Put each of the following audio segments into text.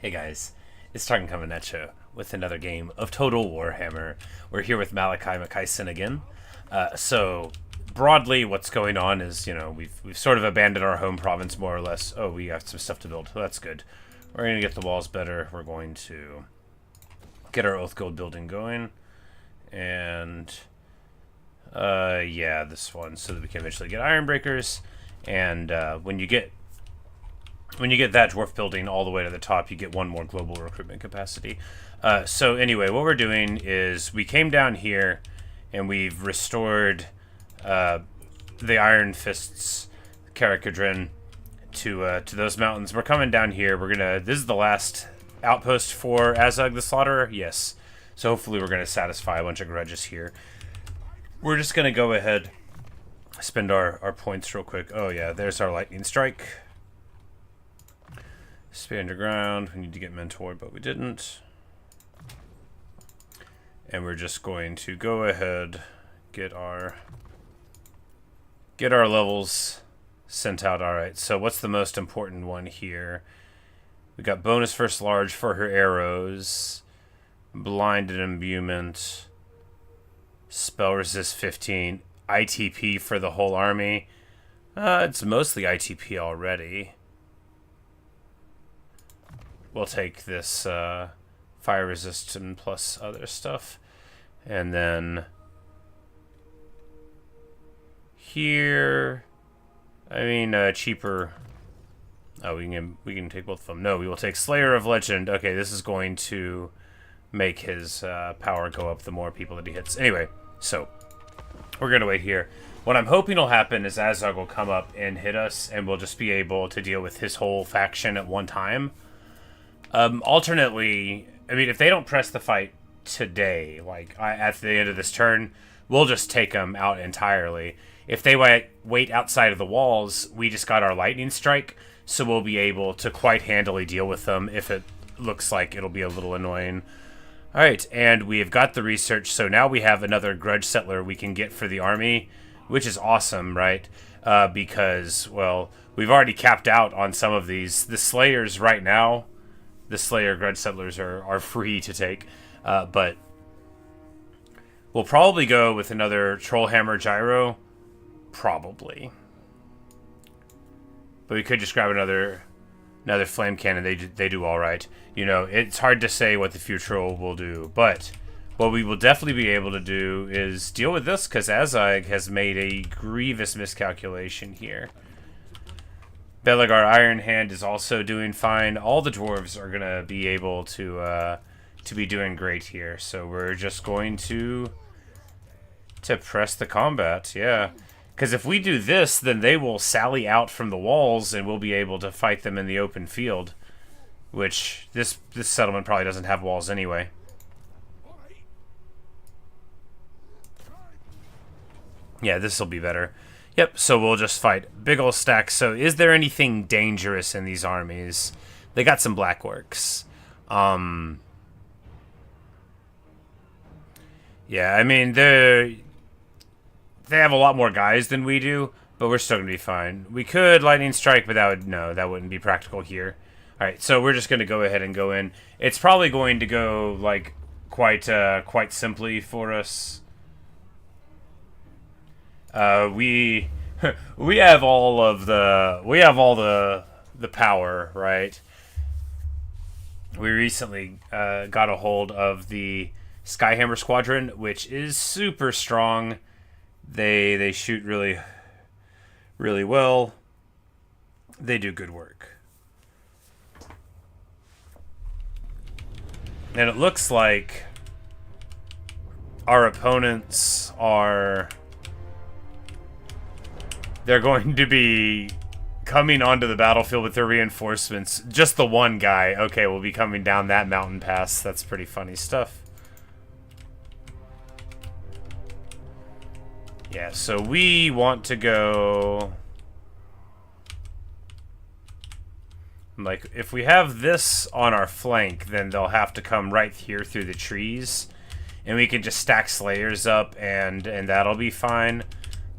Hey guys, it's Tarkin coming at you with another game of Total Warhammer. We're here with Malakai again. So broadly, what's going on is we've sort of abandoned our home province more or less. Oh, we got some stuff to build. So that's good. We're gonna get the walls better. We're going to get our Oath Guild building going, and yeah, this one so that we can eventually get Iron Breakers. And when you get that dwarf building all the way to the top, you get one more global recruitment capacity. So anyway, what we're doing is we came down here and we've restored the Iron Fists, Garagrim, to those mountains. We're coming down here. This is the last outpost for Azog the Slaughterer. Yes. So hopefully we're gonna satisfy a bunch of grudges here. We're just gonna go ahead, spend our points real quick. Oh yeah, there's our lightning strike. Stay underground. We need to get mentored, but we didn't. And we're just going to go ahead, get our levels sent out. All right. So what's the most important one here? We got bonus first large for her arrows, blinded imbuement, spell resist 15, ITP for the whole army. It's mostly ITP already. We'll take this fire resistant plus other stuff. And then here, I mean, cheaper. Oh, we can take both of them. No, we will take Slayer of Legend. Okay, this is going to make his power go up the more people that he hits. Anyway, so we're going to wait here. What I'm hoping will happen is Azog will come up and hit us, and we'll just be able to deal with his whole faction at one time. Alternately, I mean, if they don't press the fight today, like at the end of this turn, we'll just take them out entirely. If they wait outside of the walls, we just got our lightning strike, so we'll be able to quite handily deal with them if it looks like it'll be a little annoying. All right, and we have got the research, so now we have another grudge settler we can get for the army, which is awesome, right? Because, well, we've already capped out on some of these. The Slayers right now, the Slayer grudge settlers are free to take, but we'll probably go with another Trollhammer Gyro, probably. But we could just grab another flame cannon. They do all right. You know, it's hard to say what the future will do, but what we will definitely be able to do is deal with this, because Azog has made a grievous miscalculation here. Belagar Iron Hand is also doing fine. All the dwarves are going to be able to be doing great here. So we're just going to press the combat, yeah. Because if we do this, then they will sally out from the walls and we'll be able to fight them in the open field. Which, this settlement probably doesn't have walls anyway. Yeah, this will be better. Yep, so we'll just fight big ol' stacks. So is there anything dangerous in these armies? They got some black orcs. Yeah, I mean, they have a lot more guys than we do, but we're still going to be fine. We could lightning strike, but that wouldn't be practical here. All right, so we're just going to go ahead and go in. It's probably going to go, like, quite simply for us. We have all the power, right? We recently got a hold of the Skyhammer Squadron, which is super strong. They shoot really well. They do good work. And it looks like our opponents they're going to be coming onto the battlefield with their reinforcements. Just the one guy. Okay, will be coming down that mountain pass. That's pretty funny stuff. Yeah, so we want to go... Like, if we have this on our flank, then they'll have to come right here through the trees. And we can just stack Slayers up, and that'll be fine.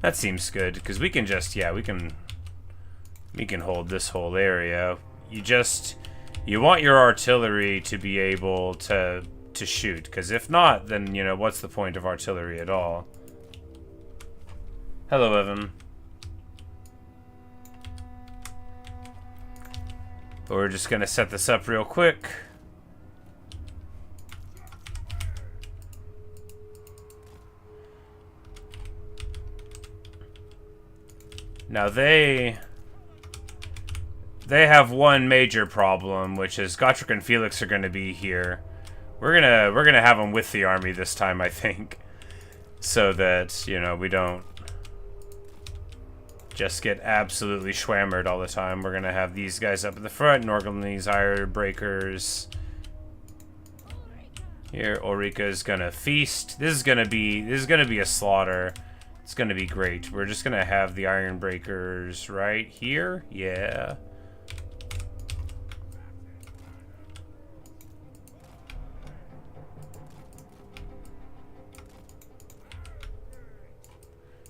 That seems good, because we can just, yeah, we can hold this whole area. You just You want your artillery to be able to shoot, because if not, then, you know, what's the point of artillery at all? Hello, Evan. But we're just gonna set this up real quick. Now they have one major problem, which is Gotrek and Felix are going to be here. We're gonna have them with the army this time, I think, so that, you know, we don't just get absolutely schwammered all the time. We're gonna have these guys up in the front, Norglin's iron breakers. Here, Ulrika is gonna feast. This is gonna be a slaughter. It's gonna be great. We're just gonna have the iron breakers right here. Yeah.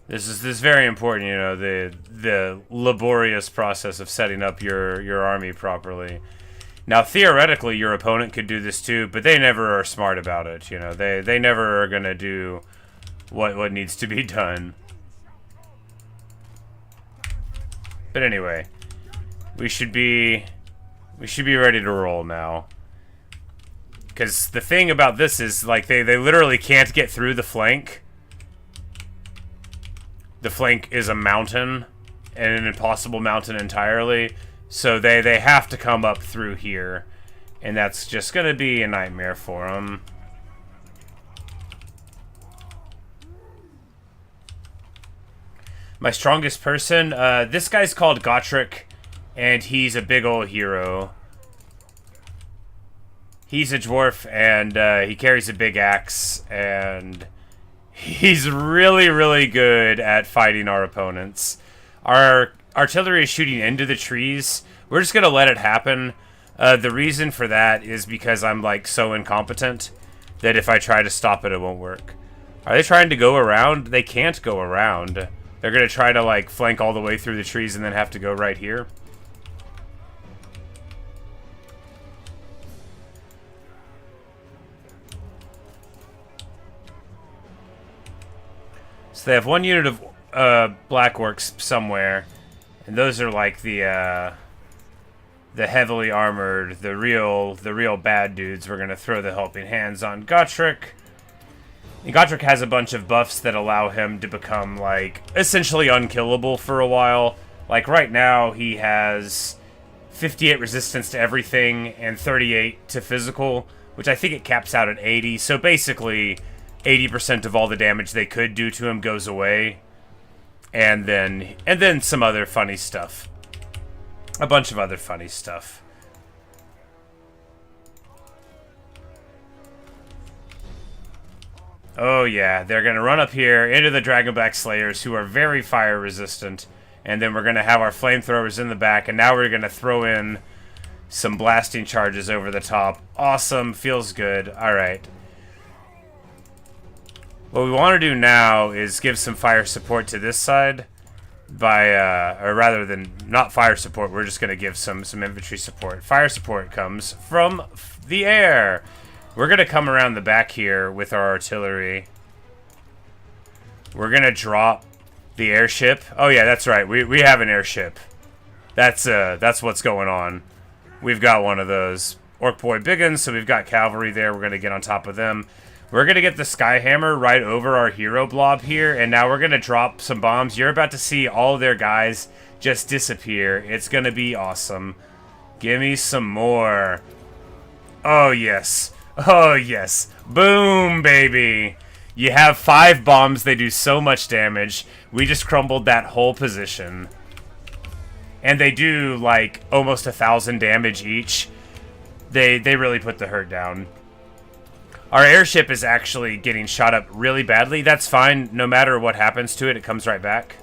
This is very important, you know, the laborious process of setting up your army properly. Now, theoretically, your opponent could do this too, but they never are smart about it. You know, they never are gonna do what needs to be done. But anyway, we should be ready to roll now. Because the thing about this is, like, they literally can't get through the flank. The flank is a mountain, and an impossible mountain entirely. So they have to come up through here, and that's just gonna be a nightmare for them. My strongest person, this guy's called Gotrek, and he's a big ol' hero. He's a dwarf, and he carries a big axe, and he's really, really good at fighting our opponents. Our artillery is shooting into the trees. We're just gonna let it happen. The reason for that is because I'm, like, so incompetent that if I try to stop it, it won't work. Are they trying to go around? They can't go around. They're gonna try to, like, flank all the way through the trees and then have to go right here. So they have one unit of black orcs somewhere, and those are like the heavily armored, the real bad dudes. We're gonna throw the helping hands on Gotrek. And Gotrek has a bunch of buffs that allow him to become, like, essentially unkillable for a while. Like, right now, he has 58 resistance to everything and 38 to physical, which I think it caps out at 80. So basically, 80% of all the damage they could do to him goes away. And then some other funny stuff. A bunch of other funny stuff. Oh yeah, they're gonna run up here into the Dragonback Slayers, who are very fire resistant, and then we're gonna have our flamethrowers in the back, and now we're gonna throw in some blasting charges over the top. Awesome, feels good. Alright. What we want to do now is give some fire support to this side by, or rather than not fire support, we're just gonna give some infantry support. Fire support comes from the air. We're gonna come around the back here with our artillery. We're gonna drop the airship. Oh yeah, that's right. We have an airship. That's what's going on. We've got one of those. Orc Boy Biggins, so we've got cavalry there. We're gonna get on top of them. We're gonna get the Skyhammer right over our hero blob here, and now we're gonna drop some bombs. You're about to see all of their guys just disappear. It's gonna be awesome. Give me some more. Oh yes. Oh, yes. Boom, baby. You have 5 bombs. They do so much damage. We just crumbled that whole position. And they do, like, almost 1,000 damage each. They really put the hurt down. Our airship is actually getting shot up really badly. That's fine. No matter what happens to it, it comes right back.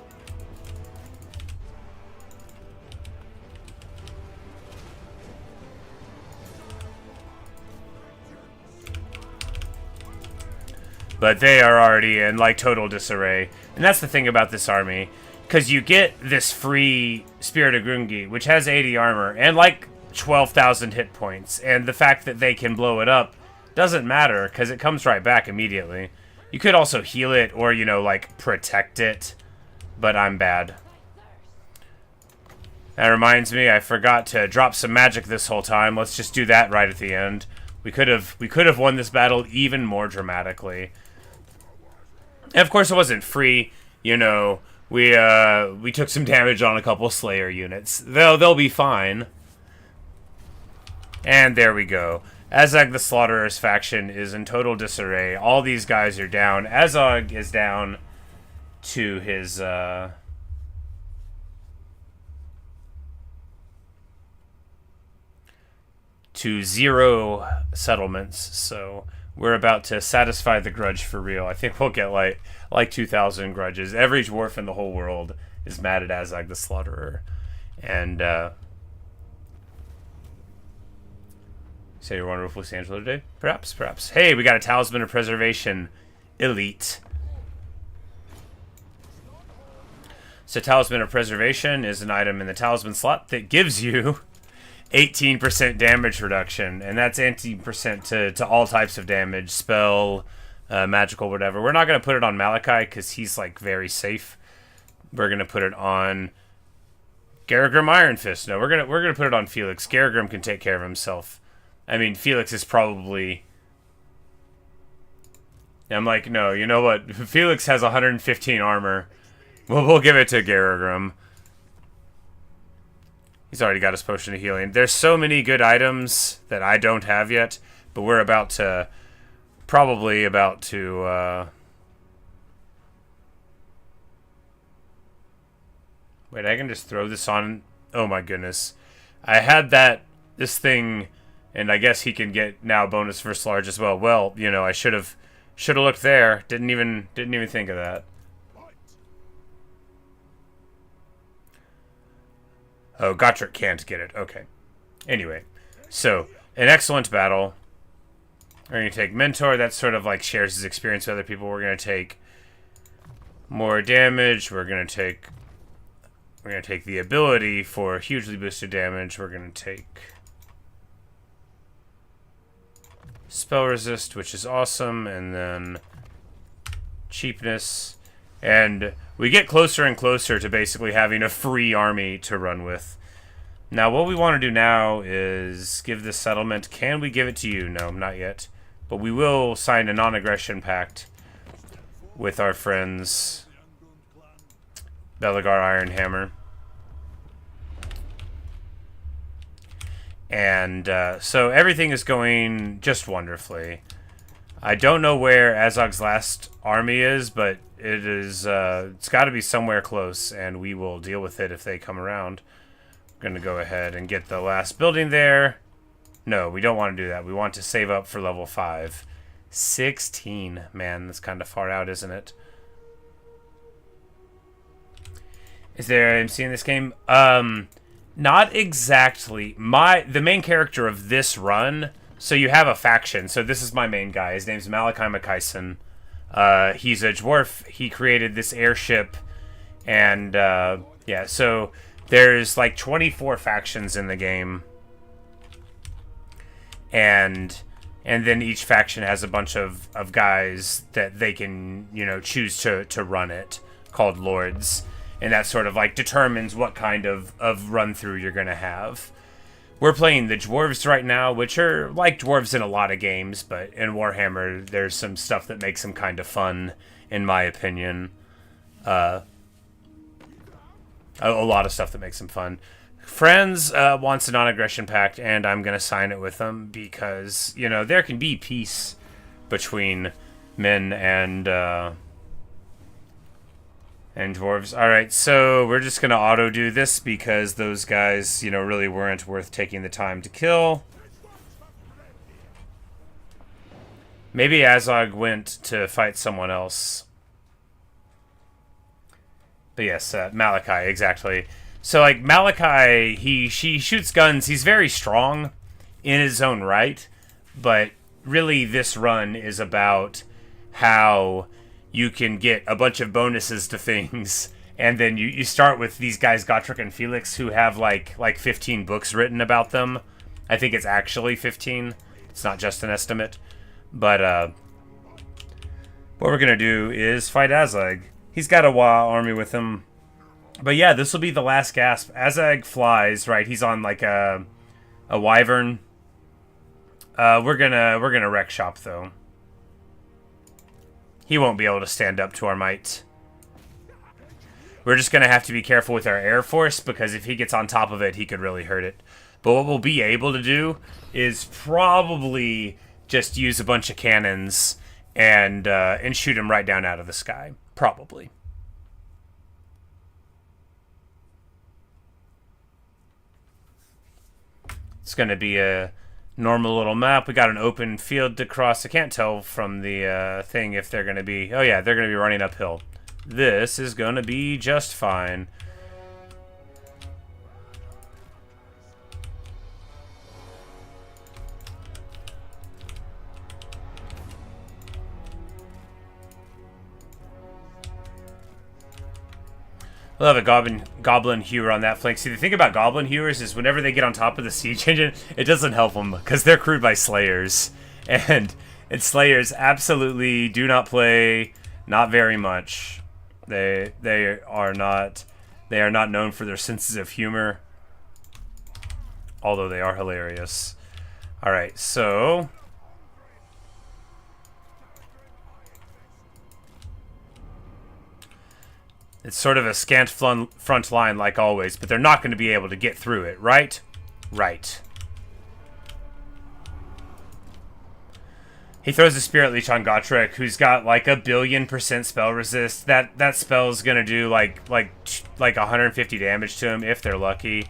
But they are already in, like, total disarray. And that's the thing about this army. Because you get this free Spirit of Grungi, which has 80 armor. And like 12,000 hit points, and the fact that they can blow it up doesn't matter because it comes right back immediately. You could also heal it or, you know, like, protect it, but I'm bad. That reminds me, I forgot to drop some magic this whole time. Let's just do that right at the end. We could have won this battle even more dramatically. And of course it wasn't free, you know. We took some damage on a couple Slayer units. They'll be fine. And there we go. Azog the Slaughterer's faction is in total disarray. All these guys are down. Azog is down to his to 0 settlements. So we're about to satisfy the grudge for real. I think we'll get like 2,000 grudges. Every dwarf in the whole world is mad at Azog the Slaughterer. And say you're wonderful, Angelo today? Perhaps. Hey, we got a Talisman of Preservation Elite. So Talisman of Preservation is an item in the Talisman slot that gives you 18% damage reduction, and that's 18% to all types of damage, spell, magical, whatever. We're not going to put it on Malakai because he's like very safe. We're going to put it on Garagrim Iron Fist. No, we're gonna put it on Felix. Garagrim can take care of himself. I mean, Felix is probably... I'm like, no, you know what? Felix has 115 armor. Well, we'll give it to Garagrim. He's already got his potion of healing. There's so many good items that I don't have yet, but we're about to... Probably about to... Wait, I can just throw this on... Oh my goodness. I had this thing... And I guess he can get now bonus versus large as well. Well, you know, I should have looked there. Didn't even think of that. Oh, Gotrek can't get it. Okay. Anyway, so an excellent battle. We're gonna take Mentor. That sort of like shares his experience with other people. We're gonna take more damage. We're gonna take the ability for hugely boosted damage. We're gonna take spell resist, which is awesome, and then cheapness, and we get closer and closer to basically having a free army to run with. Now what we want to do now is give this settlement. Can we give it to you? No, not yet, but we will sign a non-aggression pact with our friends Belagar Ironhammer. And so everything is going just wonderfully. I don't know where Azog's last army is, but it is it's got to be somewhere close, and we will deal with it if they come around. I'm going to go ahead and get the last building there. No, we don't want to do that. We want to save up for level 5. 16. Man, that's kind of far out, isn't it? Is there MC in this game? Not exactly. The main character of this run, so you have a faction. So this is my main guy. His name's Malakai Makaisen. He's a dwarf. He created this airship. And, yeah, so there's like 24 factions in the game. And then each faction has a bunch of guys that they can, you know, choose to run it, called lords. And that sort of like determines what kind of run-through you're going to have. We're playing the dwarves right now, which are like dwarves in a lot of games, but in Warhammer, there's some stuff that makes them kind of fun, in my opinion. A lot of stuff that makes them fun. Friends wants a non-aggression pact, and I'm going to sign it with them because, you know, there can be peace between men and dwarves. Alright, so we're just going to auto-do this because those guys, you know, really weren't worth taking the time to kill. Maybe Azog went to fight someone else. But yes, Malakai, exactly. So, like, Malakai, she shoots guns. He's very strong in his own right, but really this run is about how you can get a bunch of bonuses to things And then you start with these guys, Gotrek and Felix, who have like 15 books written about them. I think it's actually 15. It's not just an estimate. But what we're going to do is fight Azag. He's got a army with him. But yeah, this will be the last gasp. Azag flies, right? He's on like a wyvern. We're gonna wreck shop though. He won't be able to stand up to our might. We're just gonna have to be careful with our air force, because if he gets on top of it, he could really hurt it. But what we'll be able to do is probably just use a bunch of cannons and shoot him right down out of the sky. Probably. It's gonna be a normal little map. We got an open field to cross. I can't tell from the thing if they're gonna be... Oh yeah, they're gonna be running uphill. This is gonna be just fine. We'll have a goblin hewer on that flank. See, the thing about goblin hewers is whenever they get on top of the siege engine, it doesn't help them because they're crewed by slayers, and slayers absolutely do not play not very much. They are not known for their senses of humor, although they are hilarious. All right, so it's sort of a scant front line like always, but they're not going to be able to get through it, right? Right. He throws a Spirit Leech on Gotrek, who's got like 1,000,000,000% spell resist. That spell is gonna do like 150 damage to him if they're lucky.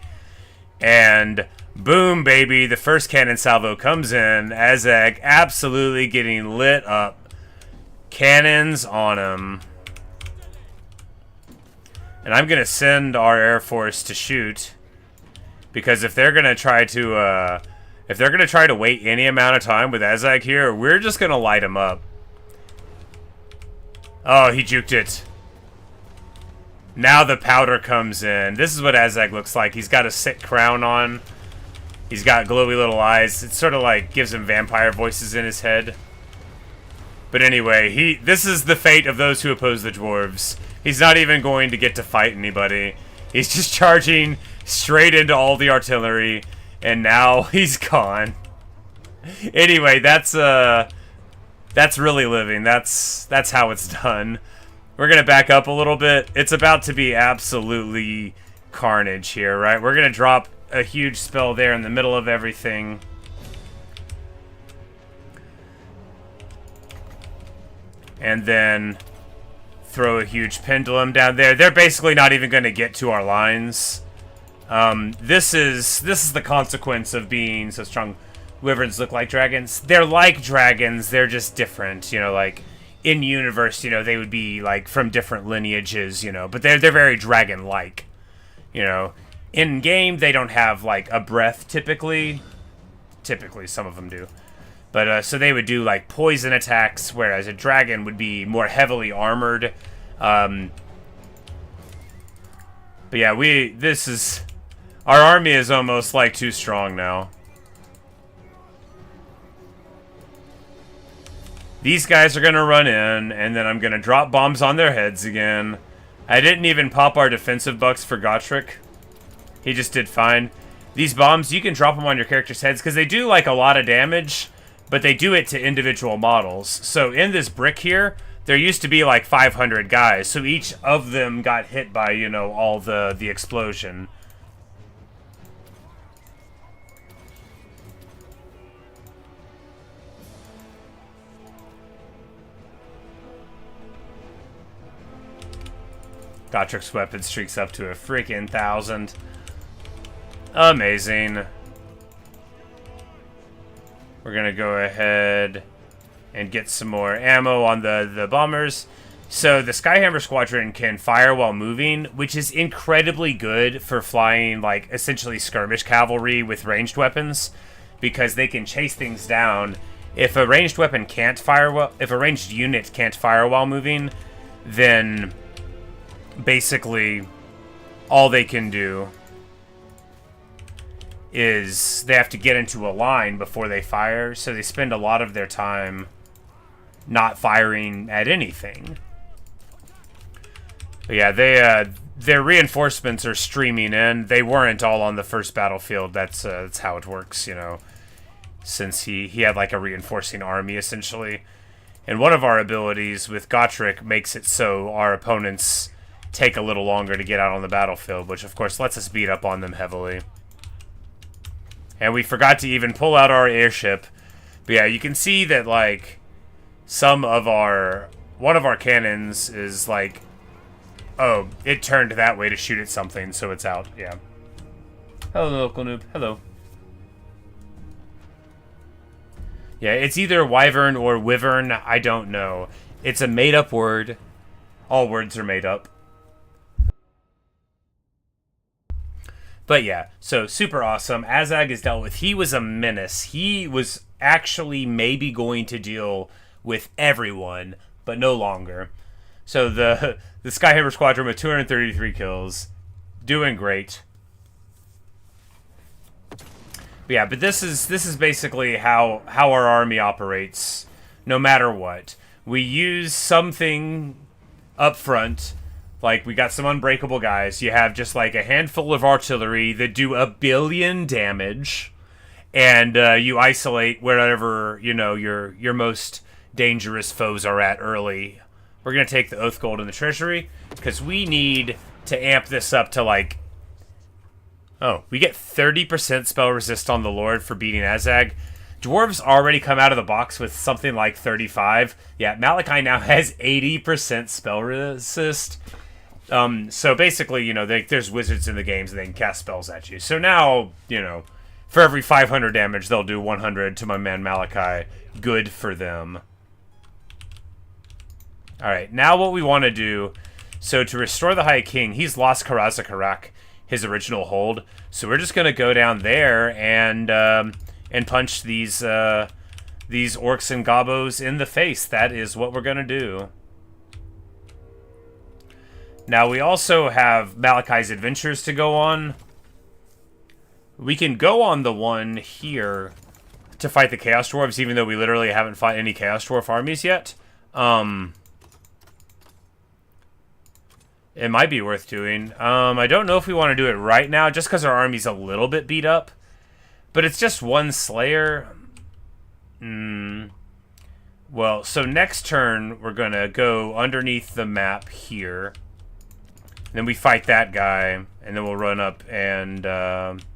And boom, baby! The first cannon salvo comes in. Azag absolutely getting lit up. Cannons on him. And I'm gonna send our Air Force to shoot, because if they're gonna try to wait any amount of time with Azag here, we're just going to light him up. Oh, he juked it. Now the powder comes in. This is what Azag looks like. He's got a sick crown on. He's got glowy little eyes. It sort of like gives him vampire voices in his head. But anyway, this is the fate of those who oppose the dwarves. He's not even going to get to fight anybody. He's just charging straight into all the artillery. And now he's gone. Anyway, that's really living. That's how it's done. We're gonna back up a little bit. It's about to be absolutely carnage here, right? We're gonna drop a huge spell there in the middle of everything. And then throw a huge pendulum down there. They're basically not even gonna get to our lines. This is the consequence of being so strong. Wyverns look like dragons. They're like dragons. They're just different. You know, like in universe, you know, they would be like from different lineages. You know, but they're very dragon-like. You know, in game they don't have like a breath typically. Typically, some of them do. But so they would do like poison attacks, whereas a dragon would be more heavily armored. But yeah, our army is almost like too strong now. These guys are gonna run in, and then I'm gonna drop bombs on their heads again. I didn't even pop our defensive bucks for Gotrek. He just did fine. These bombs, you can drop them on your character's heads because they do like a lot of damage, but they do it to individual models. So in this brick here, there used to be like 500 guys, so each of them got hit by, you know, all the explosion. Gotrek's weapon streaks up to a freaking 1,000. Amazing. We're gonna go ahead and get some more ammo on the bombers. So the Skyhammer Squadron can fire while moving, which is incredibly good for flying like essentially skirmish cavalry with ranged weapons, because they can chase things down. If a ranged weapon can't fire if a ranged unit can't fire while moving, then basically all they can do is they have to get into a line before they fire, so they spend a lot of their time not firing at anything. But yeah, their reinforcements are streaming in. They weren't all on the first battlefield. That's how it works, you know, since he had like a reinforcing army essentially. And one of our abilities with Gotrek makes it so our opponents take a little longer to get out on the battlefield, which of course lets us beat up on them heavily. And we forgot to even pull out our airship. But yeah, you can see that like one of our cannons is like, oh, it turned that way to shoot at something, so it's out. Yeah. Hello, local noob. Hello. Yeah, it's either wyvern or wyvern. I don't know. It's a made-up word. All words are made up. But yeah, so super awesome. Azag is dealt with. He was a menace. He was actually maybe going to deal with everyone, but no longer. So the Skyhammer Squadron with 233 kills, doing great. But yeah, but this is basically how our army operates. No matter what, we use something up front. Like, we got some unbreakable guys. You have just like a handful of artillery that do 1 billion damage, and you isolate wherever, you know, your most dangerous foes are at early. We're going to take the Oath Gold in the treasury, because we need to amp this up to, like... Oh, we get 30% spell resist on the Lord for beating Azag. Dwarves already come out of the box with something like 35. Yeah, Malakai now has 80% spell resist. So basically, you know, there's wizards in the games and they can cast spells at you. So now, you know, for every 500 damage, they'll do 100 to my man Malakai. Good for them. Alright, now what we want to do... So to restore the High King, he's lost Karaz Ankor, his original hold. So we're just going to go down there and punch these orcs and gobos in the face. That is what we're going to do. Now, we also have Malakai's adventures to go on. We can go on the one here to fight the Chaos Dwarves, even though we literally haven't fought any Chaos Dwarf armies yet. It might be worth doing. I don't know if we want to do it right now, just because our army's a little bit beat up. But it's just one Slayer. Well, so next turn, we're going to go underneath the map here. Then we fight that guy, and then we'll run up and,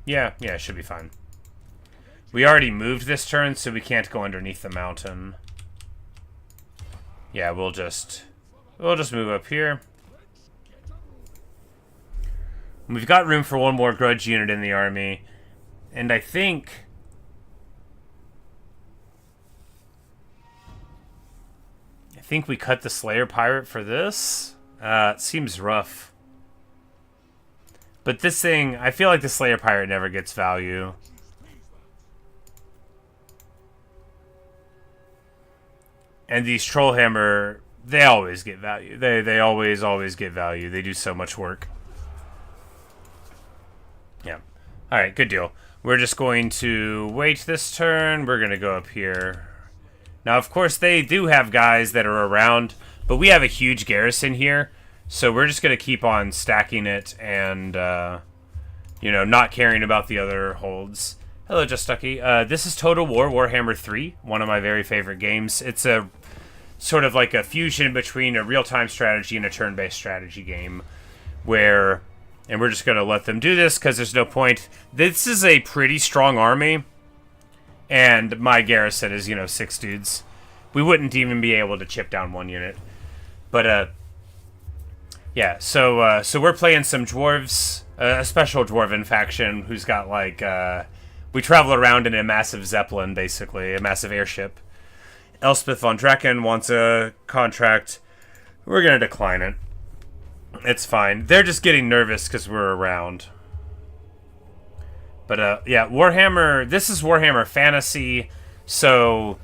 yeah, it should be fine. We already moved this turn, so we can't go underneath the mountain. Yeah, we'll just move up here. We've got room for one more grudge unit in the army, and I think we cut the Slayer Pirate for this. It seems rough. But this thing, I feel like the Slayer Pirate never gets value. And these Trollhammer, they always get value. They always get value. They do so much work. Yeah. Alright, good deal. We're just going to wait this turn. We're going to go up here. Now, of course, they do have guys that are around, but we have a huge garrison here. So we're just going to keep on stacking it and, you know, not caring about the other holds. Hello, Just Stucky. This is Total War Warhammer 3, one of my very favorite games. It's a sort of like a fusion between a real-time strategy and a turn-based strategy game where... And we're just going to let them do this because there's no point. This is a pretty strong army. And my garrison is, you know, 6 dudes. We wouldn't even be able to chip down 1 unit. But, yeah, so we're playing some dwarves, a special dwarven faction who's got, like, we travel around in a massive zeppelin, basically, a massive airship. Elspeth von Draken wants a contract. We're going to decline it. It's fine. They're just getting nervous because we're around. But, yeah, Warhammer, this is Warhammer Fantasy, so,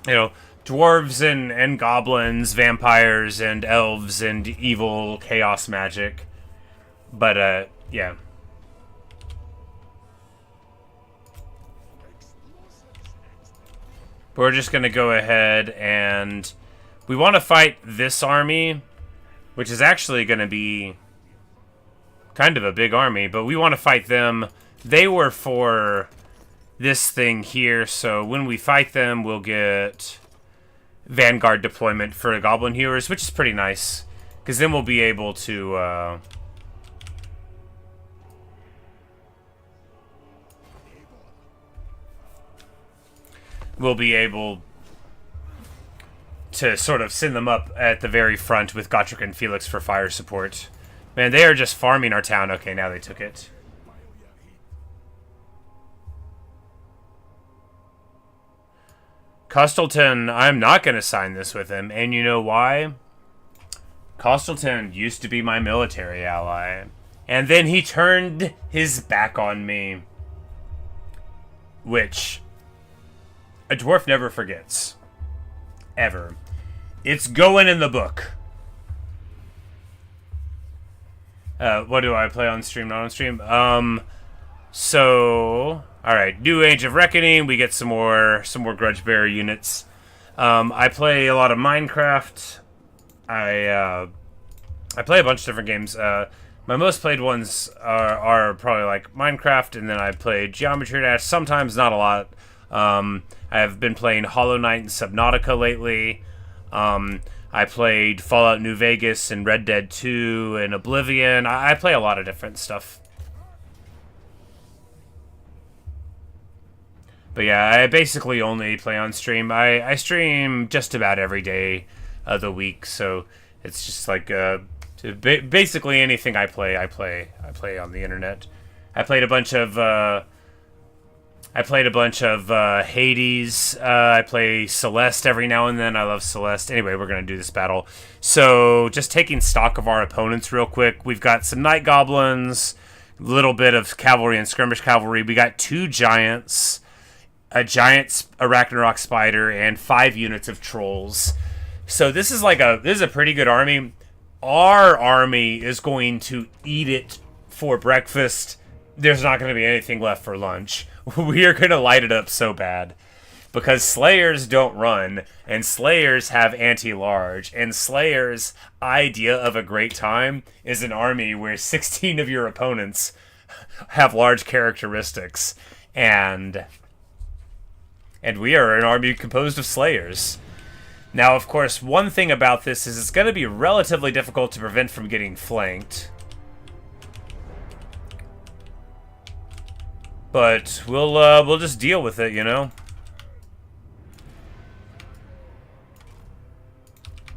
you know, dwarves and goblins, vampires and elves and evil chaos magic. But yeah. We're just gonna go ahead and we want to fight this army, which is actually gonna be kind of a big army, but we want to fight them. They were for this thing here, so when we fight them, we'll get Vanguard deployment for the Goblin Hewers, which is pretty nice, because then we'll be able to sort of send them up at the very front with Gotrek and Felix for fire support. Man, they are just farming our town. Okay, now they took it. Costleton, I'm not going to sign this with him, and you know why? Costleton used to be my military ally, and then he turned his back on me, which a dwarf never forgets. Ever. It's going in the book. What do I play on stream, not on stream? So, alright, new Age of Reckoning, we get some more Grudgebearer units. I play a lot of Minecraft. I play a bunch of different games. My most played ones are probably like Minecraft, and then I play Geometry Dash, sometimes not a lot. I have been playing Hollow Knight and Subnautica lately. I played Fallout New Vegas and Red Dead 2 and Oblivion. I play a lot of different stuff. But yeah, I basically only play on stream. I stream just about every day of the week, so it's just like basically anything I play on the internet. I played a bunch of Hades. I play Celeste every now and then. I love Celeste. Anyway, we're going to do this battle. So, just taking stock of our opponents real quick. We've got some Night Goblins, a little bit of cavalry and skirmish cavalry. We got 2 giants, a giant Arachnarok spider, and 5 units of trolls. So, this is a pretty good army. Our army is going to eat it for breakfast. There's not going to be anything left for lunch. We are going to light it up so bad. Because Slayers don't run, and Slayers have anti-large, and Slayers' idea of a great time is an army where 16 of your opponents have large characteristics. And we are an army composed of Slayers. Now, of course, one thing about this is it's going to be relatively difficult to prevent from getting flanked. But we'll just deal with it, you know?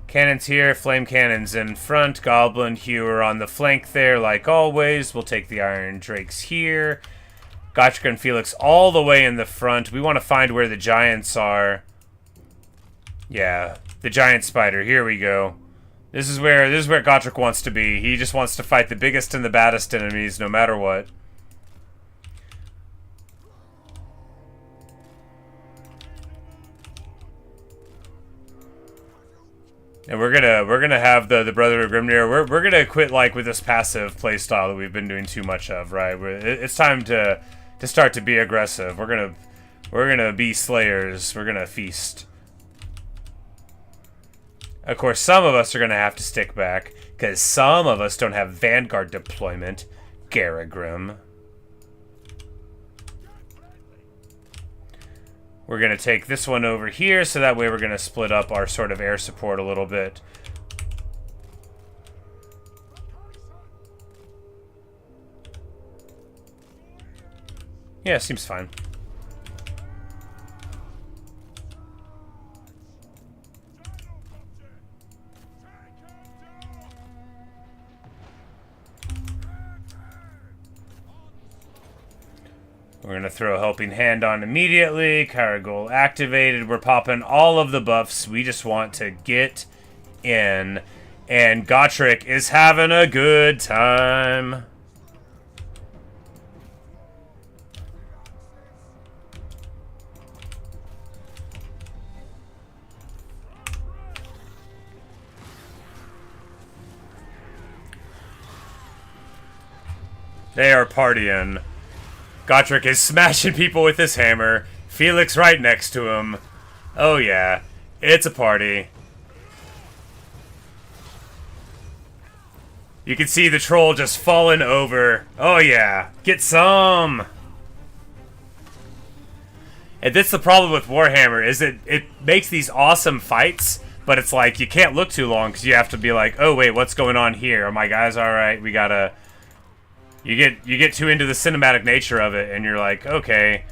Cannons here, flame cannons in front, Goblin Hewer on the flank there, like always. We'll take the Iron Drakes here. Gotrek and Felix all the way in the front. We want to find where the giants are. Yeah, the giant spider. Here we go. This is where Gotrek wants to be. He just wants to fight the biggest and the baddest enemies, no matter what. And we're gonna have the Brother of Grimnir. We're gonna quit like with this passive playstyle that we've been doing too much of, right? It's time to start to be aggressive. We're gonna be Slayers. We're gonna feast. Of course, some of us are gonna have to stick back because some of us don't have Vanguard deployment. Garagrim. We're going to take this one over here, so that way we're going to split up our sort of air support a little bit. Yeah, seems fine. We're going to throw a helping hand on immediately. Caragol activated. We're popping all of the buffs. We just want to get in. And Gotrek is having a good time. They are partying. Gotrek is smashing people with his hammer. Felix right next to him. Oh yeah, it's a party. You can see the troll just falling over. Oh yeah, get some! And that's the problem with Warhammer, is it makes these awesome fights, but it's like, you can't look too long, because you have to be like, oh wait, what's going on here? Are my guys alright? We gotta... You get too into the cinematic nature of it, and you're like, okay,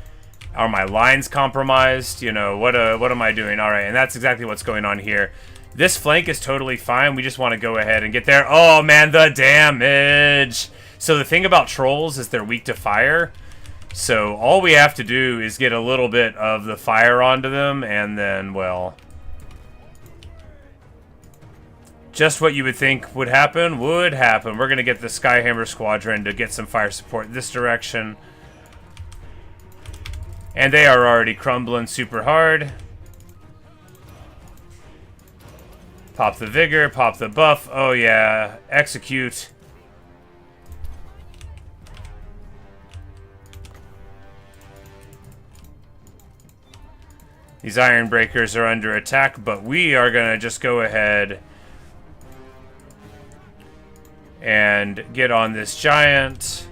are my lines compromised? You know, what am I doing? Alright, and that's exactly what's going on here. This flank is totally fine, we just want to go ahead and get there. Oh man, the damage! So the thing about trolls is they're weak to fire, so all we have to do is get a little bit of the fire onto them, and then, well... just what you would think would happen, would happen. We're going to get the Skyhammer Squadron to get some fire support in this direction. And they are already crumbling super hard. Pop the Vigor, pop the buff. Oh yeah, execute. These Iron Breakers are under attack, but we are going to just go ahead and get on this giant.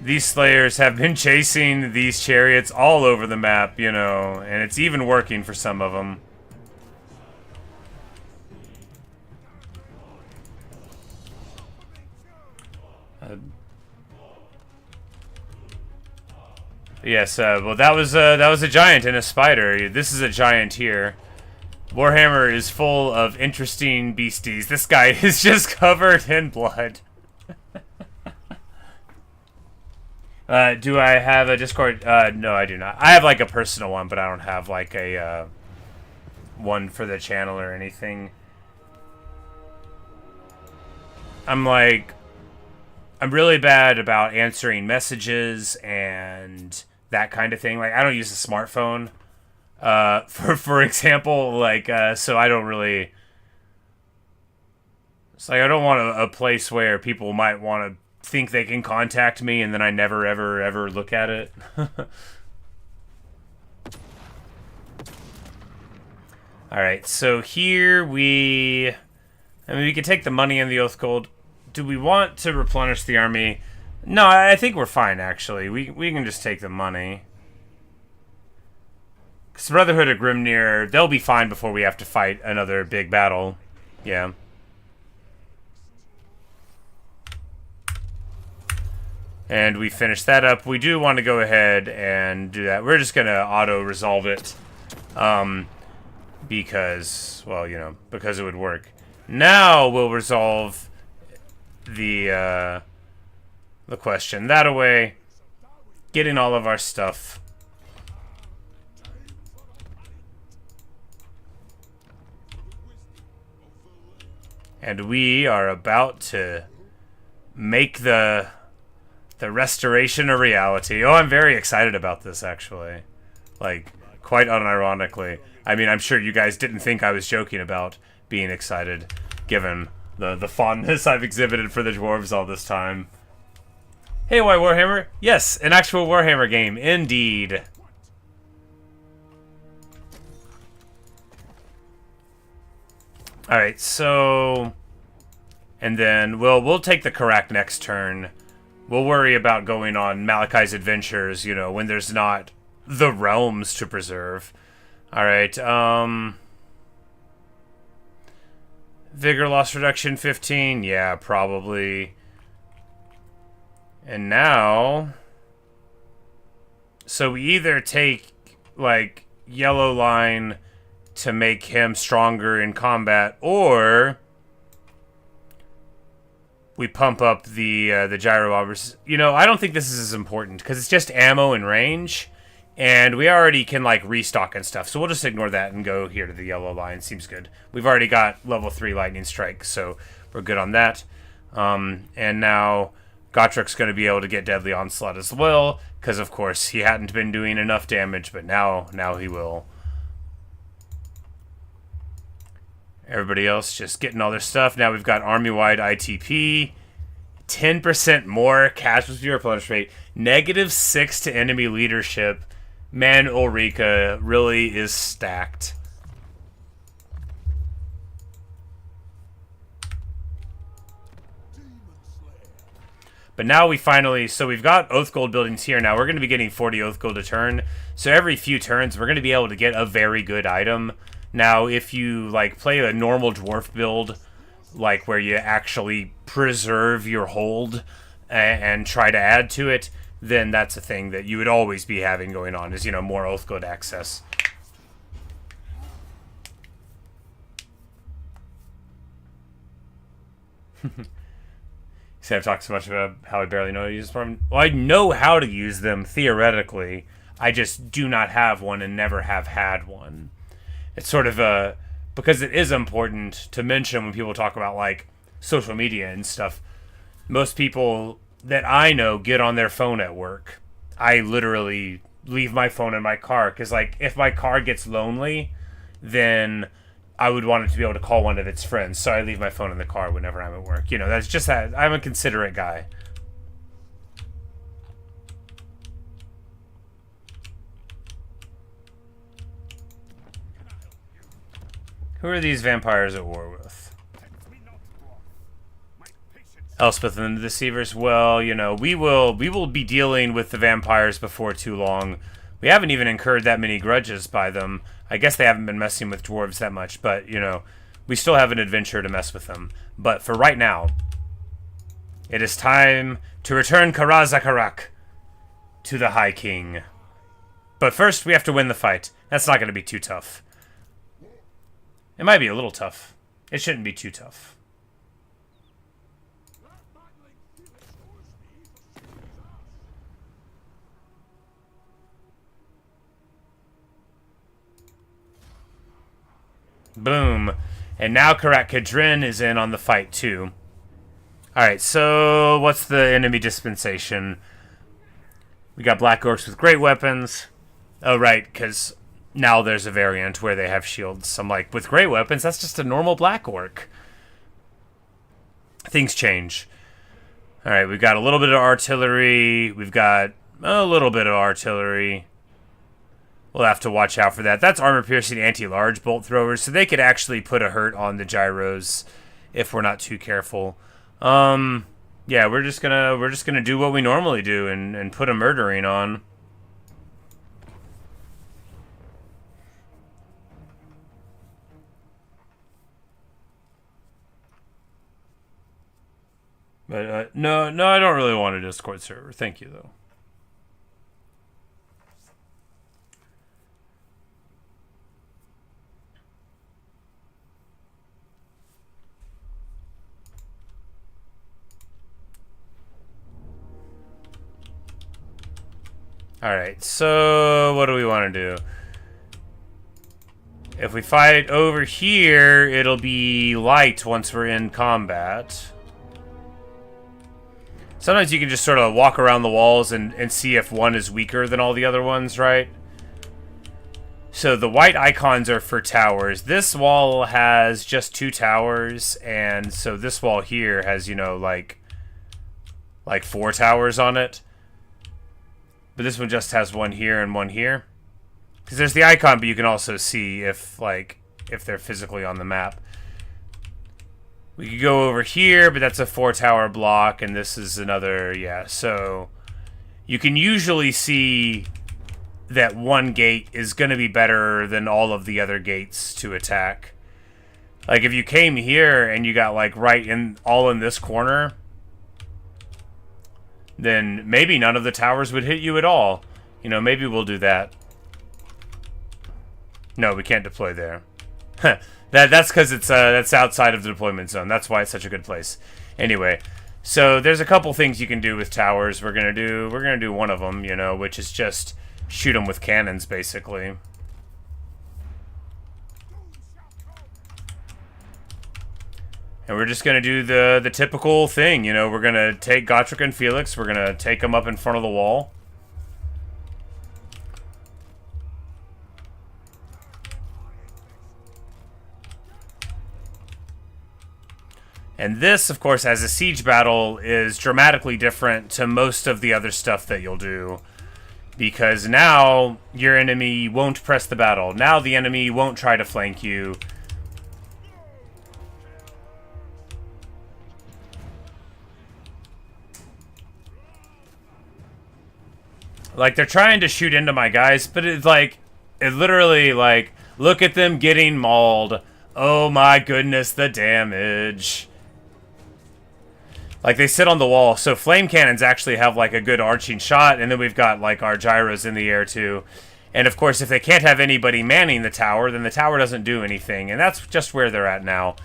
These Slayers have been chasing these chariots all over the map, you know, and it's even working for some of them. Yes, well that was a giant and a spider. This is a giant here. Warhammer is full of interesting beasties. This guy is just covered in blood. Do I have a Discord? No, I do not. I have like a personal one, but I don't have like a one for the channel or anything. I'm really bad about answering messages and that kind of thing. Like, I don't use a smartphone. For example, like, so I don't really... It's like, I don't want a place where people might want to think they can contact me and then I never, ever, ever look at it. Alright, so here we... I mean, we can take the money and the Oath Gold. Do we want to replenish the army? No, I think we're fine, actually. We can just take the money. Because Brotherhood of Grimnir, they'll be fine before we have to fight another big battle. Yeah. And we finish that up. We do want to go ahead and do that. We're just going to auto-resolve it. Because, well, you know, because it would work. Now we'll resolve the question that away. Getting all of our stuff. And we are about to make the restoration a reality. Oh, I'm very excited about this, actually. Like, quite unironically. I mean, I'm sure you guys didn't think I was joking about being excited, given the fondness I've exhibited for the dwarves all this time. Hey, why Warhammer? Yes, an actual Warhammer game, indeed. Alright, so... And then we'll take the Karak next turn. We'll worry about going on Malakai's adventures, you know, when there's not the realms to preserve. Alright, Vigor loss reduction 15? Yeah, probably. And now... So we either take, like, Yellow Line to make him stronger in combat, or we pump up the gyro bombers. You know, I don't think this is as important, because it's just ammo and range, and we already can, like, restock and stuff, so we'll just ignore that and go here to the Yellow Line. Seems good. We've already got level 3 Lightning Strike, so we're good on that. And now Gotrek's going to be able to get Deadly Onslaught as well, because, of course, he hadn't been doing enough damage, but now he will. Everybody else just getting all their stuff. Now we've got army-wide ITP. 10% more casualty replenishment rate, -6 to enemy leadership. Man, Ulrika really is stacked. But now we finally, so we've got Oath Gold buildings here now. We're going to be getting 40 Oath Gold a turn. So every few turns, we're going to be able to get a very good item. Now, if you, like, play a normal dwarf build, like, where you actually preserve your hold and try to add to it, then that's a thing that you would always be having going on, is, you know, more Oath Gold access. See, I've talked so much about how I barely know how to use them. Well, I know how to use them, theoretically. I just do not have one and never have had one. It's sort of a... Because it is important to mention when people talk about, like, social media and stuff. Most people that I know get on their phone at work. I literally leave my phone in my car. Because, like, if my car gets lonely, then I would want it to be able to call one of its friends. So I leave my phone in the car whenever I'm at work. You know, that's just that. I'm a considerate guy. Who are these vampires at war with? Elspeth and the Deceivers. Well, you know, we will be dealing with the vampires before too long. We haven't even incurred that many grudges by them. I guess they haven't been messing with dwarves that much, but, you know, we still have an adventure to mess with them. But for right now, it is time to return Karaz Ankor to the High King. But first, we have to win the fight. That's not going to be too tough. It might be a little tough. It shouldn't be too tough. Boom. And now Karak Kadrin is in on the fight too. Alright, so what's the enemy dispensation? We got black orcs with great weapons. Oh, right, because now there's a variant where they have shields. I'm like, with great weapons, that's just a normal black orc. Things change. Alright, we've got a little bit of artillery. We've got a little bit of artillery. We'll have to watch out for that. That's armor-piercing anti-large bolt throwers, so they could actually put a hurt on the gyros if we're not too careful. Yeah, we're just gonna do what we normally do and put a murdering on. But no, I don't really want a Discord server. Thank you, though. Alright, so what do we want to do? If we fight over here, it'll be light once we're in combat. Sometimes you can just sort of walk around the walls and see if one is weaker than all the other ones, right? So the white icons are for towers. This wall has just 2 towers, and so this wall here has, you know, like 4 towers on it. But this one just has 1 here and 1 here. Because there's the icon, but you can also see if they're physically on the map. We could go over here, but that's a 4-tower block, and this is another, yeah. So you can usually see that one gate is going to be better than all of the other gates to attack. Like, if you came here and you got, like, all in this corner, then maybe none of the towers would hit you at all. You know, maybe we'll do that. No, we can't deploy there. That's because that's outside of the deployment zone. That's why it's such a good place. Anyway, so there's a couple things you can do with towers. We're gonna do one of them, you know, which is just shoot them with cannons, basically. And we're just gonna do the typical thing, you know. We're gonna take Gotrek and Felix. We're gonna take them up in front of the wall. And this, of course, as a siege battle, is dramatically different to most of the other stuff that you'll do. Because now, your enemy won't press the battle. Now the enemy won't try to flank you. Like, they're trying to shoot into my guys, but it's like, it literally, like, look at them getting mauled. Oh my goodness, the damage. Like, they sit on the wall, so flame cannons actually have, like, a good arching shot, and then we've got, like, our gyros in the air, too. And, of course, if they can't have anybody manning the tower, then the tower doesn't do anything, and that's just where they're at now.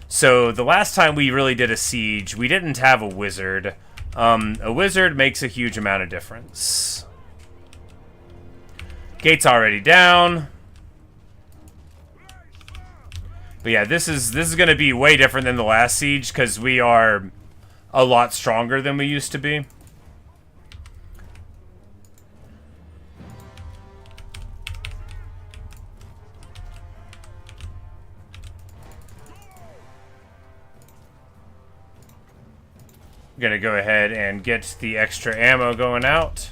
So, the last time we really did a siege, we didn't have a wizard. A wizard makes a huge amount of difference. Gate's already down. But yeah, this is going to be way different than the last siege, because we are a lot stronger than we used to be. I'm going to go ahead and get the extra ammo going out.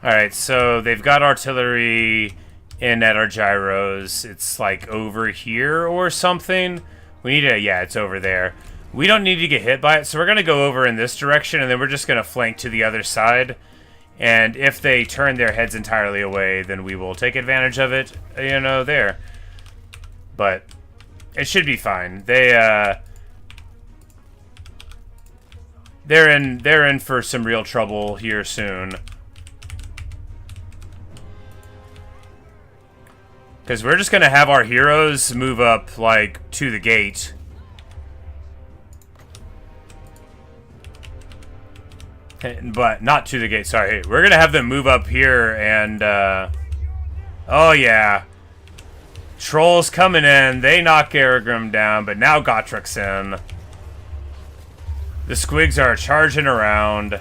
Alright, so they've got artillery in at our gyros. It's like over here or something. We need to, yeah, it's over there. We don't need to get hit by it, so we're going to go over in this direction, and then we're just going to flank to the other side. And if they turn their heads entirely away, then we will take advantage of it, you know, there. But it should be fine. They're in for some real trouble here soon. Because we're just going to have our heroes move up, like, to the gate. But, not to the gate, sorry. We're going to have them move up here and, oh, yeah. Trolls coming in. They knock Garagrim down, but now Gotrek's in. The squigs are charging around.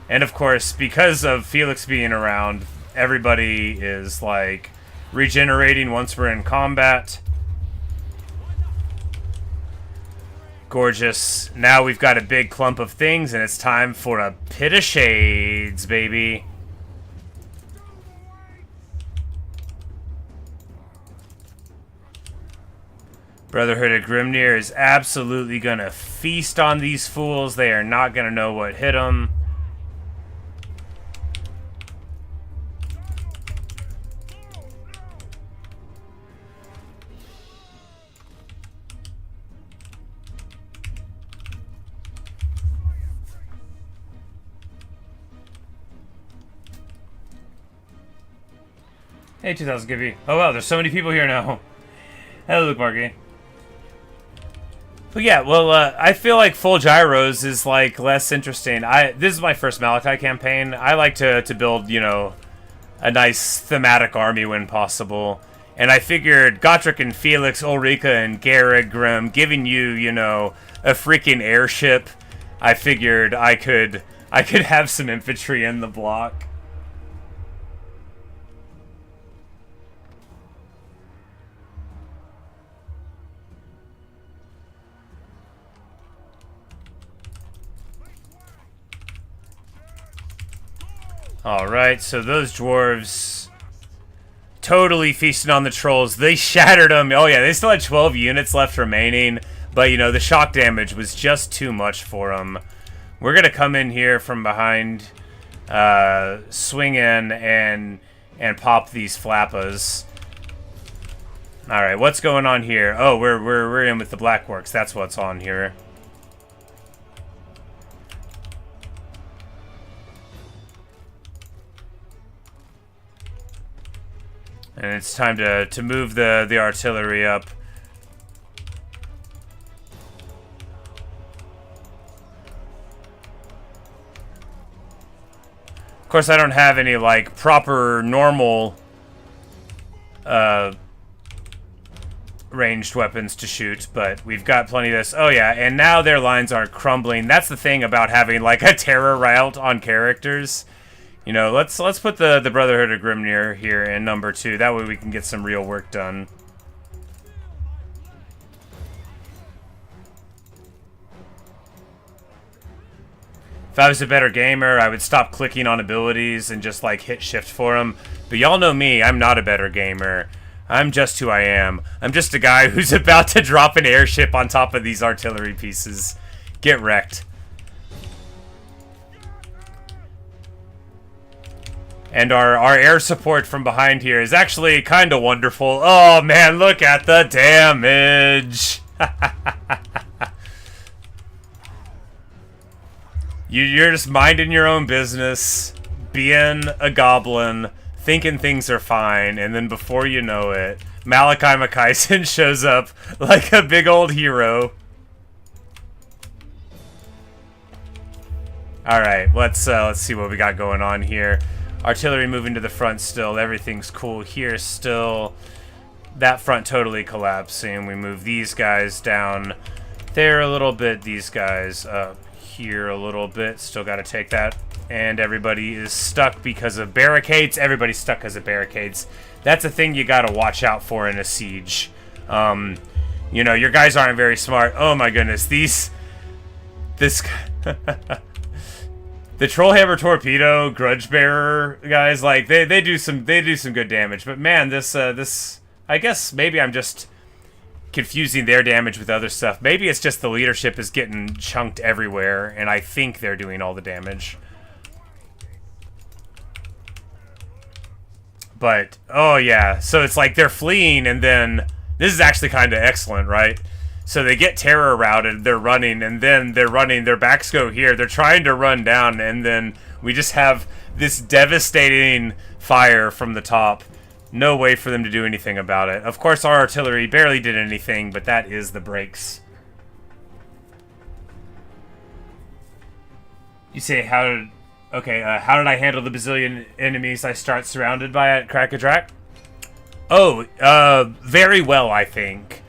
And, of course, because of Felix being around, everybody is, like, regenerating once we're in combat. Gorgeous. Now we've got a big clump of things, and it's time for a pit of shades, baby. Brotherhood of Grimnir is absolutely gonna feast on these fools. They are not gonna know what hit them. Hey, 2000 Gibby. Oh, wow, there's so many people here now. Hello, Luke Marky. But yeah, well, I feel like full gyros is, like, less interesting. This is my first Malakai campaign. I like to build, you know, a nice thematic army when possible. And I figured Gotrek and Felix, Ulrika and Garagrim giving you, you know, a freaking airship. I figured I could have some infantry in the block. Alright, so those dwarves totally feasted on the trolls. They shattered them. Oh yeah, they still had 12 units left remaining. But, you know, the shock damage was just too much for them. We're going to come in here from behind, swing in, and pop these flappas. Alright, what's going on here? Oh, we're in with the Blackworks. That's what's on here. And it's time to move the artillery up. Of course, I don't have any, like, proper, normal, ranged weapons to shoot, but we've got plenty of this. Oh yeah, and now their lines aren't crumbling. That's the thing about having like a terror route on characters. You know, let's put the Brotherhood of Grimnir here in number 2. That way we can get some real work done. If I was a better gamer, I would stop clicking on abilities and just like hit shift for them. But y'all know me, I'm not a better gamer. I'm just who I am. I'm just a guy who's about to drop an airship on top of these artillery pieces. Get wrecked. And our air support from behind here is actually kind of wonderful. Oh man, look at the damage! You're just minding your own business, being a goblin, thinking things are fine, and then before you know it, Malakai Makaisen shows up like a big old hero. Alright, let's see what we got going on here. Artillery moving to the front still. Everything's cool here still. That front totally collapsing. We move these guys down there a little bit. These guys up here a little bit. Still got to take that. And everybody is stuck because of barricades. Everybody's stuck because of barricades. That's a thing you got to watch out for in a siege. You know, your guys aren't very smart. Oh my goodness. This... The Trollhammer Torpedo Grudge Bearer guys, like they do some good damage, but man, this I guess maybe I'm just confusing their damage with other stuff. Maybe it's just the leadership is getting chunked everywhere, and I think they're doing all the damage. But oh yeah, so it's like they're fleeing, and then this is actually kind of excellent, right? So they get terror routed, they're running, and then they're running, their backs go here, they're trying to run down, and then we just have this devastating fire from the top. No way for them to do anything about it. Of course, our artillery barely did anything, but that is the breaks. You say, how did I handle the bazillion enemies I start surrounded by at Crack-a-Drac? Oh, very well, I think.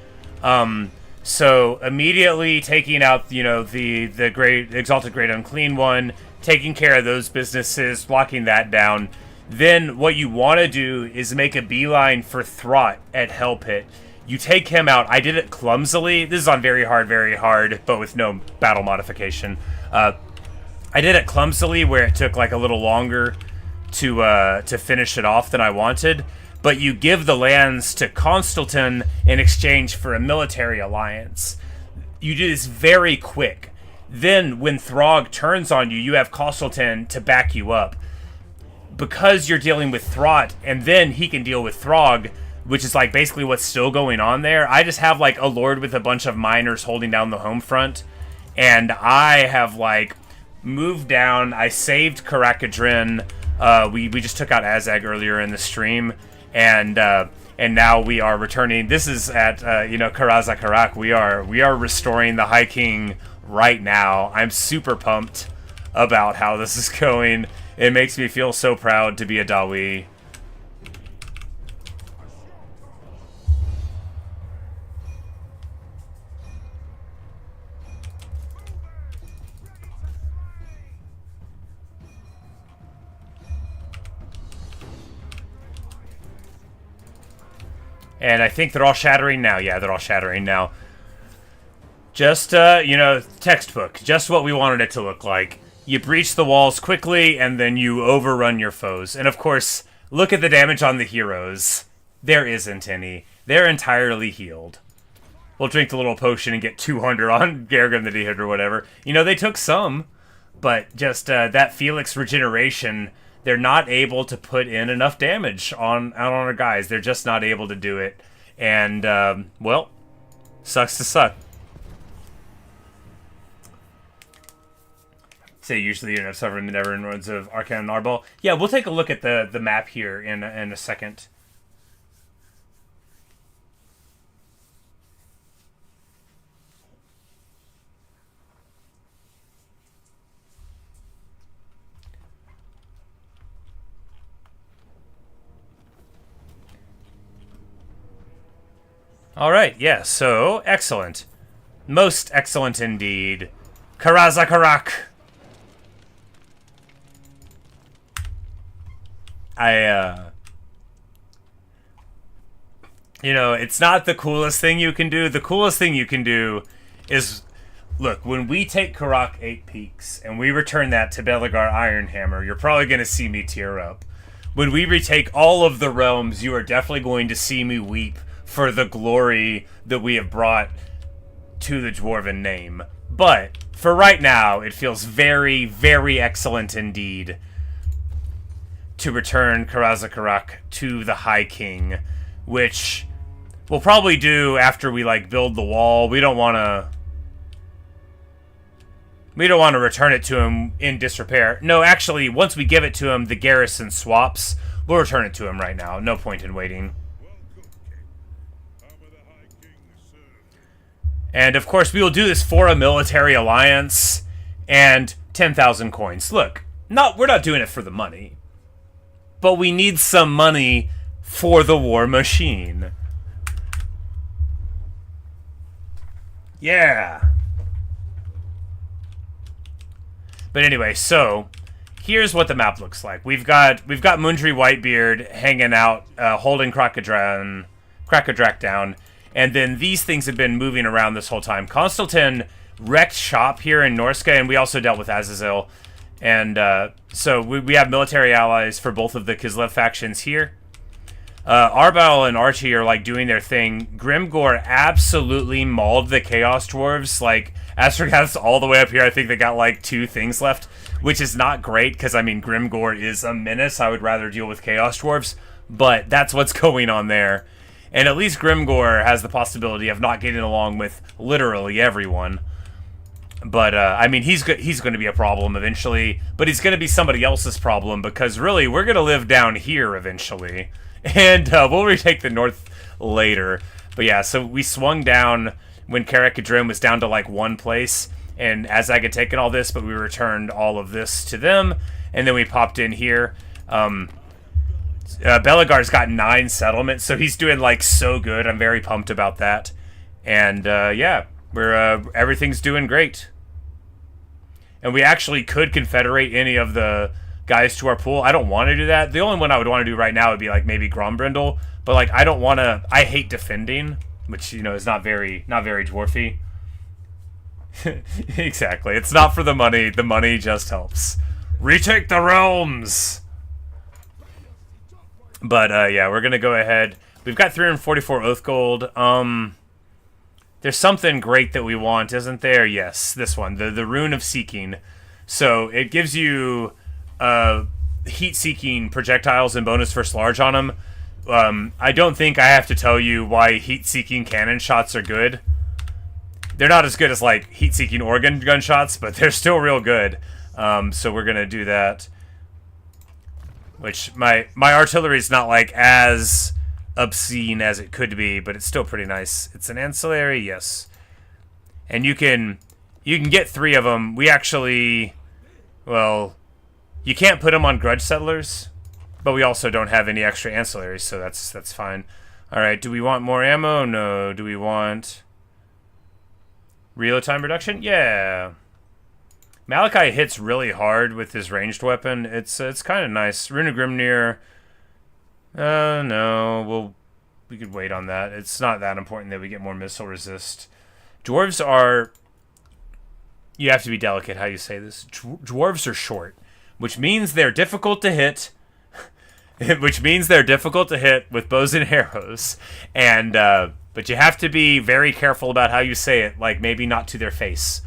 So immediately taking out, you know, the great Exalted Great Unclean One, taking care of those businesses, blocking that down. Then what you want to do is make a beeline for Throt at Hell Pit. You take him out. I did it clumsily. This is on very hard, but with no battle modification. I did it clumsily where it took like a little longer to finish it off than I wanted. But you give the lands to Constantine in exchange for a military alliance. You do this very quick. Then, when Throg turns on you, you have Constantine to back you up. Because you're dealing with Throt, and then he can deal with Throg, which is like basically what's still going on there. I just have like a lord with a bunch of miners holding down the home front. And I have like moved down. I saved Karakadrin. We just took out Azag earlier in the stream. And now we are returning. This is at Karaz Ankor. We are restoring the High King right now. I'm super pumped about how this is going. It makes me feel so proud to be a Dawi. And I think they're all shattering now. Yeah, they're all shattering now. Just, textbook. Just what we wanted it to look like. You breach the walls quickly, and then you overrun your foes. And of course, look at the damage on the heroes. There isn't any. They're entirely healed. We'll drink the little potion and get 200 on Garagrim the D-Hit or whatever. You know, they took some, but just that Felix regeneration... They're not able to put in enough damage on our guys. They're just not able to do it. And, well, sucks to suck. Say usually you're suffering the never-ending roads of Arcane and Arbol. Yeah, we'll take a look at the map here in a second. All right, yeah, so excellent. Most excellent indeed. Karaz Ankor. You know, it's not the coolest thing you can do. The coolest thing you can do is, look, when we take Karak 8 Peaks and we return that to Belagar Ironhammer, you're probably going to see me tear up. When we retake all of the realms, you are definitely going to see me weep for the glory that we have brought to the Dwarven name. But for right now, it feels very, very excellent indeed to return Karaz Ankor to the High King, which we'll probably do after we like build the wall. We don't want to return it to him in disrepair. No, actually, once we give it to him, the garrison swaps. We'll return it to him right now. No point in waiting. And of course, we will do this for a military alliance and 10,000 coins. Look, we're not doing it for the money, but we need some money for the war machine. Yeah. But anyway, so here's what the map looks like. We've got Mundry Whitebeard hanging out, holding Krakadrak down, and then these things have been moving around this whole time. Constantine wrecked shop here in Norska, and we also dealt with Azazel. And so we have military allies for both of the Kislev factions here. Arbal and Archie are like doing their thing. Grimgor absolutely mauled the Chaos Dwarves. Like, Astragal's all the way up here. I think they got like 2 things left, which is not great because, I mean, Grimgor is a menace. I would rather deal with Chaos Dwarves, but that's what's going on there. And at least Grimgor has the possibility of not getting along with literally everyone. But, I mean, he's going to be a problem eventually, but he's going to be somebody else's problem because, really, we're going to live down here eventually. And we'll retake the north later. But yeah, so we swung down when Garagrim was down to like 1 place. And Azag had taken all this, but we returned all of this to them. And then we popped in here. Belagar's got 9 settlements, so he's doing like so good. I'm very pumped about that. And yeah, everything's doing great. And we actually could confederate any of the guys to our pool. I don't want to do that. The only one I would want to do right now would be like maybe Grombrindle, but like I don't want to. I hate defending, which you know is not very dwarfy. Exactly. It's not for the money. The money just helps. Retake the realms. But yeah, we're gonna go ahead. We've got 344 Oath Gold. There's something great that we want, isn't there? Yes, this one, the Rune of Seeking. So it gives you heat-seeking projectiles and bonus first large on them. I don't think I have to tell you why heat-seeking cannon shots are good. They're not as good as like heat-seeking organ gunshots, but they're still real good. So we're gonna do that. Which my artillery is not like as obscene as it could be, but it's still pretty nice. It's an ancillary, yes. And you can get 3 of them. We actually, well, you can't put them on grudge settlers, but we also don't have any extra ancillaries, so that's fine. All right, do we want more ammo? No. Do we want reload time reduction? Yeah. Malakai hits really hard with his ranged weapon. It's kind of nice. Rune of Grimnir. No, we could wait on that. It's not that important that we get more missile resist. Dwarves are. You have to be delicate how you say this. Dwarves are short, which means they're difficult to hit. Which means they're difficult to hit with bows and arrows, and but you have to be very careful about how you say it. Like maybe not to their face.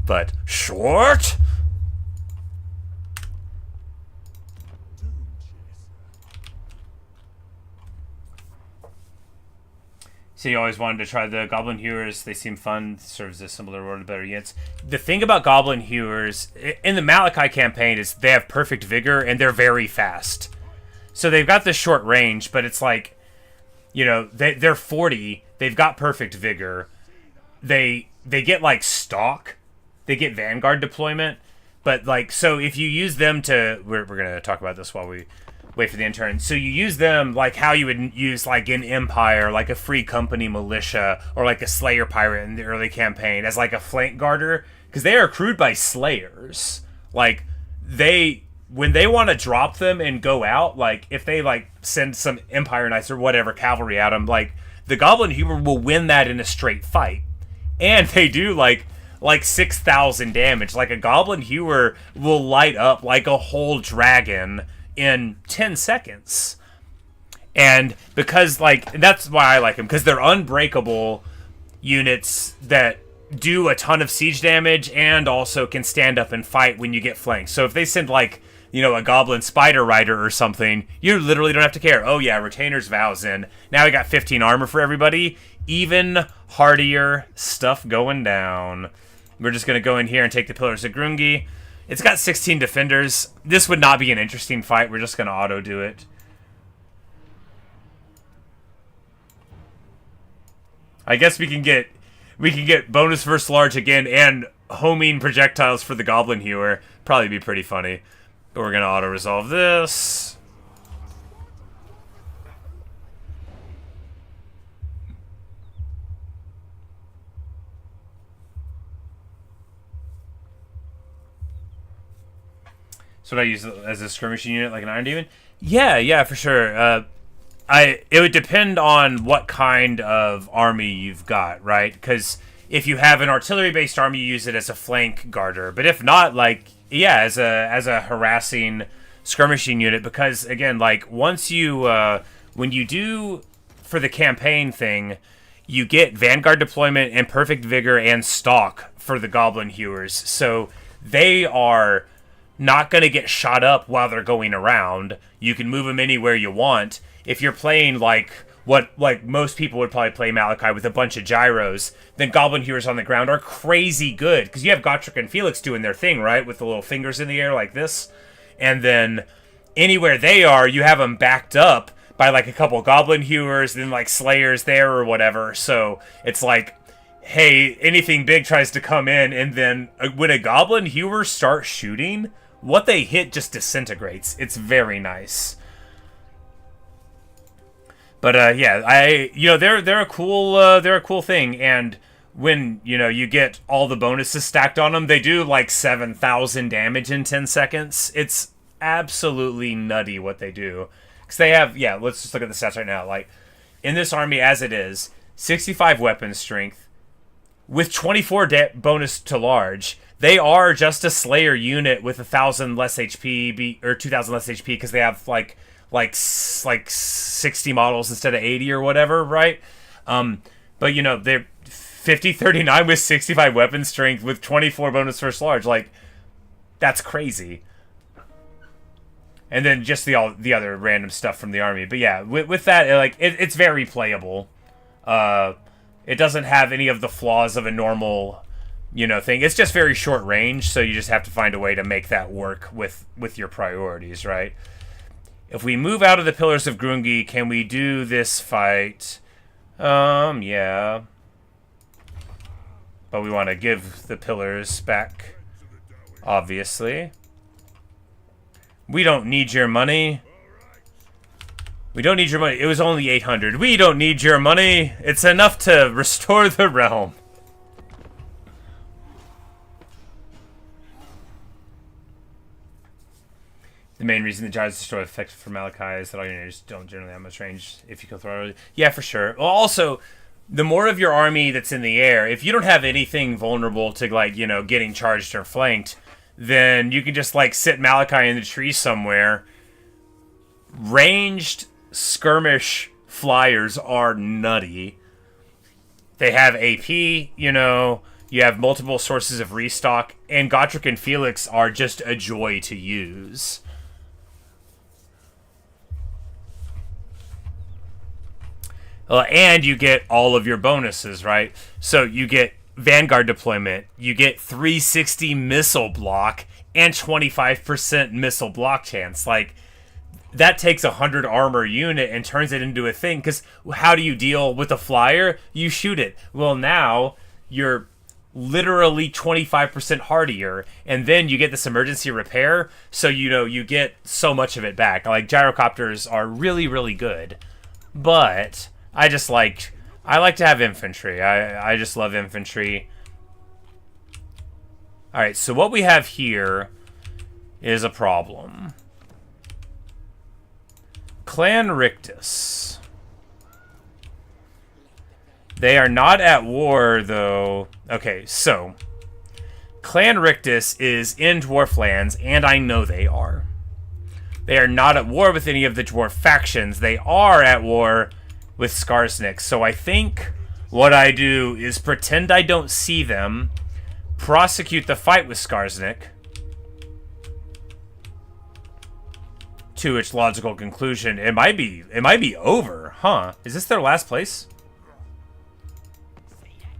But short. So you always wanted to try the Goblin Hewers. They seem fun. Serves a similar role to better units. The thing about Goblin Hewers in the Malakai campaign is they have perfect vigor and they're very fast. So they've got this short range, but it's like, you know, they're 40. They've got perfect vigor. They get like stock. They get Vanguard deployment. But like, so if you use them to, we're gonna talk about this while wait for the intern. So you use them like how you would use like an Empire, like a Free Company militia, or like a Slayer pirate in the early campaign as like a flank guarder, because they are crewed by Slayers. Like when they want to drop them and go out, like if they like send some Empire Knights or whatever cavalry at them, like the Goblin Hubert will win that in a straight fight, and they do like 6,000 damage. Like a Goblin Hewer will light up like a whole dragon in 10 seconds. And because, like, that's why I like them, because they're unbreakable units that do a ton of siege damage and also can stand up and fight when you get flanked. So if they send, like, you know, a Goblin Spider Rider or something, you literally don't have to care. Oh, yeah, Retainer's Vows in. Now we got 15 armor for everybody. Even hardier stuff going down. We're just going to go in here and take the Pillars of Grungi. It's got 16 defenders. This would not be an interesting fight. We're just going to auto-do it. I guess we can get bonus versus large again and homing projectiles for the Goblin Hewer. Probably be pretty funny. But we're going to auto-resolve this. So would I use it as a skirmishing unit, like an Iron Demon? Yeah, for sure. It would depend on what kind of army you've got, right? Because if you have an artillery-based army, you use it as a flank guarder. But if not, like, yeah, as a harassing skirmishing unit. Because again, like once you when you do for the campaign thing, you get Vanguard deployment and perfect vigor and stalk for the Goblin Hewers. So they are not going to get shot up while they're going around. You can move them anywhere you want. If you're playing like most people would probably play Malakai with a bunch of gyros, then Goblin Hewers on the ground are crazy good, because you have Gotrek and Felix doing their thing, right, with the little fingers in the air like this, and then anywhere they are, you have them backed up by like a couple Goblin Hewers, then like Slayers there or whatever. So it's like, hey, anything big tries to come in, and then when a Goblin Hewer starts shooting, what they hit just disintegrates. It's very nice. But yeah, they're a cool thing, and when you get all the bonuses stacked on them, they do like 7,000 damage in 10 seconds. It's absolutely nutty what they do, because they have let's just look at the stats right now. Like in this army as it is, 65 weapon strength with 24 bonus to large. They are just a Slayer unit with 1,000 less HP or 2,000 less HP, because they have like 60 models instead of 80 or whatever, right? But they're 50-39 with 65 weapon strength with 24 bonus first large. Like, that's crazy. And then just the other random stuff from the army. But yeah, with that, like it's very playable. It doesn't have any of the flaws of a normal thing. It's just very short range, so you just have to find a way to make that work with your priorities, right? If we move out of the Pillars of Grungi, can we do this fight? Yeah. But we want to give the pillars back, obviously. We don't need your money. We don't need your money. It was only 800. We don't need your money. It's enough to restore the realm. The main reason the gyros destroy effective for Malakai is that all your natives don't generally have much range if you kill throw. Yeah, for sure. Well, also, the more of your army that's in the air, if you don't have anything vulnerable to, like, getting charged or flanked, then you can just, like, sit Malakai in the tree somewhere. Ranged skirmish flyers are nutty. They have AP, you have multiple sources of restock, and Gotrek and Felix are just a joy to use. And you get all of your bonuses, right? So you get Vanguard deployment, you get 360 missile block, and 25% missile block chance. Like, that takes a 100 armor unit and turns it into a thing, because how do you deal with a flyer? You shoot it. Well, now you're literally 25% hardier, and then you get this emergency repair, so you get so much of it back. Like, gyrocopters are really, really good, but I like to have infantry. I just love infantry. Alright, so what we have here is a problem. Clan Rictus. They are not at war, though. Okay, so Clan Rictus is in dwarf lands, and I know they are. They are not at war with any of the dwarf factions. They are at war with Skarsnik. So I think what I do is pretend I don't see them, prosecute the fight with Skarsnik to its logical conclusion. It might be over, huh? Is this their last place?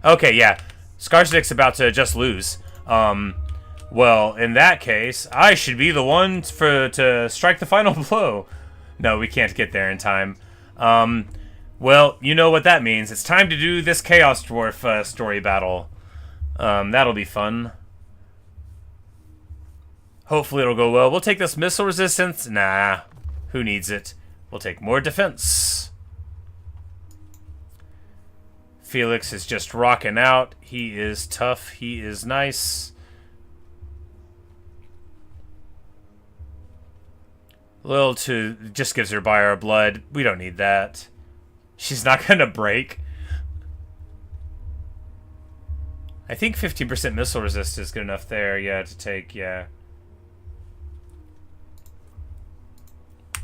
Okay, yeah. Skarsnik's about to just lose. Well, in that case, I should be the one to strike the final blow. No, we can't get there in time. Well, you know what that means. It's time to do this Chaos Dwarf story battle. That'll be fun. Hopefully it'll go well. We'll take this missile resistance. Nah, who needs it? We'll take more defense. Felix is just rocking out. He is tough. He is nice. Lil just gives her by our blood. We don't need that. She's not gonna break. I think 15% missile resist is good enough there, yeah, to take, yeah.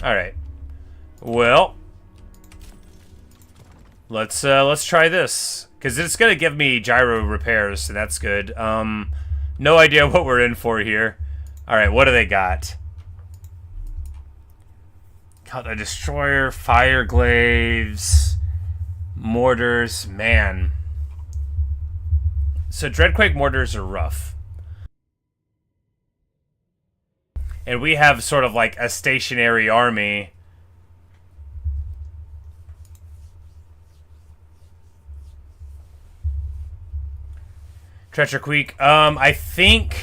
Alright. Well, let's try this. Because it's gonna give me gyro repairs, so that's good. No idea what we're in for here. Alright, what do they got? Got a destroyer, fire glaives, mortars, man. So Dreadquake mortars are rough. And we have sort of like a stationary army. Treacherqueek, I think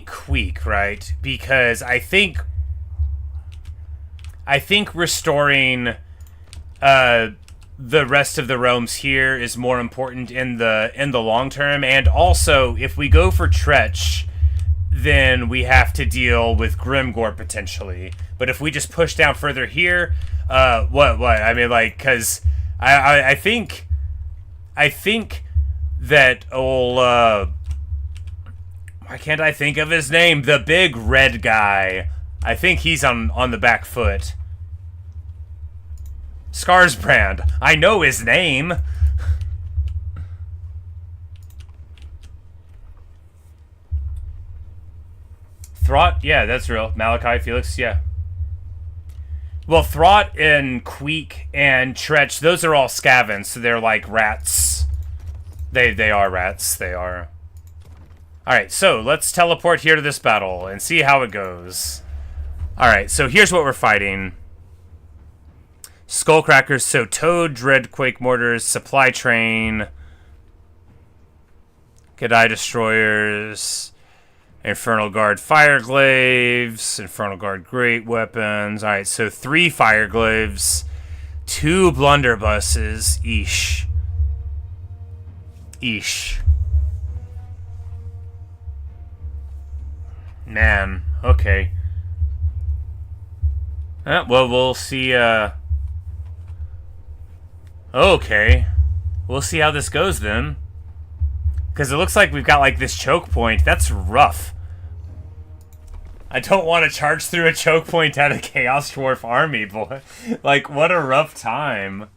Queek, right? Because I think restoring the rest of the realms here is more important in the long term, and also if we go for Tretch, then we have to deal with Grimgore potentially. But if we just push down further here, what? I mean, like, because I think that old why can't I think of his name? The big red guy. I think he's on the back foot. Skarsbrand. I know his name. Throt? Yeah, that's real. Malakai, Felix, yeah. Well, Throt and Queek and Tretch, those are all scavens, so they're like rats. They are rats. They are. Alright, so let's teleport here to this battle and see how it goes. Alright, so here's what we're fighting. Skullcrackers, so Toad, Dreadquake Mortars, Supply Train, Godai Destroyers, Infernal Guard Fire Glaives, Infernal Guard Great Weapons. Alright, so 3 Fire Glaives, 2 Blunderbusses. Eesh. Eesh. Man, okay. Well, we'll see, okay. We'll see how this goes, then. Because it looks like we've got, like, this choke point. That's rough. I don't want to charge through a choke point at a Chaos Dwarf army, boy. Like, what a rough time.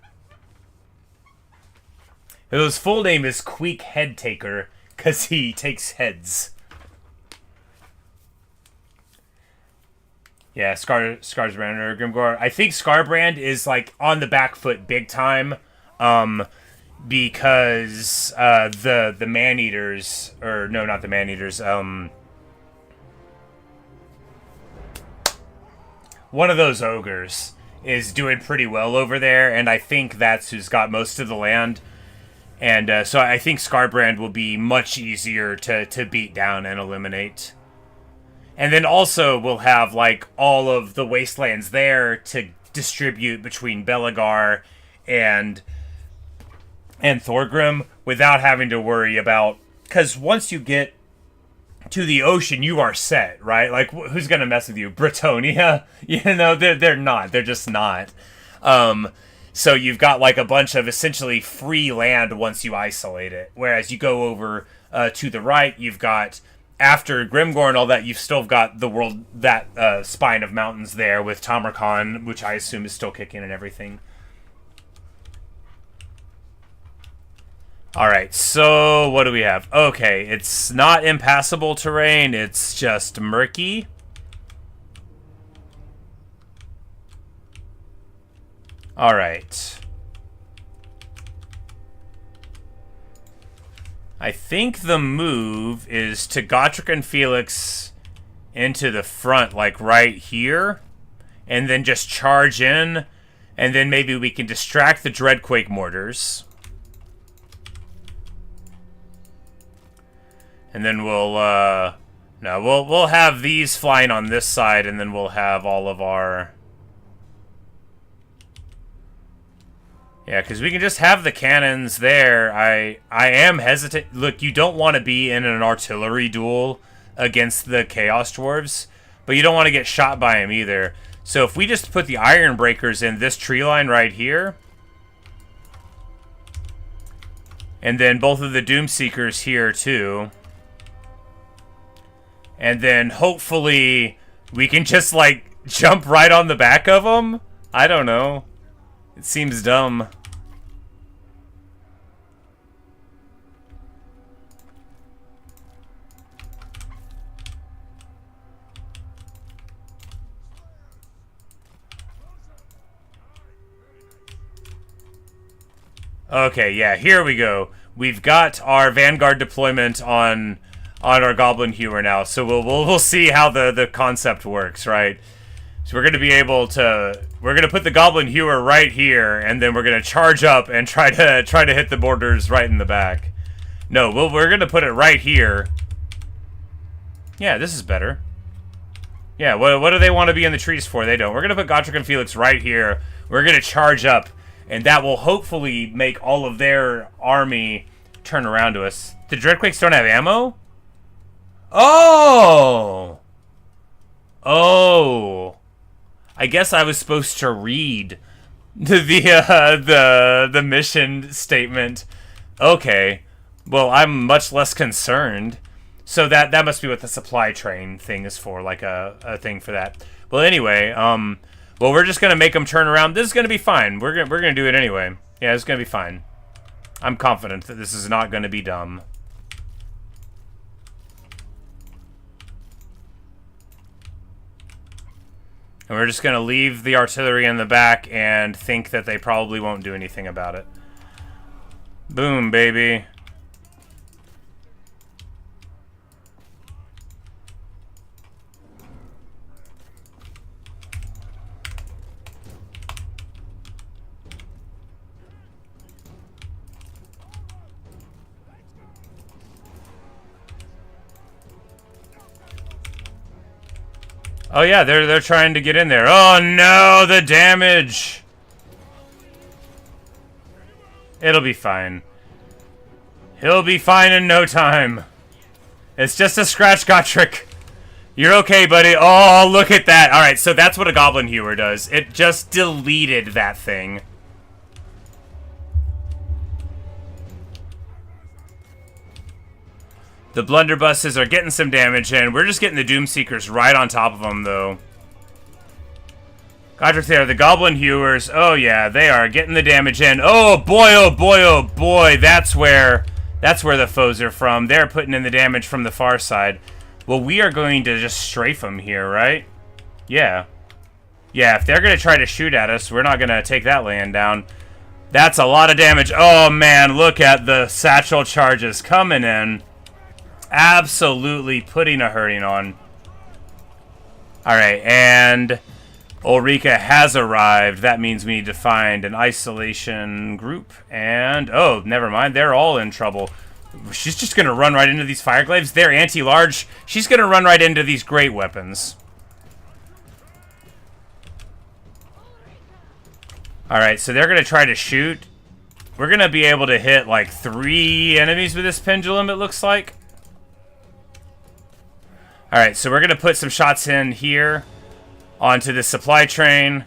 His full name is Queek Headtaker, because he takes heads. Yeah, Skarsbrand or Grimgore. I think Scarbrand is, like, on the back foot big time, because the man-eaters, or no, not the man-eaters, one of those ogres is doing pretty well over there, and I think that's who's got most of the land. And so I think Scarbrand will be much easier to beat down and eliminate. And then also we'll have like all of the wastelands there to distribute between Belagar and Thorgrim without having to worry about, because once you get to the ocean, you are set, right? Like, who's gonna mess with you? Bretonia? You know, they're not. They're just not. So you've got like a bunch of essentially free land once you isolate it. Whereas you go over to the right, you've got, after Grimgor and all that, you've still got the world, that spine of mountains there with Tamarkan, which I assume is still kicking and everything. Alright, so what do we have? Okay, it's not impassable terrain, it's just murky. Alright. I think the move is to Gotrek and Felix into the front, like right here, and then just charge in, and then maybe we can distract the Dreadquake mortars. And then we'll have these flying on this side, and then we'll have all of our... Yeah, because we can just have the cannons there. I am hesitant. Look, you don't want to be in an artillery duel against the Chaos Dwarves, but you don't want to get shot by them either. So if we just put the Iron Breakers in this tree line right here, and then both of the Doomseekers here too, and then hopefully we can just like jump right on the back of them. I don't know. It seems dumb. Okay, yeah, here we go. We've got our Vanguard deployment on our Goblin Hewer now, so we'll see how the concept works, right? So we're going to be able to... We're going to put the Goblin Hewer right here, and then we're going to charge up and try to hit the borders right in the back. No, we're going to put it right here. Yeah, this is better. Yeah, what do they want to be in the trees for? They don't. We're going to put Gotrek and Felix right here. We're going to charge up, and that will hopefully make all of their army turn around to us. The Dreadquakes don't have ammo? Oh! Oh... I guess I was supposed to read the mission statement. Okay. Well, I'm much less concerned. So that must be what the supply train thing is for, like a thing for that. Well, anyway, well, we're just gonna make them turn around. This is gonna be fine. We're gonna do it anyway. Yeah, it's gonna be fine. I'm confident that this is not gonna be dumb. And we're just going to leave the artillery in the back and think that they probably won't do anything about it. Boom, baby. Oh yeah, they're trying to get in there. Oh no, the damage! It'll be fine. He'll be fine in no time. It's just a scratch, Gotrek. You're okay, buddy. Oh, look at that. Alright, so that's what a Goblin Hewer does. It just deleted that thing. The blunderbusses are getting some damage in. We're just getting the Doomseekers right on top of them, though. Gotrek there, the Goblin Hewers. Oh, yeah, they are getting the damage in. Oh, boy, oh, boy, oh, boy. That's where the foes are from. They're putting in the damage from the far side. Well, we are going to just strafe them here, right? Yeah. Yeah, if they're going to try to shoot at us, we're not going to take that land down. That's a lot of damage. Oh, man, look at the satchel charges coming in. Absolutely putting a hurting on. Alright, and Ulrika has arrived. That means we need to find an isolation group. And, oh, never mind. They're all in trouble. She's just going to run right into these fireglaves. They're anti-large. She's going to run right into these great weapons. Alright, so they're going to try to shoot. We're going to be able to hit, like, 3 enemies with this pendulum, it looks like. Alright, so we're going to put some shots in here onto the supply train.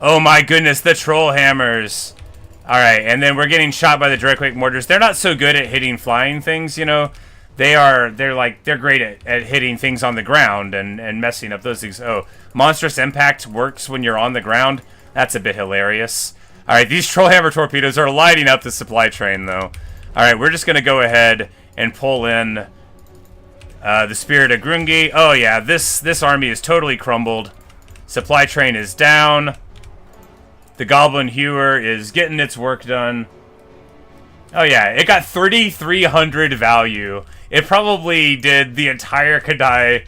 Oh my goodness, the troll hammers. Alright, and then we're getting shot by the Dreadquake mortars. They're not so good at hitting flying things, you know. They're great at hitting things on the ground and messing up those things. Oh, monstrous impact works when you're on the ground. That's a bit hilarious. Alright, these trollhammer torpedoes are lighting up the supply train, though. Alright, we're just going to go ahead and pull in the Spirit of Grungi. Oh, yeah, this army is totally crumbled. Supply train is down. The Goblin Hewer is getting its work done. Oh, yeah, it got 3,300 value. It probably did the entire Kadai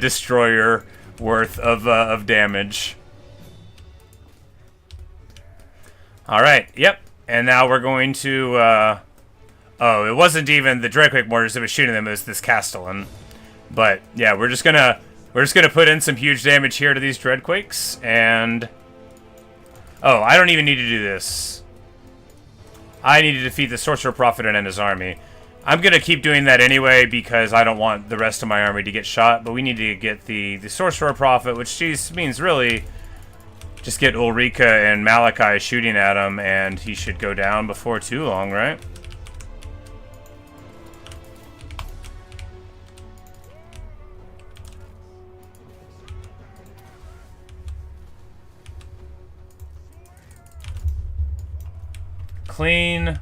Destroyer worth of damage. Alright, yep. And now we're going to, oh, it wasn't even the Dreadquake mortars that was shooting them, it was this Castellan. But, yeah, we're just gonna put in some huge damage here to these Dreadquakes, and... Oh, I don't even need to do this. I need to defeat the Sorcerer Prophet and his army. I'm gonna keep doing that anyway, because I don't want the rest of my army to get shot, but we need to get the Sorcerer Prophet, which means really... Just get Ulrika and Malakai shooting at him, and he should go down before too long, right? Clean.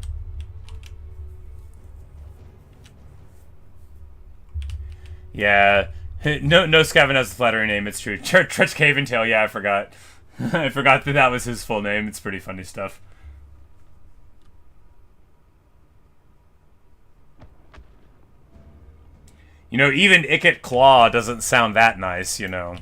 Yeah. No Scaven has a flattering name, it's true. Trech Caventail, yeah, I forgot. I forgot that was his full name. It's pretty funny stuff. You know, even Ikit Claw doesn't sound that nice, you know.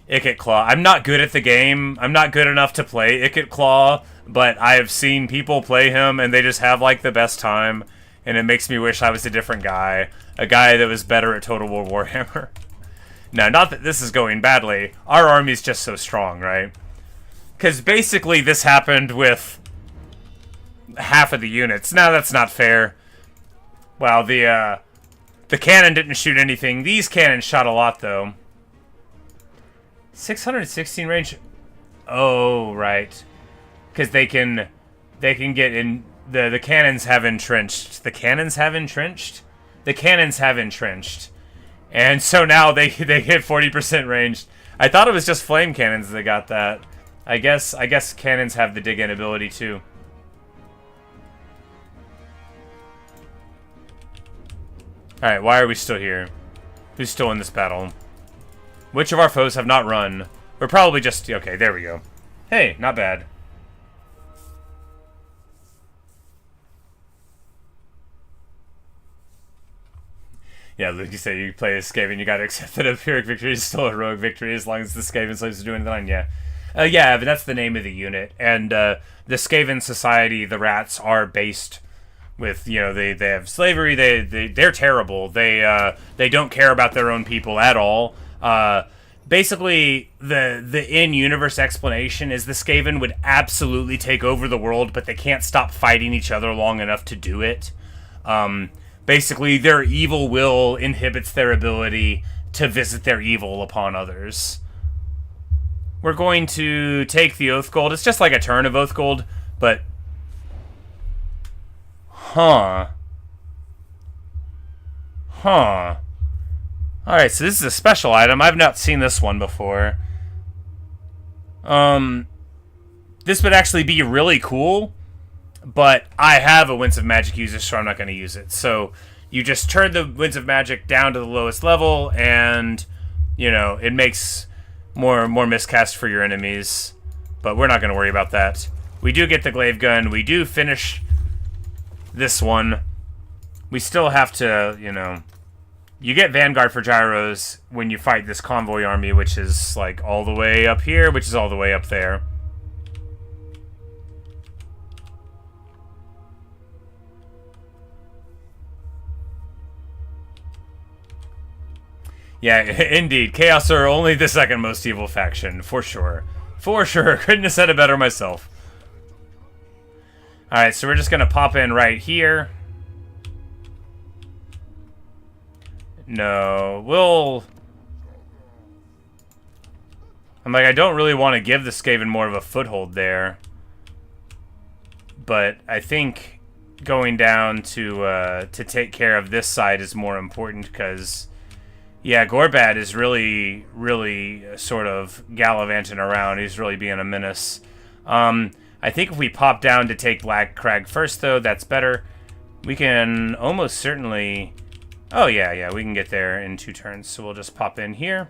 Ikit Claw. I'm not good at the game. I'm not good enough to play Ikit Claw, but I have seen people play him, and they just have, like, the best time, and it makes me wish I was a different guy. A guy that was better at Total War Warhammer. Now, not that this is going badly. Our army's just so strong, right? Because basically this happened with half of the units. Now, that's not fair. Well, the cannon didn't shoot anything. These cannons shot a lot, though. 616 range? Oh, right. Because they can get in... The cannons have entrenched. The cannons have entrenched? The cannons have entrenched. And so now they hit 40% range. I thought it was just flame cannons that got that. I guess cannons have the dig-in ability too. Alright, why are we still here? Who's still in this battle? Which of our foes have not run? We're probably just... Okay, there we go. Hey, not bad. Yeah, Luke, you say you play as Skaven, you gotta accept that a Pyrrhic victory is still a heroic victory as long as the Skaven slaves are doing the line, yeah. Yeah, but that's the name of the unit. And the Skaven society, the rats, are based with, you know, they have slavery, they're terrible. They don't care about their own people at all. Basically, the in-universe explanation is the Skaven would absolutely take over the world, but they can't stop fighting each other long enough to do it. Basically, their evil will inhibits their ability to visit their evil upon others. We're going to take the Oath Gold. It's just like a turn of Oath Gold, but... Huh. Alright, so this is a special item. I've not seen this one before. This would actually be really cool. But I have a Winds of Magic user, so I'm not going to use it. So you just turn the Winds of Magic down to the lowest level, and, you know, it makes more miscast for your enemies. But we're not going to worry about that. We do get the Glaive Gun. We do finish this one. We still have to, you know, You get Vanguard for gyros when you fight this convoy army, which is like all the way up here, which is all the way up there. Yeah, indeed. Chaos are only the second most evil faction, for sure. For sure. Couldn't have said it better myself. Alright, so we're just going to pop in right here. No, we'll... I'm like, I don't really want to give the Skaven more of a foothold there. But I think going down to take care of this side is more important because... Yeah, Gorbad is really, really sort of gallivanting around. He's really being a menace. I think if we pop down to take Black Crag first, though, that's better. We can almost certainly... Oh, yeah, we can get there in 2 turns. So we'll just pop in here.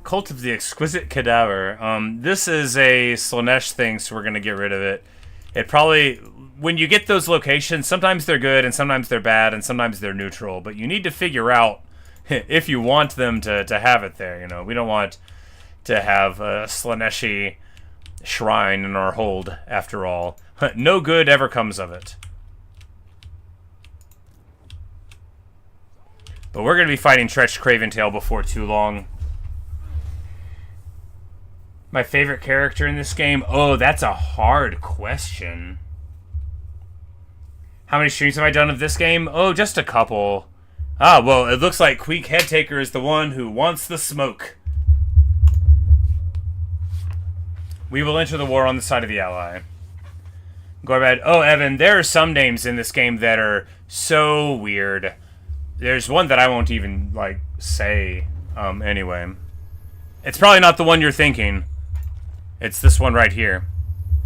Cult of the Exquisite Cadaver. This is a Slanesh thing, so we're going to get rid of it. It probably... When you get those locations, sometimes they're good, and sometimes they're bad, and sometimes they're neutral. But you need to figure out if you want them to have it there, you know. We don't want to have a Slaneshi shrine in our hold, after all. No good ever comes of it. But we're going to be fighting Tretch Craventail before too long. My favorite character in this game? Oh, that's a hard question. How many streams have I done of this game? Oh, just a couple. Ah, well, it looks like Queek Headtaker is the one who wants the smoke. We will enter the war on the side of the ally. Gorbad. Oh, Evan, there are some names in this game that are so weird. There's one that I won't even, like, say, anyway. It's probably not the one you're thinking. It's this one right here.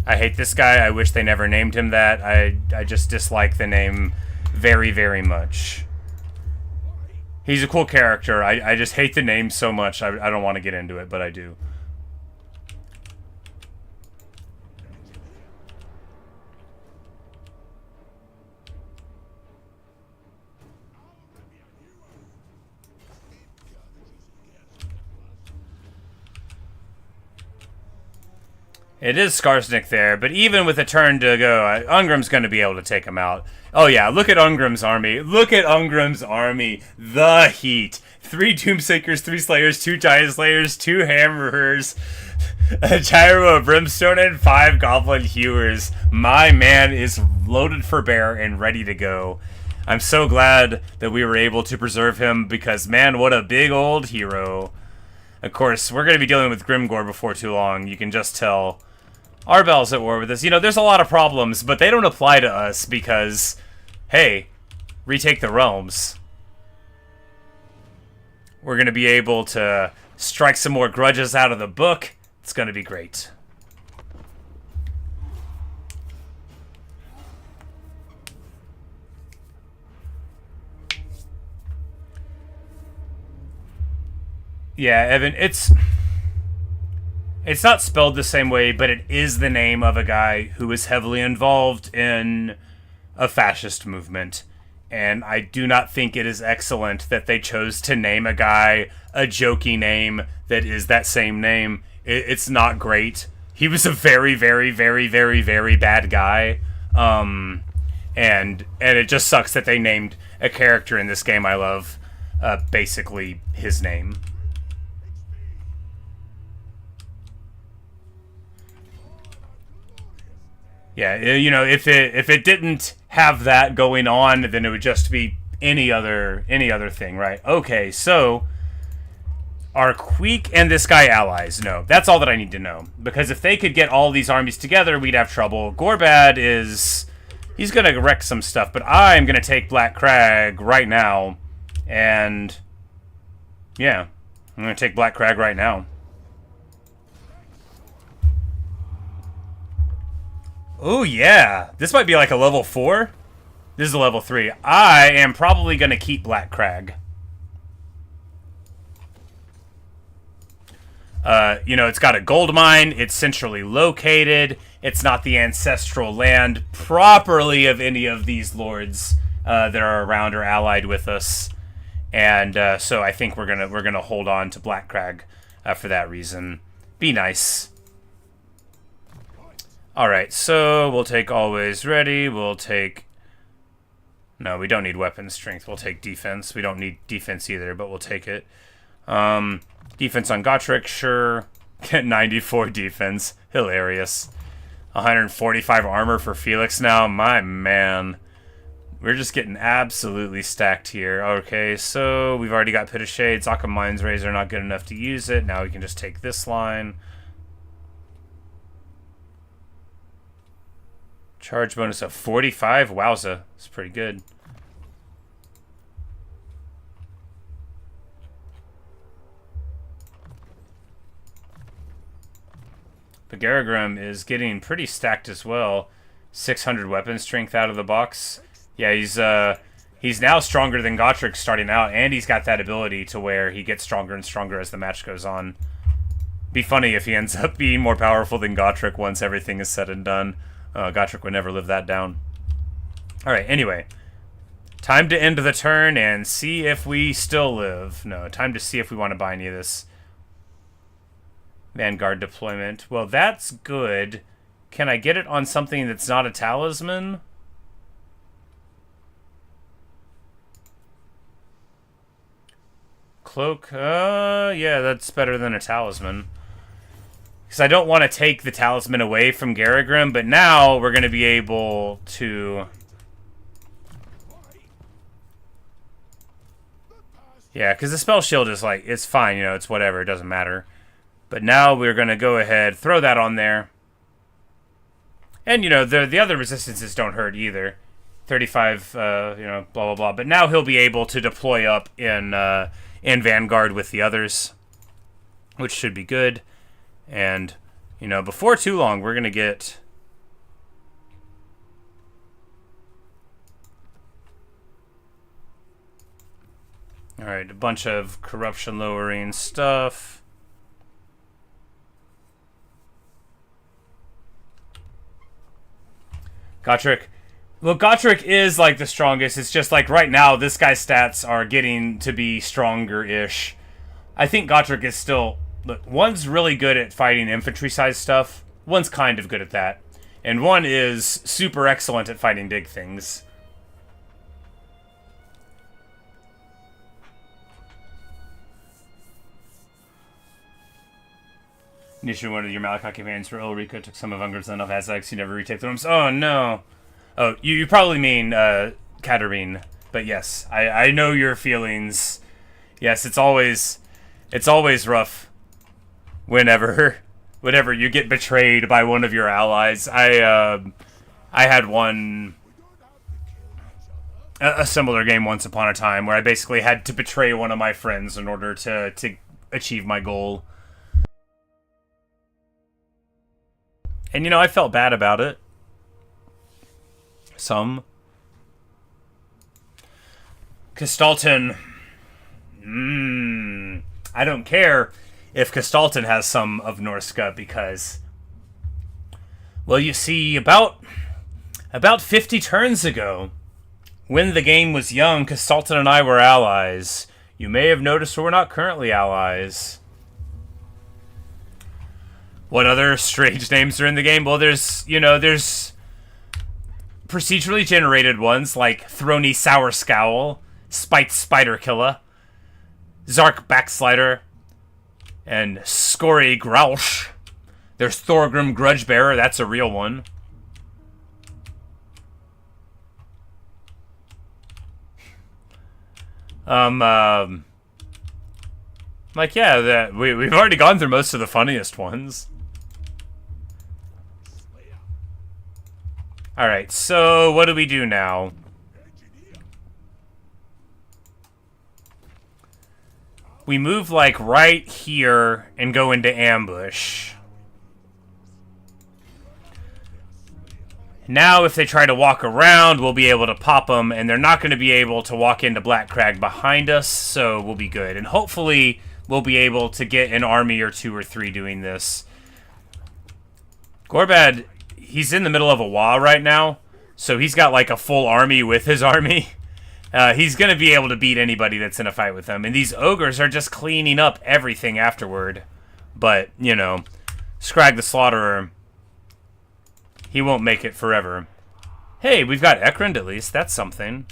I hate this guy. I wish they never named him that. I just dislike the name very, very much. He's a cool character. I just hate the name so much. I don't want to get into it, but I do. It is Skarsnik there, but even with a turn to go, Ungrim's going to be able to take him out. Oh yeah, look at Ungrim's army. Look at Ungrim's army. The heat. 3 Doomsakers, 3 Slayers, 2 Giant Slayers, 2 Hammerers, a Gyro of Brimstone, and 5 Goblin Hewers. My man is loaded for bear and ready to go. I'm so glad that we were able to preserve him because, man, what a big old hero. Of course, we're going to be dealing with Grimgor before too long. You can just tell. Arbel's at war with us. You know, there's a lot of problems, but they don't apply to us because, hey, retake the realms. We're going to be able to strike some more grudges out of the book. It's going to be great. Yeah, Evan, it's not spelled the same way, but it is the name of a guy who is heavily involved in a fascist movement. And I do not think it is excellent that they chose to name a guy a jokey name that is that same name. It's not great. He was a very, very, very, very, very bad guy. And it just sucks that they named a character in this game I love basically his name. Yeah, you know, if it didn't have that going on, then it would just be any other thing, right? Okay, so are Queek and this guy allies? No, that's all that I need to know. Because if they could get all these armies together, we'd have trouble. Gorbad he's gonna wreck some stuff, but I'm gonna take Black Crag right now, and yeah, I'm gonna take Black Crag right now. Oh, yeah. This might be like a level 4. This is a level 3. I am probably going to keep Black Crag. It's got a gold mine. It's centrally located. It's not the ancestral land properly of any of these lords that are around or allied with us, and so I think we're gonna hold on to Black Crag for that reason. Be nice. All right, so we'll take always ready. We'll take. No, we don't need weapon strength. We'll take defense. We don't need defense either, but we'll take it. Defense on Gotrek, sure. Get 94 defense. Hilarious. 145 armor for Felix now. My man. We're just getting absolutely stacked here. Okay, so we've already got Pit of Shade. Zaka Mind's Razor, not good enough to use it. Now we can just take this line. Charge bonus of 45. Wowza. It's pretty good. But Garagrim is getting pretty stacked as well. 600 weapon strength out of the box. Yeah, he's now stronger than Gotrek starting out, and he's got that ability to where he gets stronger and stronger as the match goes on. Be funny if he ends up being more powerful than Gotrek once everything is said and done. Gotrek would never live that down. Alright, anyway. Time to end the turn and see if we still live. No, time to see if we want to buy any of this. Vanguard deployment. Well, that's good. Can I get it on something that's not a talisman? Cloak? Yeah, that's better than a talisman. Because I don't want to take the talisman away from Garagrim, but now we're going to be able to... Yeah, because the spell shield is like, it's fine, it's whatever, it doesn't matter. But now we're going to go ahead, throw that on there. And, the other resistances don't hurt either. 35, blah, blah, blah. But now he'll be able to deploy up in Vanguard with the others, which should be good. And, before too long, we're going to get... Alright, a bunch of corruption lowering stuff. Gotrek. Well, Gotrek is, like, the strongest. It's just, like, right now, this guy's stats are getting to be stronger-ish. I think Gotrek is still... Look, one's really good at fighting infantry-sized stuff. One's kind of good at that. And one is super excellent at fighting big things. Initially, one of your Malakai companions for Ulrika took some of Unger's enough Aztecs. You never retake the rooms. Oh, no. Oh, you probably mean Katarine. But yes, I know your feelings. Yes, it's always rough whenever you get betrayed by one of your allies. I had a similar game once upon a time where I basically had to betray one of my friends in order to achieve my goal. And, I felt bad about it. Some. Castalton. I don't care if Castalton has some of Norska because... Well, you see, about 50 turns ago, when the game was young, Castalton and I were allies. You may have noticed we're not currently allies. What other strange names are in the game? Well, there's procedurally generated ones like Throny Sour Scowl, Spite Spider Killer, Zark Backslider, and Scory Grouch. There's Thorgrim Grudgebearer, that's a real one. Like, yeah, we've already gone through most of the funniest ones. Alright, so what do we do now? We move, like, right here and go into ambush. Now, if they try to walk around, we'll be able to pop them, and they're not going to be able to walk into Black Crag behind us, so we'll be good. And hopefully, we'll be able to get an army or 2 or 3 doing this. Gorbad, he's in the middle of a wall right now, so he's got like a full army with his army. He's going to be able to beat anybody that's in a fight with him. And these ogres are just cleaning up everything afterward. But, you know, Scrag the Slaughterer, he won't make it forever. Hey, we've got Ekrund at least. That's something.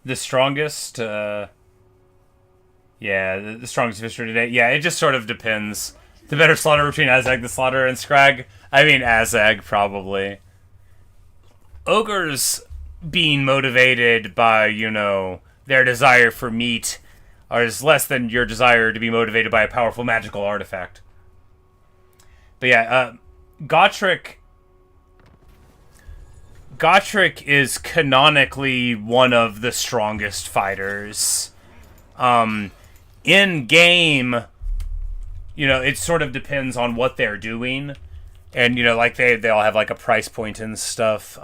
The strongest, yeah, the strongest fisher today. Yeah, it just sort of depends. The better slaughter between Azag the Slaughterer and Scrag. I mean, Azag, probably. Ogres being motivated by, you know, their desire for meat is less than your desire to be motivated by a powerful magical artifact. But yeah, Gotrek is canonically one of the strongest fighters. In game, you know, it sort of depends on what they're doing. And, you know, like they all have like a price point and stuff.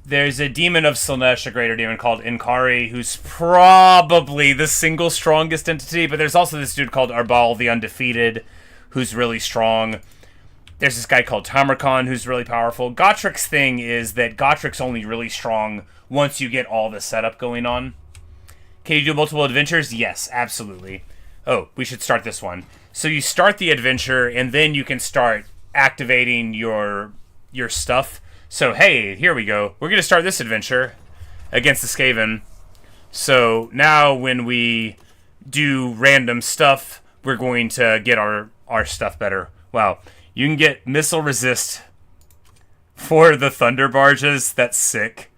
There's a demon of Slaanesh, a greater demon called Inkari, who's probably the single strongest entity, but there's also this dude called Arbal the Undefeated, who's really strong. There's this guy called Tamarkon who's really powerful. Gotrek's thing is that Gotrek's only really strong once you get all the setup going on. Can you do multiple adventures? Yes, absolutely. Oh, we should start this one. So you start the adventure, and then you can start activating your stuff. So, hey, here we go. We're going to start this adventure against the Skaven. So now when we do random stuff, we're going to get our stuff better. Wow. You can get missile resist for the thunder barges. That's sick.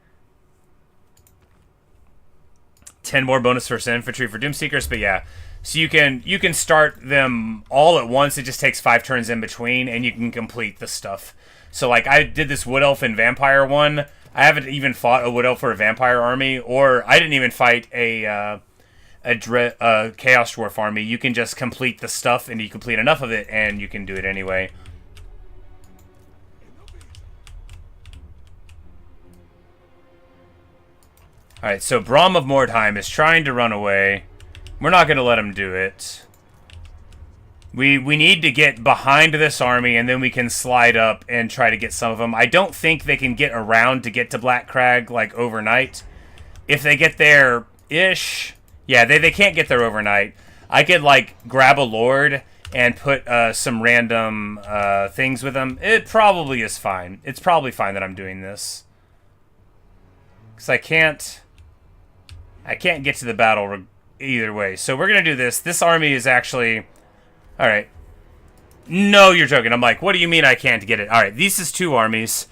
10 more bonus for infantry for Doomseekers, but yeah. So you can start them all at once. It just takes 5 turns in between, and you can complete the stuff. So like I did this Wood Elf and Vampire one. I haven't even fought a Wood Elf or a Vampire army, or I didn't even fight a Chaos Dwarf army. You can just complete the stuff, and you complete enough of it, and you can do it anyway. Alright, so Brahm of Mordheim is trying to run away. We're not going to let him do it. We need to get behind this army, and then we can slide up and try to get some of them. I don't think they can get around to get to Black Crag, like, overnight. If they get there-ish... Yeah, they can't get there overnight. I could, like, grab a Lord and put some random things with them. It probably is fine. It's probably fine that I'm doing this. Because I can't get to the battle either way. So we're going to do this. This army is actually... Alright. No, you're joking. I'm like, what do you mean I can't get it? Alright, this is 2 armies.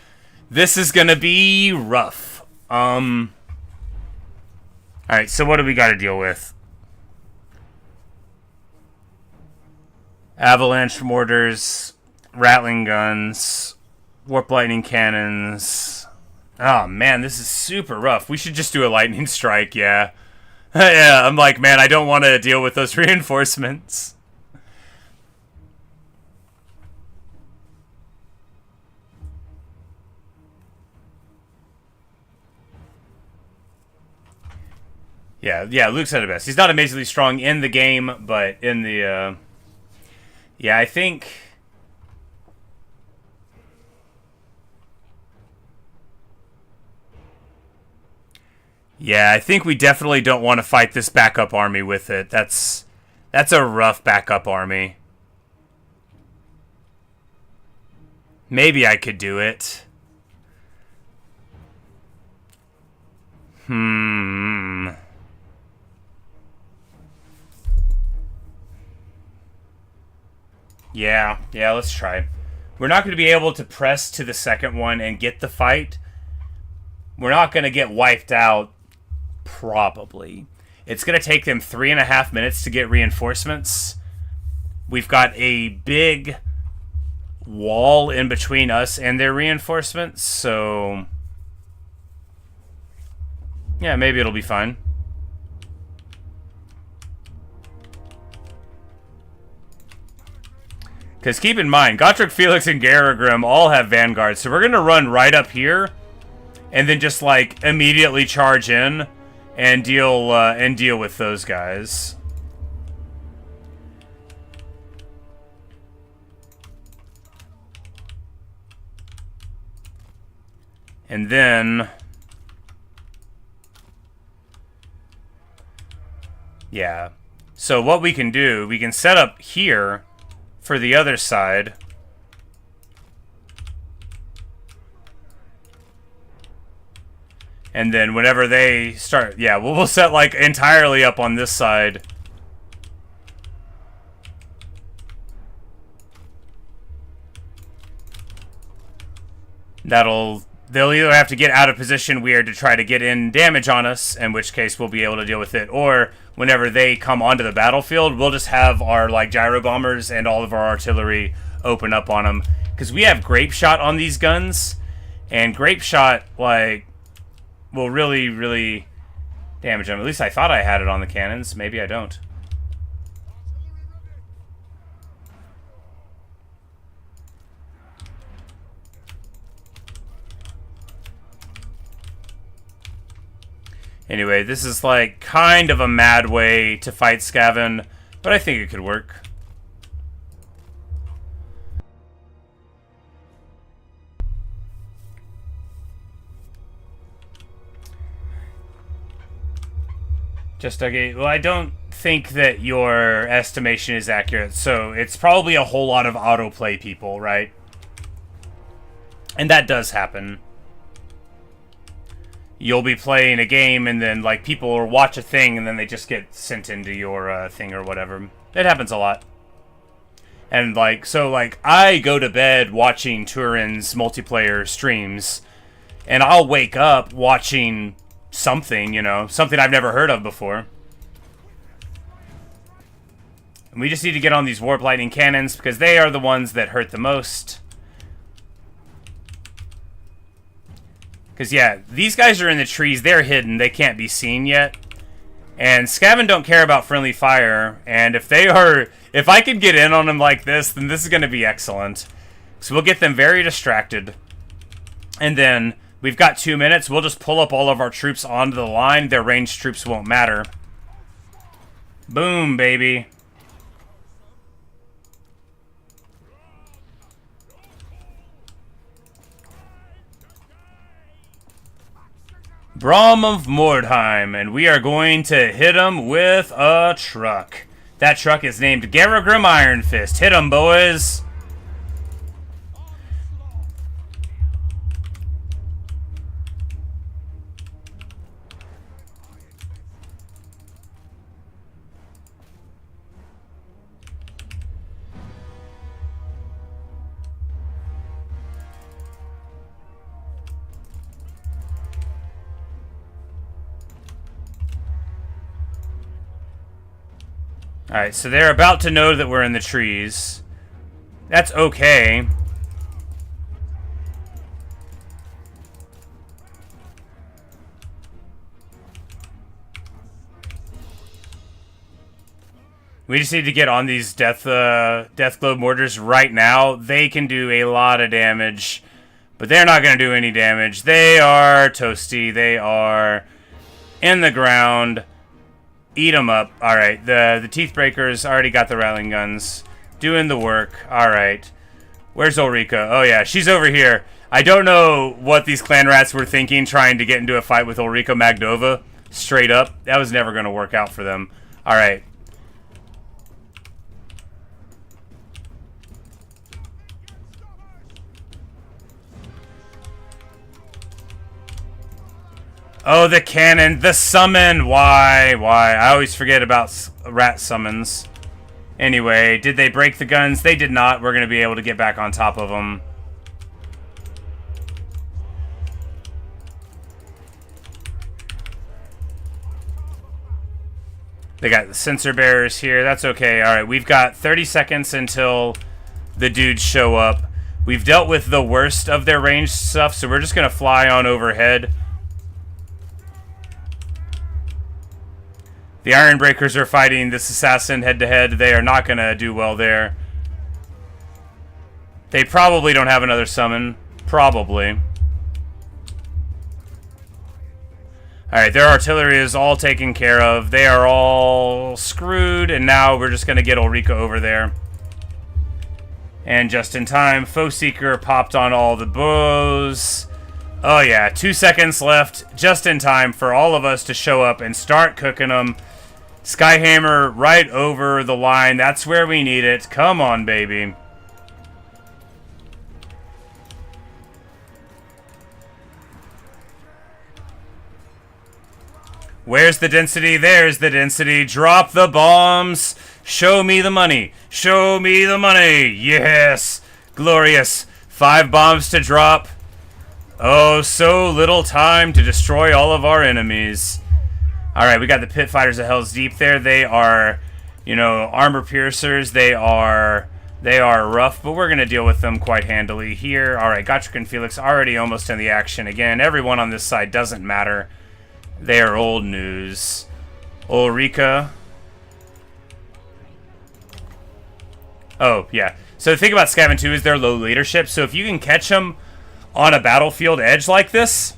This is going to be rough. Alright, so what do we got to deal with? Avalanche mortars, rattling guns, warp lightning cannons. Oh, man, this is super rough. We should just do a lightning strike, yeah. Yeah, I'm like, man, I don't want to deal with those reinforcements. Yeah, Luke's at the best. He's not amazingly strong in the game, but in the, yeah, I think... Yeah, I think we definitely don't want to fight this backup army with it. That's a rough backup army. Maybe I could do it. Yeah, let's try. We're not going to be able to press to the second one and get the fight. We're not going to get wiped out, probably. It's going to take them 3.5 minutes to get reinforcements. we've got a big wall in between us and their reinforcements, so yeah, maybe it'll be fine. Because keep in mind, Gotrek, Felix, and Garagrim all have vanguards, so we're going to run right up here and then just, like, immediately charge in and deal with those guys. And then, yeah. So what we can do, we can set up here for the other side. And then whenever they start, yeah, we'll set like entirely up on this side. They'll either have to get out of position weird to try to get in damage on us, in which case we'll be able to deal with it, or whenever they come onto the battlefield, we'll just have our like gyro bombers and all of our artillery open up on them. Because we have grape shot on these guns, and grape shot like will really, really damage them. At least I thought I had it on the cannons. Maybe I don't. Anyway, this is like kind of a mad way to fight Skaven, but I think it could work. Just okay. Well, I don't think that your estimation is accurate, so it's probably a whole lot of autoplay people, right? And that does happen. You'll be playing a game and then like people will watch a thing and then they just get sent into your thing or whatever. It happens a lot. And like, so like I go to bed watching Turin's multiplayer streams and I'll wake up watching something, you know, something I've never heard of before. And we just need to get on these warp lightning cannons because they are the ones that hurt the most. Because, yeah, these guys are in the trees. They're hidden. They can't be seen yet. And Skaven don't care about friendly fire. And if I can get in on them like this, then this is going to be excellent. So we'll get them very distracted. And then we've got 2 minutes. We'll just pull up all of our troops onto the line. Their ranged troops won't matter. Boom, baby. Braum of Mordheim, and we are going to hit him with a truck. That truck is named Garagrim Iron Fist. Hit him, boys. Alright, so they're about to know that we're in the trees. That's okay. We just need to get on these death globe mortars right now. They can do a lot of damage, but they're not going to do any damage. They are toasty. They are in the ground. Eat them up. Alright, the teeth breakers already got the rattling guns. Doing the work. Alright. Where's Ulrika? Oh yeah, she's over here. I don't know what these clan rats were thinking trying to get into a fight with Ulrika Magdova. Straight up. That was never going to work out for them. Alright. Oh, the cannon, the summon. Why? I always forget about rat summons. Anyway, did they break the guns? They did not. We're going to be able to get back on top of them. They got the sensor bearers here. That's okay. All right, we've got 30 seconds until the dudes show up. We've dealt with the worst of their ranged stuff, so we're just going to fly on overhead. The Ironbreakers are fighting this assassin head-to-head. They are not going to do well there. They probably don't have another summon. Probably. Alright, their artillery is all taken care of. They are all screwed, and now we're just going to get Ulrika over there. And just in time, Foe Seeker popped on all the bows. Oh yeah, 2 seconds left. Just in time for all of us to show up and start cooking them. Skyhammer right over the line. That's where we need it. Come on, baby. Where's the density? There's the density. Drop the bombs. Show me the money. Show me the money. Yes. Glorious. 5 bombs to drop. Oh, so little time to destroy all of our enemies. Alright, we got the Pit Fighters of Hell's Deep there. They are, you know, armor piercers. They are rough, but we're going to deal with them quite handily here. Alright, Gotrek and Felix already almost in the action again. Everyone on this side doesn't matter. They are old news. Ulrika. Oh, yeah. So the thing about Skaven 2 is they're low leadership, so if you can catch them on a battlefield edge like this,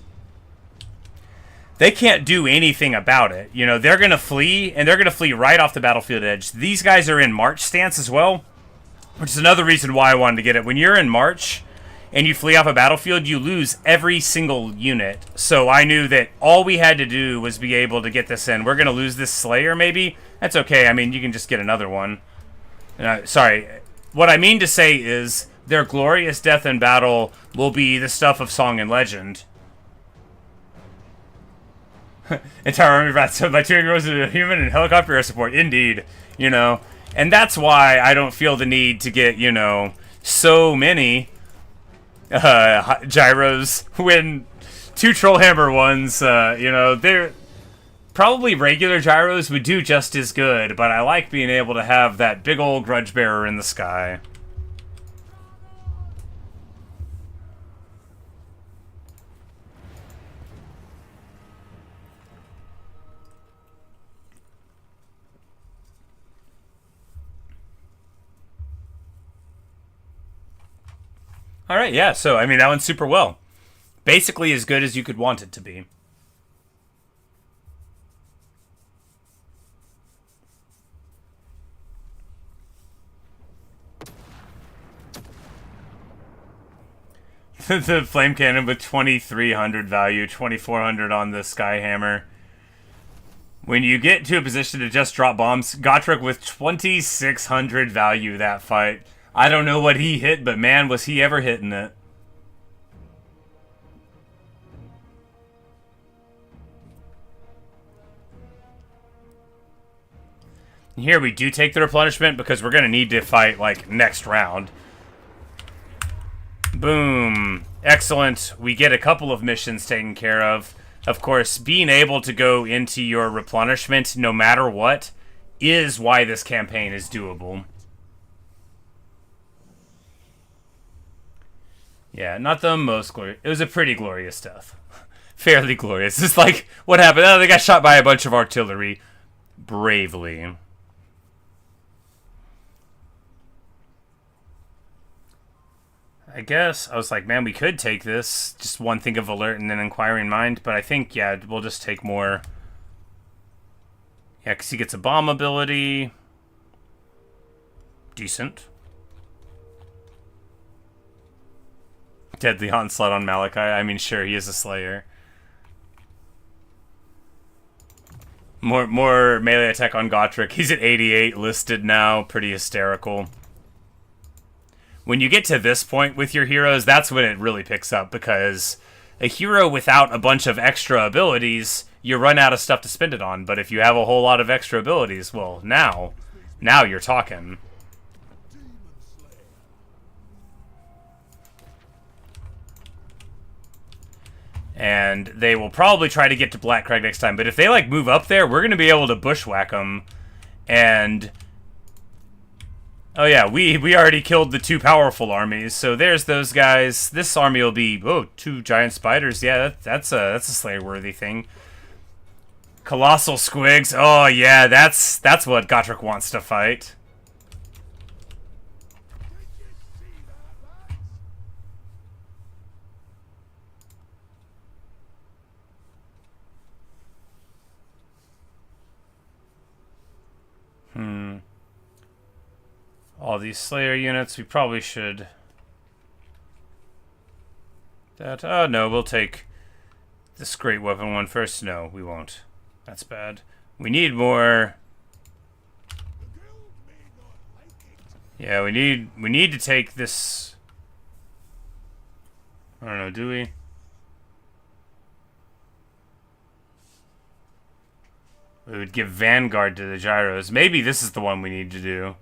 they can't do anything about it. You know, they're going to flee, and they're going to flee right off the battlefield edge. These guys are in march stance as well, which is another reason why I wanted to get it. When you're in march and you flee off a battlefield, you lose every single unit. So I knew that all we had to do was be able to get this in. We're going to lose this Slayer, maybe? That's okay. I mean, you can just get another one. Sorry. What I mean to say is their glorious death in battle will be the stuff of song and legend. Entire army rats. So my 2 heroes are a human and helicopter air support. Indeed. You know. And that's why I don't feel the need to get, you know, so many gyros when 2 Trollhammer ones, you know, they're probably regular gyros would do just as good, but I like being able to have that big old grudge bearer in the sky. Alright, yeah, so, I mean, that went super well. Basically as good as you could want it to be. The flame cannon with 2,300 value, 2,400 on the Skyhammer. When you get to a position to just drop bombs, Gotrek with 2,600 value that fight. I don't know what he hit, but man, was he ever hitting it. Here we do take the replenishment because we're going to need to fight, like, next round. Boom. Excellent. We get a couple of missions taken care of. Of course, being able to go into your replenishment no matter what is why this campaign is doable. Yeah, not the most glorious. It was a pretty glorious death. Fairly glorious. It's like, what happened? Oh, they got shot by a bunch of artillery. Bravely. I guess, I was like, man, we could take this. Just one thing of alert and then inquiring mind. But I think, yeah, we'll just take more. Yeah, because he gets a bomb ability. Decent. Deadly Onslaught on Malakai. I mean, sure, he is a Slayer. More melee attack on Gotrek. He's at 88 listed now. Pretty hysterical. When you get to this point with your heroes, that's when it really picks up, because a hero without a bunch of extra abilities, you run out of stuff to spend it on. But if you have a whole lot of extra abilities, well, now you're talking. And they will probably try to get to Black Crag next time. But if they, like, move up there, we're going to be able to bushwhack them. And... oh, yeah, we already killed the 2 powerful armies. So there's those guys. This army will be... oh, 2 giant spiders. Yeah, that's a Slayer-worthy thing. Colossal squigs. Oh, yeah, that's what Gotrek wants to fight. All these Slayer units, we probably should... that... oh, no, we'll take this great weapon one first. No, we won't. That's bad. We need more... yeah, we need to take this... I don't know, do we? We would give Vanguard to the Gyros. Maybe this is the one we need to do.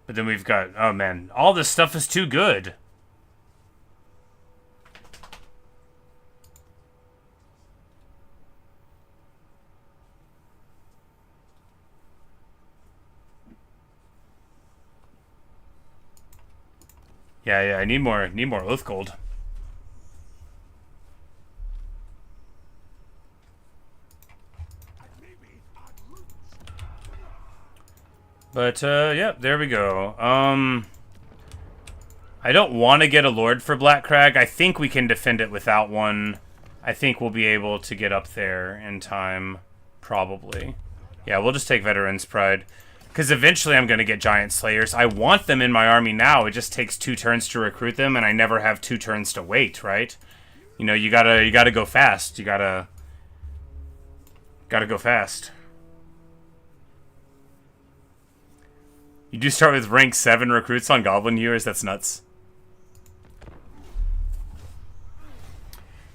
But then we've got... oh, man. All this stuff is too good. Yeah, I need more Oath Gold. But, yeah, there we go. I don't want to get a Lord for Black Crag. I think we can defend it without one. I think we'll be able to get up there in time, probably. Yeah, we'll just take Veteran's Pride. Because eventually I'm going to get Giant Slayers. I want them in my army now. It just takes 2 turns to recruit them, and I never have 2 turns to wait, right? You know, you gotta go fast. You gotta go fast. You do start with rank 7 recruits on Goblin Hewers? That's nuts.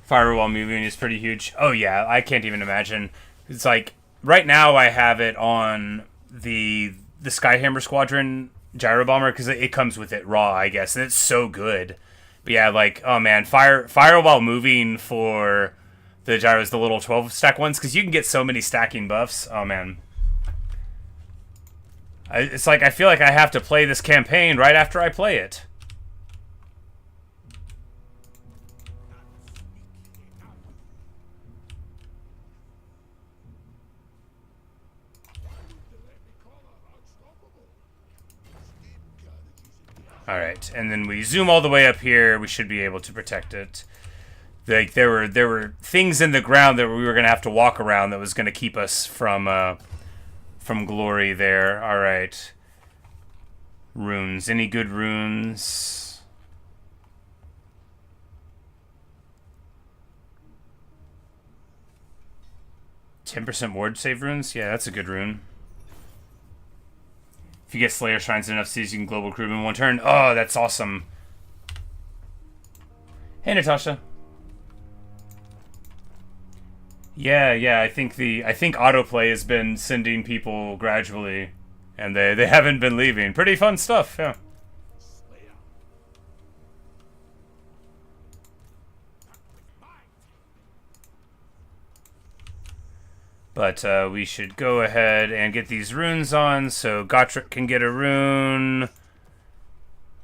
Firewall moving is pretty huge. Oh yeah, I can't even imagine. It's like, right now I have it on the Skyhammer Squadron Gyro Bomber, because it comes with it raw, I guess, and it's so good. But yeah, like, oh man, Firewall moving for the Gyros, the little 12-stack ones, because you can get so many stacking buffs. Oh man. It's like, I feel like I have to play this campaign right after I play it. Alright, and then we zoom all the way up here. We should be able to protect it. Like, there were things in the ground that we were going to have to walk around that was going to keep us from glory there. Alright. Runes. Any good runes? %10 ward save runes? Yeah, that's a good rune. If you get Slayer Shrines in enough cities, you can global crew in 1 turn. Oh, that's awesome. Hey, Natasha. Yeah, I think autoplay has been sending people gradually, and they haven't been leaving. Pretty fun stuff, yeah. But we should go ahead and get these runes on, so Gotrek can get a rune,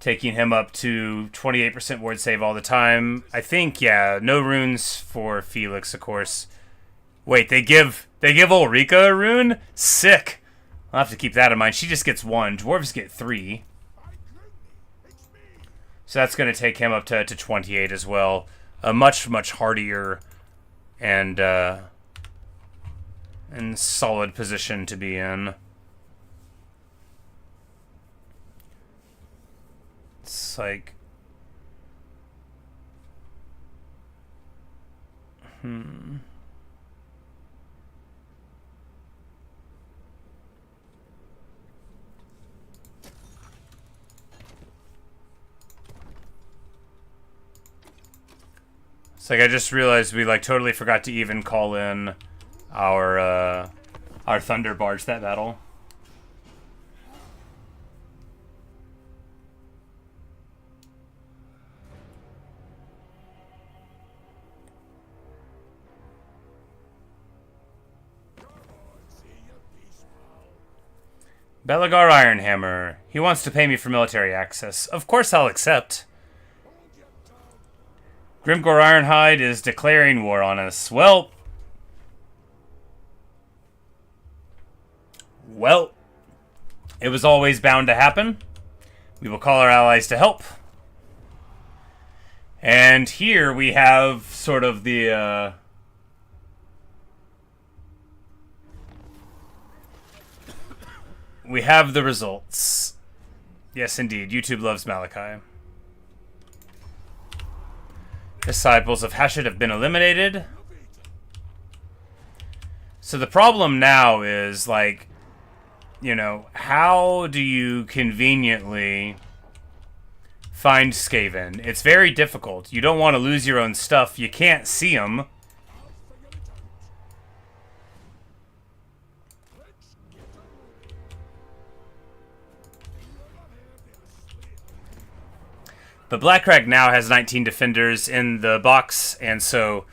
taking him up to 28% ward save all the time. I think, yeah, no runes for Felix, of course. Wait, they give Ulrika a rune? Sick. I'll have to keep that in mind. She just gets 1. Dwarves get 3. So that's going to take him up to 28 as well. A much hardier and solid position to be in. It's like... It's like I just realized we like totally forgot to even call in our Thunder Barge that battle. Belagar Ironhammer. He wants to pay me for military access. Of course I'll accept. Grimgor Ironhide is declaring war on us. Well, it was always bound to happen. We will call our allies to help. And here we have sort of the, we have the results. Yes, indeed. YouTube loves Malakai. Disciples of Hashid have been eliminated. So the problem now is, like, you know, how do you conveniently find Skaven? It's very difficult. You don't want to lose your own stuff. You can't see them. But Blackcrack now has 19 defenders in the box, and so,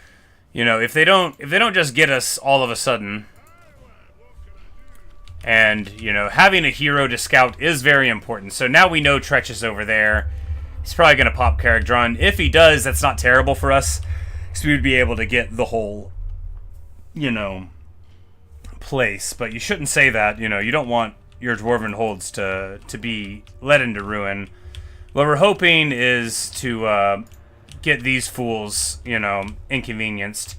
you know, if they don't just get us all of a sudden, and, you know, having a hero to scout is very important. So now we know Tretch is over there. He's probably going to pop Karagdron. If he does, that's not terrible for us, because we would be able to get the whole, you know, place. But you shouldn't say that. You know, you don't want your Dwarven holds to be led into ruin. What we're hoping is to get these fools, you know, inconvenienced.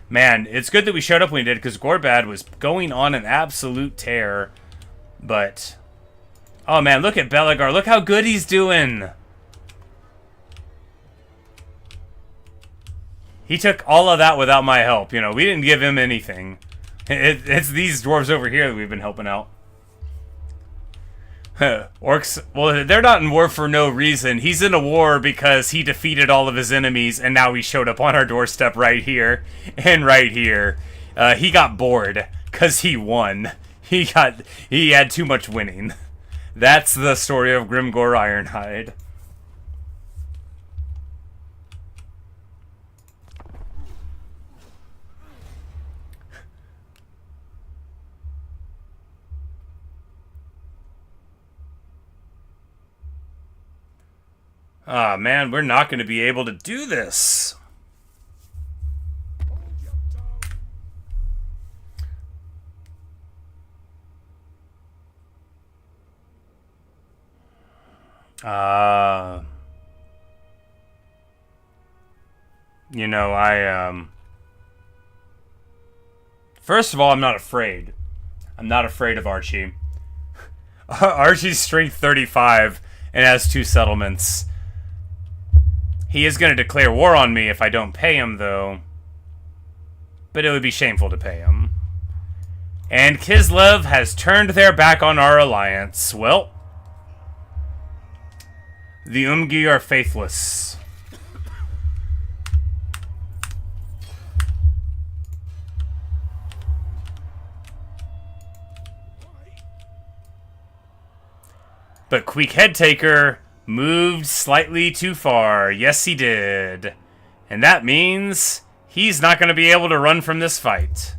Man, it's good that we showed up when we did, because Gorbad was going on an absolute tear. But, oh man, look at Belagar. Look how good he's doing. He took all of that without my help. You know, we didn't give him anything. It's these dwarves over here that we've been helping out. Orcs, well, they're not in war for no reason. He's in a war because he defeated all of his enemies, and now he showed up on our doorstep right here and right here. He got bored because he won. He had too much winning. That's the story of Grimgor Ironhide. Ah, man, we're not going to be able to do this. You know, first of all, I'm not afraid. I'm not afraid of Archie. Archie's strength 35 and has 2 settlements. He is going to declare war on me if I don't pay him, though. But it would be shameful to pay him. And Kislev has turned their back on our alliance. Well, the Umgi are faithless. But Queek Headtaker moved slightly too far. Yes, he did. And that means he's not going to be able to run from this fight.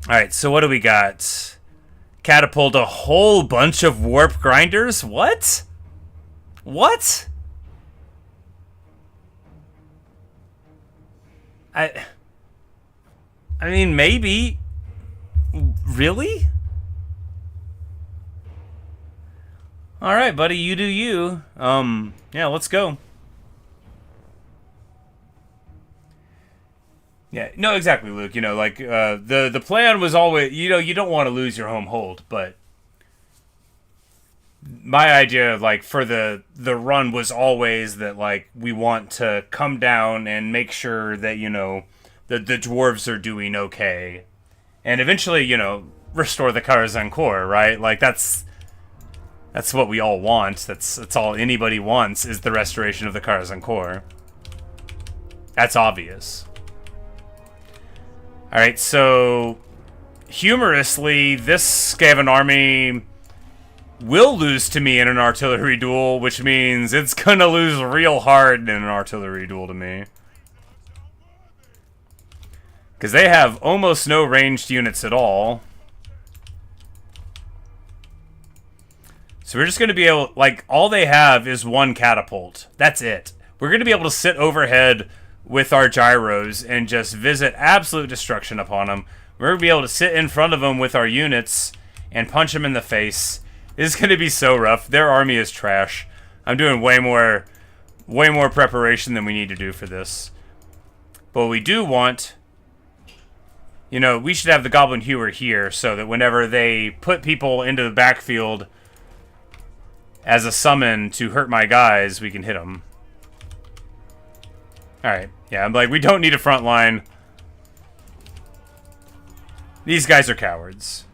Alright, so what do we got? Catapult a whole bunch of warp grinders? What? What? I mean, maybe. Really? Alright, buddy, you do you. Yeah, let's go. Yeah, no, exactly, Luke. You know, like, the plan was always, you know, you don't want to lose your home hold, but my idea, like, for the run was always that, like, we want to come down and make sure that, you know, the dwarves are doing okay. And eventually, you know, restore the Karaz Ankor, right? Like, that's what we all want. That's all anybody wants, is the restoration of the Karaz Ankor. That's obvious. Alright, so humorously, this Skaven army will lose to me in an artillery duel, which means it's gonna lose real hard in an artillery duel to me. Because they have almost no ranged units at all. So we're just going to be able... Like, all they have is one catapult. That's it. We're going to be able to sit overhead with our gyros and just visit absolute destruction upon them. We're going to be able to sit in front of them with our units and punch them in the face. This is going to be so rough. Their army is trash. I'm doing way more preparation than we need to do for this. But we do want... You know, we should have the Goblin Hewer here so that whenever they put people into the backfield as a summon to hurt my guys, we can hit them. Alright, yeah, I'm like, we don't need a front line. These guys are cowards.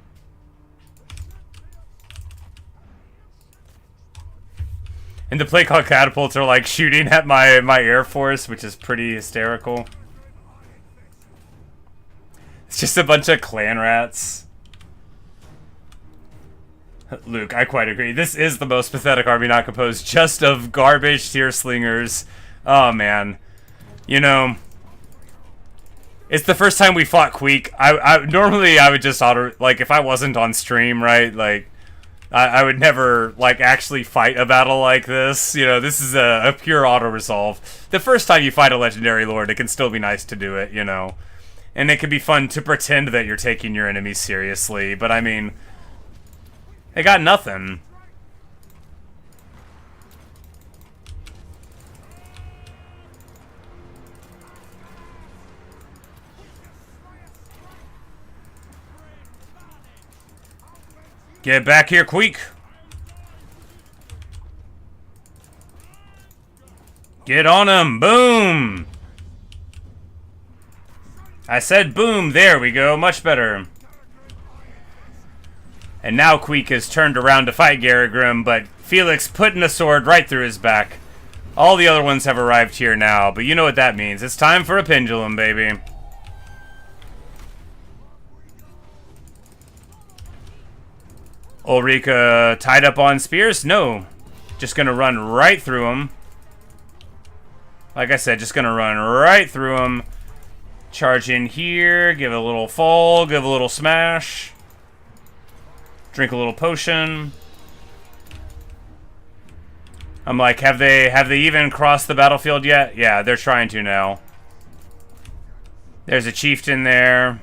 And the play called catapults are like shooting at my air force, which is pretty hysterical. It's just a bunch of clan rats. Luke, I quite agree. This is the most pathetic army not composed just of garbage tier slingers. Oh, man. You know, it's the first time we fought Queek. Normally, I would just auto... Like, if I wasn't on stream, right? Like, I would never, like, actually fight a battle like this. You know, this is a pure auto-resolve. The first time you fight a Legendary Lord, it can still be nice to do it, you know. And it can be fun to pretend that you're taking your enemies seriously. But, I mean, they got nothing. Get back here, Queek. Get on him. Boom. I said boom. There we go. Much better. And now Queek has turned around to fight Garagrim, but Felix putting a sword right through his back. All the other ones have arrived here now, but you know what that means. It's time for a pendulum, baby. Ulrika tied up on spears? No. Just gonna run right through him. Like I said, just gonna run right through him. Charge in here, give it a little fall, give a little smash. Drink a little potion. I'm like, have they even crossed the battlefield yet? Yeah, they're trying to now. There's a chieftain there.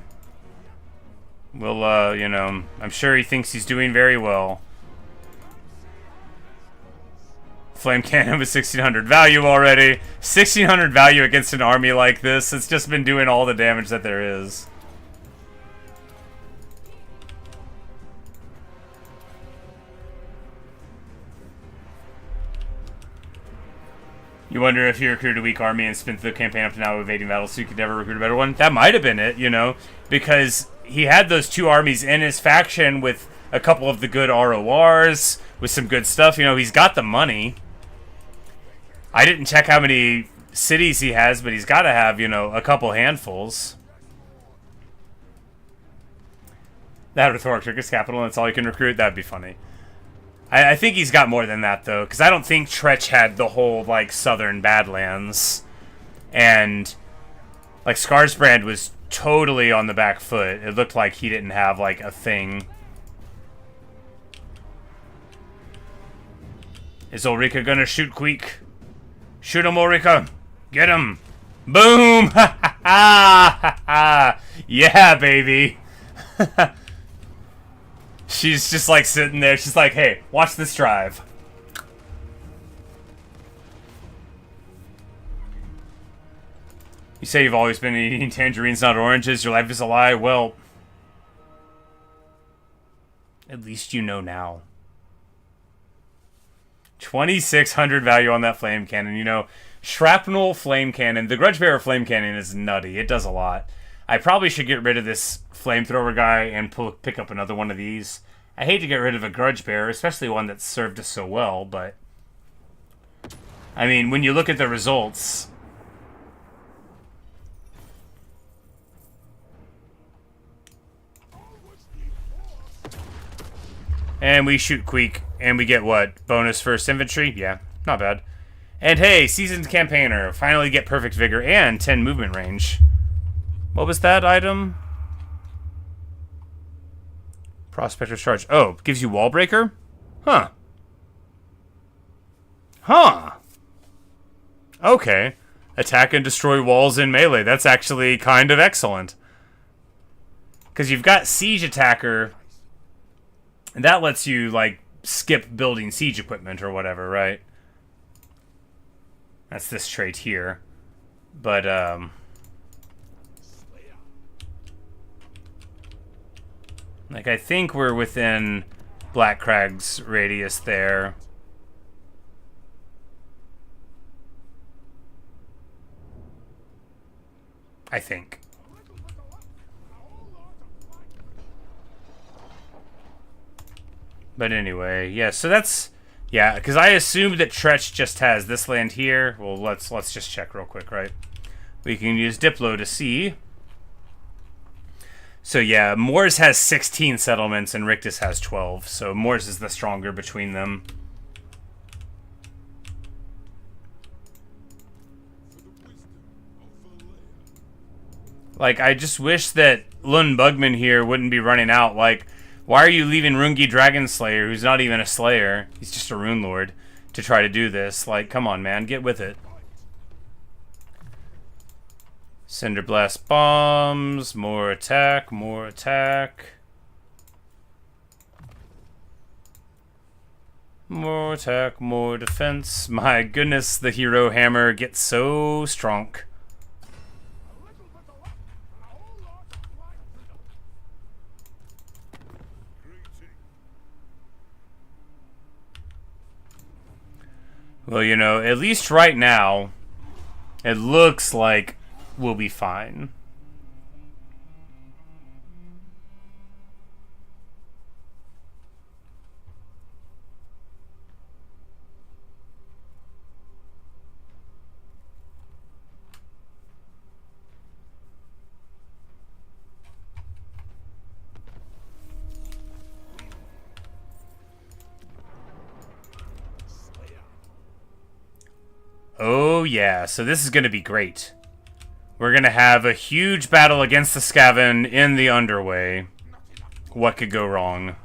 We'll, you know, I'm sure he thinks he's doing very well. Flame cannon with 1600 value already. 1600 value against an army like this. It's just been doing all the damage that there is. You wonder if you recruited a weak army and spent the campaign up to now evading battles so you could never recruit a better one? That might have been it, you know, because he had those two armies in his faction with a couple of the good RORs, with some good stuff. You know, he's got the money. I didn't check how many cities he has, but he's got to have, you know, a couple handfuls. That rhetoric trick is capital, and that's all you can recruit. That'd be funny. I think he's got more than that, though, because I don't think Tretch had the whole, like, southern Badlands. And, like, Skarsbrand was totally on the back foot. It looked like he didn't have, like, a thing. Is Ulrika gonna shoot Queek? Shoot him, Ulrika! Get him! Boom! Ha ha ha ha! Yeah, baby! She's just like sitting there. She's like, hey, watch this drive. You say you've always been eating tangerines, not oranges. Your life is a lie. Well, at least you know now. 2,600 value on that flame cannon. You know, shrapnel flame cannon. The Grudgebearer flame cannon is nutty. It does a lot. I probably should get rid of this flamethrower guy and pick up another one of these. I hate to get rid of a Grudgebearer, especially one that's served us so well, but I mean, when you look at the results, and we shoot Queek, and we get what? Bonus first infantry? Yeah, not bad. And hey, seasoned campaigner, finally get perfect vigor and 10 movement range. What was that item? Prospector's Charge. Oh, gives you Wall Breaker? Huh. Huh. Okay. Attack and destroy walls in melee. That's actually kind of excellent. Because you've got Siege Attacker, and that lets you, like, skip building siege equipment or whatever, right? That's this trait here. But, like, I think we're within Black Crag's radius there. I think. But anyway, yeah, so that's... Yeah, because I assumed that Tretch just has this land here. Well, let's just check real quick, right? We can use Diplo to see. So yeah, Moors has 16 settlements and Rictus has 12. So Moors is the stronger between them. Like, I just wish that Lund Bugman here wouldn't be running out. Like, why are you leaving Rungi Dragonslayer, who's not even a Slayer, he's just a Rune Lord, to try to do this? Like, come on, man, get with it. Cinder Blast Bombs, more attack, more attack. More attack, more defense. My goodness, the Hero Hammer gets so strong. Well, you know, at least right now, it looks like we'll be fine. Oh yeah, so this is going to be great. We're going to have a huge battle against the Skaven in the Underway. What could go wrong?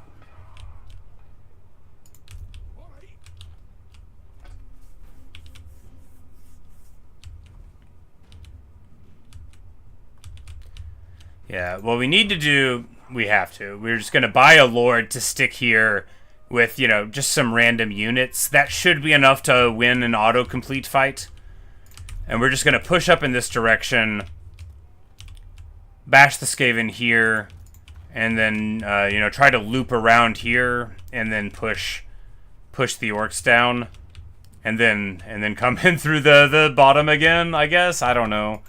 Yeah, what we need to do, we have to. We're just going to buy a Lord to stick here with, you know, just some random units. That should be enough to win an autocomplete fight. And we're just going to push up in this direction, bash the Skaven here, and then, you know, try to loop around here, and then push the Orcs down, and then come in through the bottom again, I guess? I don't know.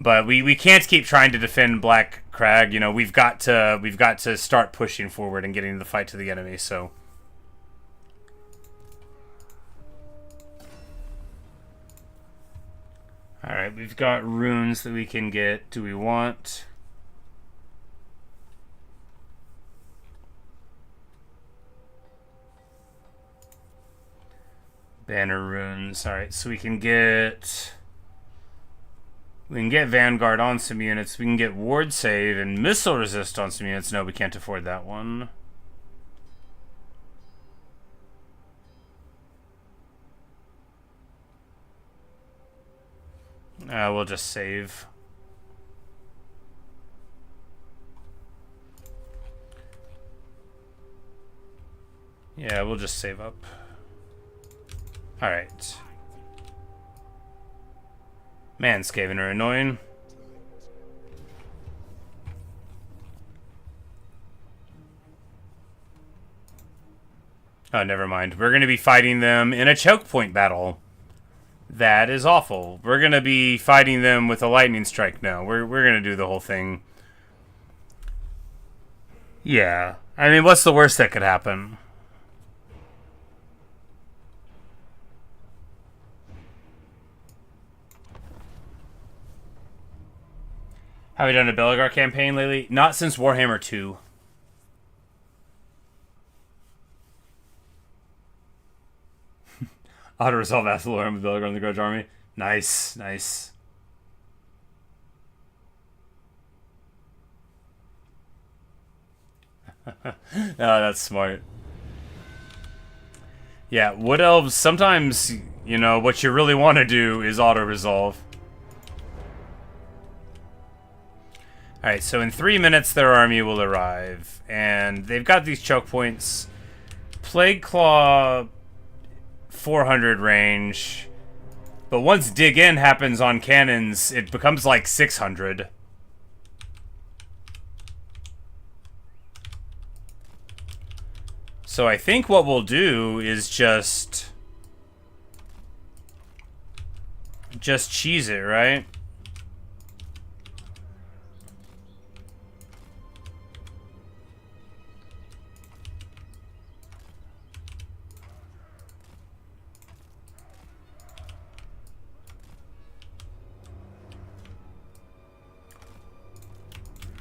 But we can't keep trying to defend Black Crag. You know, we've got to start pushing forward and getting the fight to the enemy. So, all right, we've got runes that we can get. Do we want? Banner runes. All right, so we can get Vanguard on some units. We can get Ward Save and Missile Resist on some units. No, we can't afford that one. We'll just save. Yeah, we'll just save up. All right. Man, Skaven are annoying. Oh, never mind. We're going to be fighting them in a choke point battle. That is awful. We're going to be fighting them with a lightning strike now. We're going to do the whole thing. Yeah. I mean, what's the worst that could happen? Have we done a Belagar campaign lately? Not since Warhammer 2. Auto-resolve Athalorum with Belagar in the Grudge Army. Nice, nice. Oh, that's smart. Yeah, Wood Elves, sometimes, you know, what you really want to do is auto-resolve. Alright, so in 3 minutes their army will arrive, and they've got these choke points. Plague Claw, 400 range, but once Dig In happens on cannons, it becomes like 600. So I think what we'll do is just cheese it, right?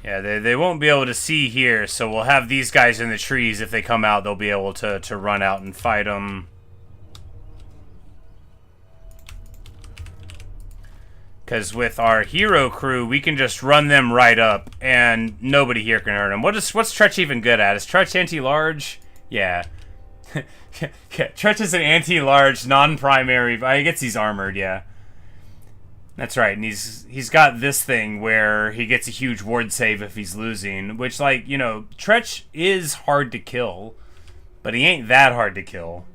Yeah, they won't be able to see here, so we'll have these guys in the trees. If they come out, they'll be able to run out and fight them. Because with our hero crew, we can just run them right up, and nobody here can hurt them. What's Tretch even good at? Is Tretch anti-large? Yeah. Yeah, Tretch is an anti-large, non-primary, I guess he's armored, yeah. That's right, and he's got this thing where he gets a huge ward save if he's losing, which, like, you know, Tretch is hard to kill, but he ain't that hard to kill.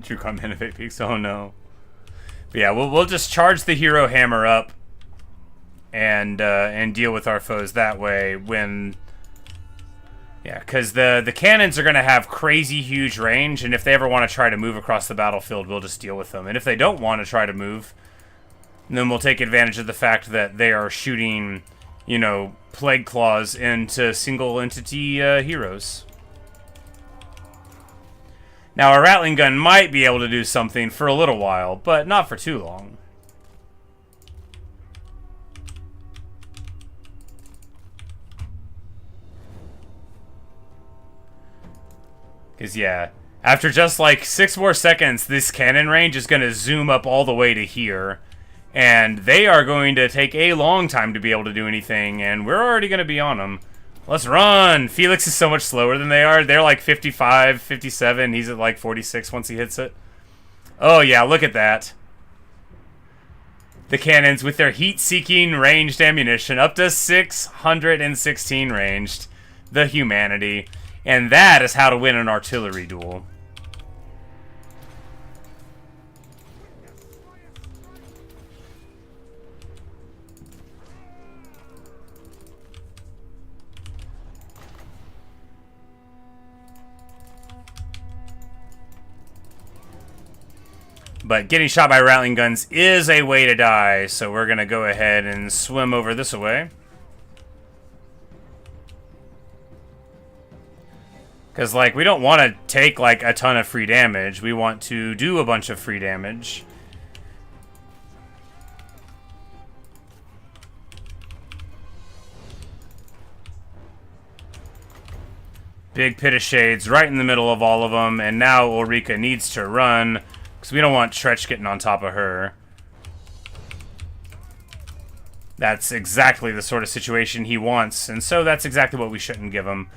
True comment of 8 peaks, oh no. But yeah, we'll just charge the hero hammer up and deal with our foes that way when... Yeah, because the cannons are going to have crazy huge range, and if they ever want to try to move across the battlefield, we'll just deal with them. And if they don't want to try to move, then we'll take advantage of the fact that they are shooting, you know, Plague Claws into single entity heroes. Now, a Rattling Gun might be able to do something for a little while, but not for too long. Because, yeah, after just like 6 more seconds, this cannon range is going to zoom up all the way to here. And they are going to take a long time to be able to do anything, and we're already going to be on them. Let's run! Felix is so much slower than they are. They're like 55, 57. He's at like 46 once he hits it. Oh, yeah, look at that. The cannons with their heat-seeking ranged ammunition, up to 616 ranged. The humanity. And that is how to win an artillery duel. But getting shot by Rattling Guns is a way to die, so we're going to go ahead and swim over this way. Because, like, we don't want to take, like, a ton of free damage. We want to do a bunch of free damage. Big Pit of Shades right in the middle of all of them. And now Ulrika needs to run, because we don't want Tretch getting on top of her. That's exactly the sort of situation he wants. And so that's exactly what we shouldn't give him.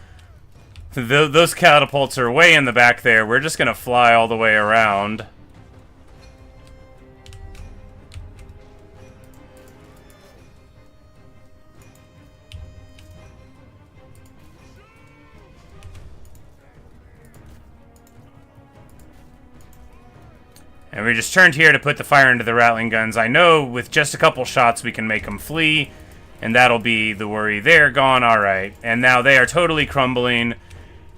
Those catapults are way in the back there. We're just going to fly all the way around. And we just turned here to put the fire into the Rattling Guns. I know with just a couple shots we can make them flee, and that'll be the worry. They're gone, alright. And now they are totally crumbling.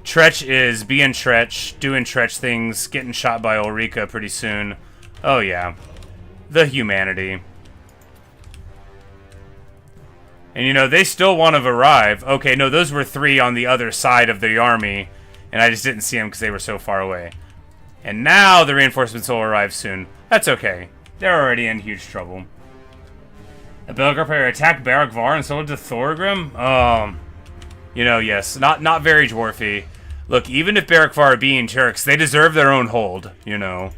Tretch is being Tretch, doing Tretch things, getting shot by Ulrika pretty soon. Oh yeah. The humanity. And you know, they still want to arrive. Okay, no, those were 3 on the other side of the army, and I just didn't see them because they were so far away. And now the reinforcements will arrive soon. That's okay. They're already in huge trouble. A Belgar attack Barak Var and sold to Thorgrim? You know, yes. Not very dwarfy. Look, even if Barak Var are being jerks, they deserve their own hold, you know.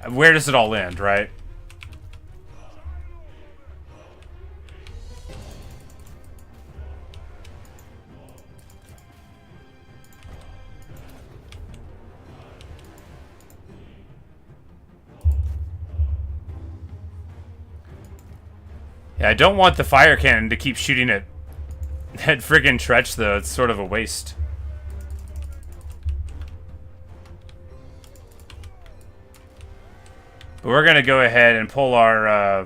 Where does it all end, right? Yeah, I don't want the fire cannon to keep shooting at friggin' Tretch, though. It's sort of a waste. But we're gonna go ahead and pull our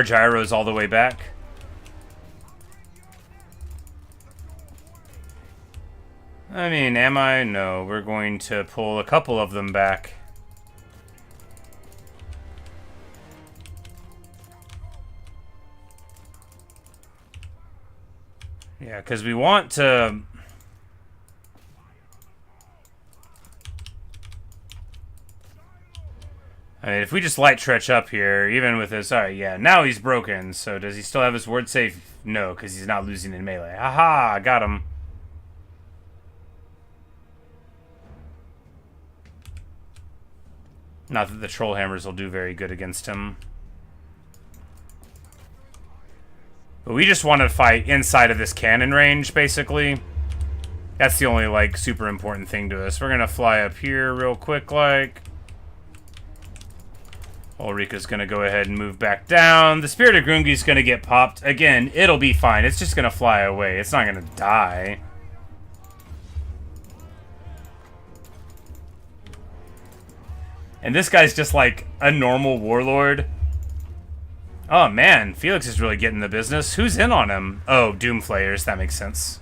gyros all the way back. I mean, am I? No, we're going to pull a couple of them back. Yeah, because we want to... I mean, if we just light Tretch up here, even with this... Alright, yeah, now he's broken. So does he still have his word save? No, because he's not losing in melee. Haha, got him. Not that the troll hammers will do very good against him. But we just want to fight inside of this cannon range, basically. That's the only, like, super important thing to us. We're going to fly up here real quick, like... Ulrika's going to go ahead and move back down. The Spirit of Grungi's going to get popped. Again, it'll be fine. It's just going to fly away. It's not going to die. And this guy's just like a normal warlord. Oh man, Felix is really getting the business. Who's in on him? Oh, Doomflayers. That makes sense.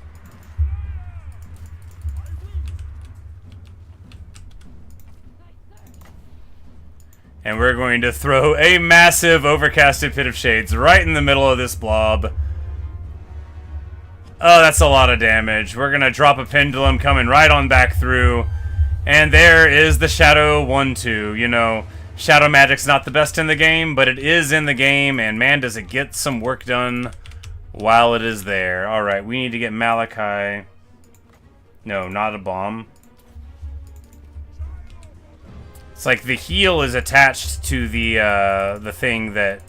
And we're going to throw a massive overcasted pit of shades right in the middle of this blob. Oh, that's a lot of damage. We're going to drop a pendulum coming right on back through. And there is the Shadow 1-2. You know, Shadow Magic's not the best in the game, but it is in the game. And man, does it get some work done while it is there. Alright, we need to get Malakai. No, not a bomb. It's like the heal is attached to the thing that...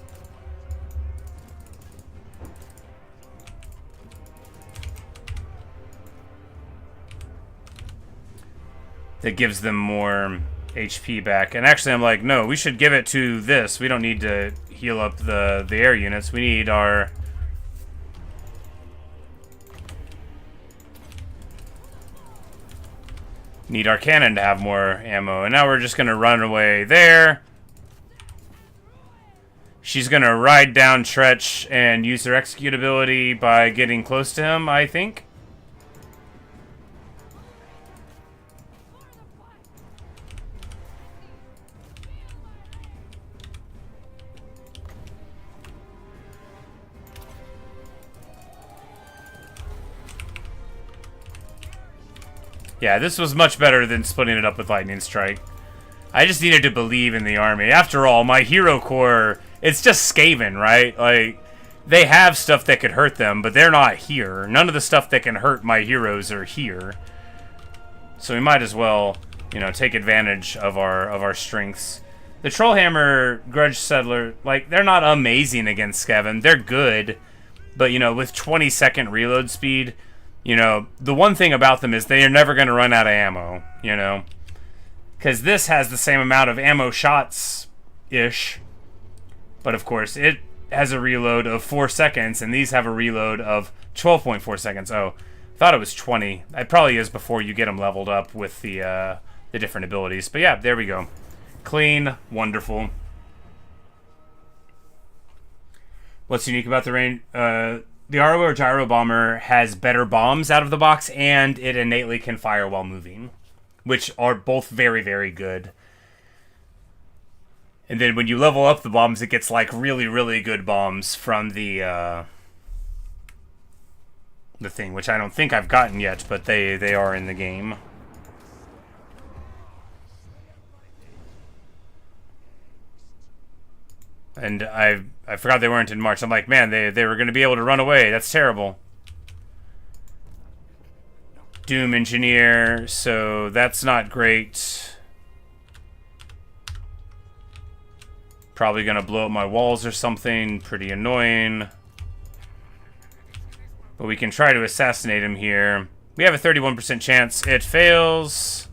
that gives them more HP back. And actually I'm like, no, we should give it to this. We don't need to heal up the air units. We need our... need our cannon to have more ammo. And now we're just going to run away there. She's going to ride down Tretch and use her execute ability by getting close to him, I think. Yeah, this was much better than splitting it up with Lightning Strike. I just needed to believe in the army. After all, my hero core, it's just Skaven, right? Like, they have stuff that could hurt them, but they're not here. None of the stuff that can hurt my heroes are here. So we might as well, you know, take advantage of our strengths. The Trollhammer, Grudge Settler, like, they're not amazing against Skaven. They're good, but, you know, with 20-second reload speed... You know, the one thing about them is they are never going to run out of ammo, you know. Because this has the same amount of ammo shots-ish. But, of course, it has a reload of 4 seconds, and these have a reload of 12.4 seconds. Oh, I thought it was 20. It probably is before you get them leveled up with the different abilities. But, yeah, there we go. Clean. Wonderful. What's unique about the range... The RO or Gyro Bomber has better bombs out of the box, and it innately can fire while moving, which are both very, very good. And then when you level up the bombs, it gets like really, really good bombs from the thing, which I don't think I've gotten yet, but they are in the game. And I forgot they weren't in March. I'm like, man, they were going to be able to run away. That's terrible. Doom Engineer, so that's not great. Probably going to blow up my walls or something. Pretty annoying. But we can try to assassinate him here. We have a 31% chance. It fails.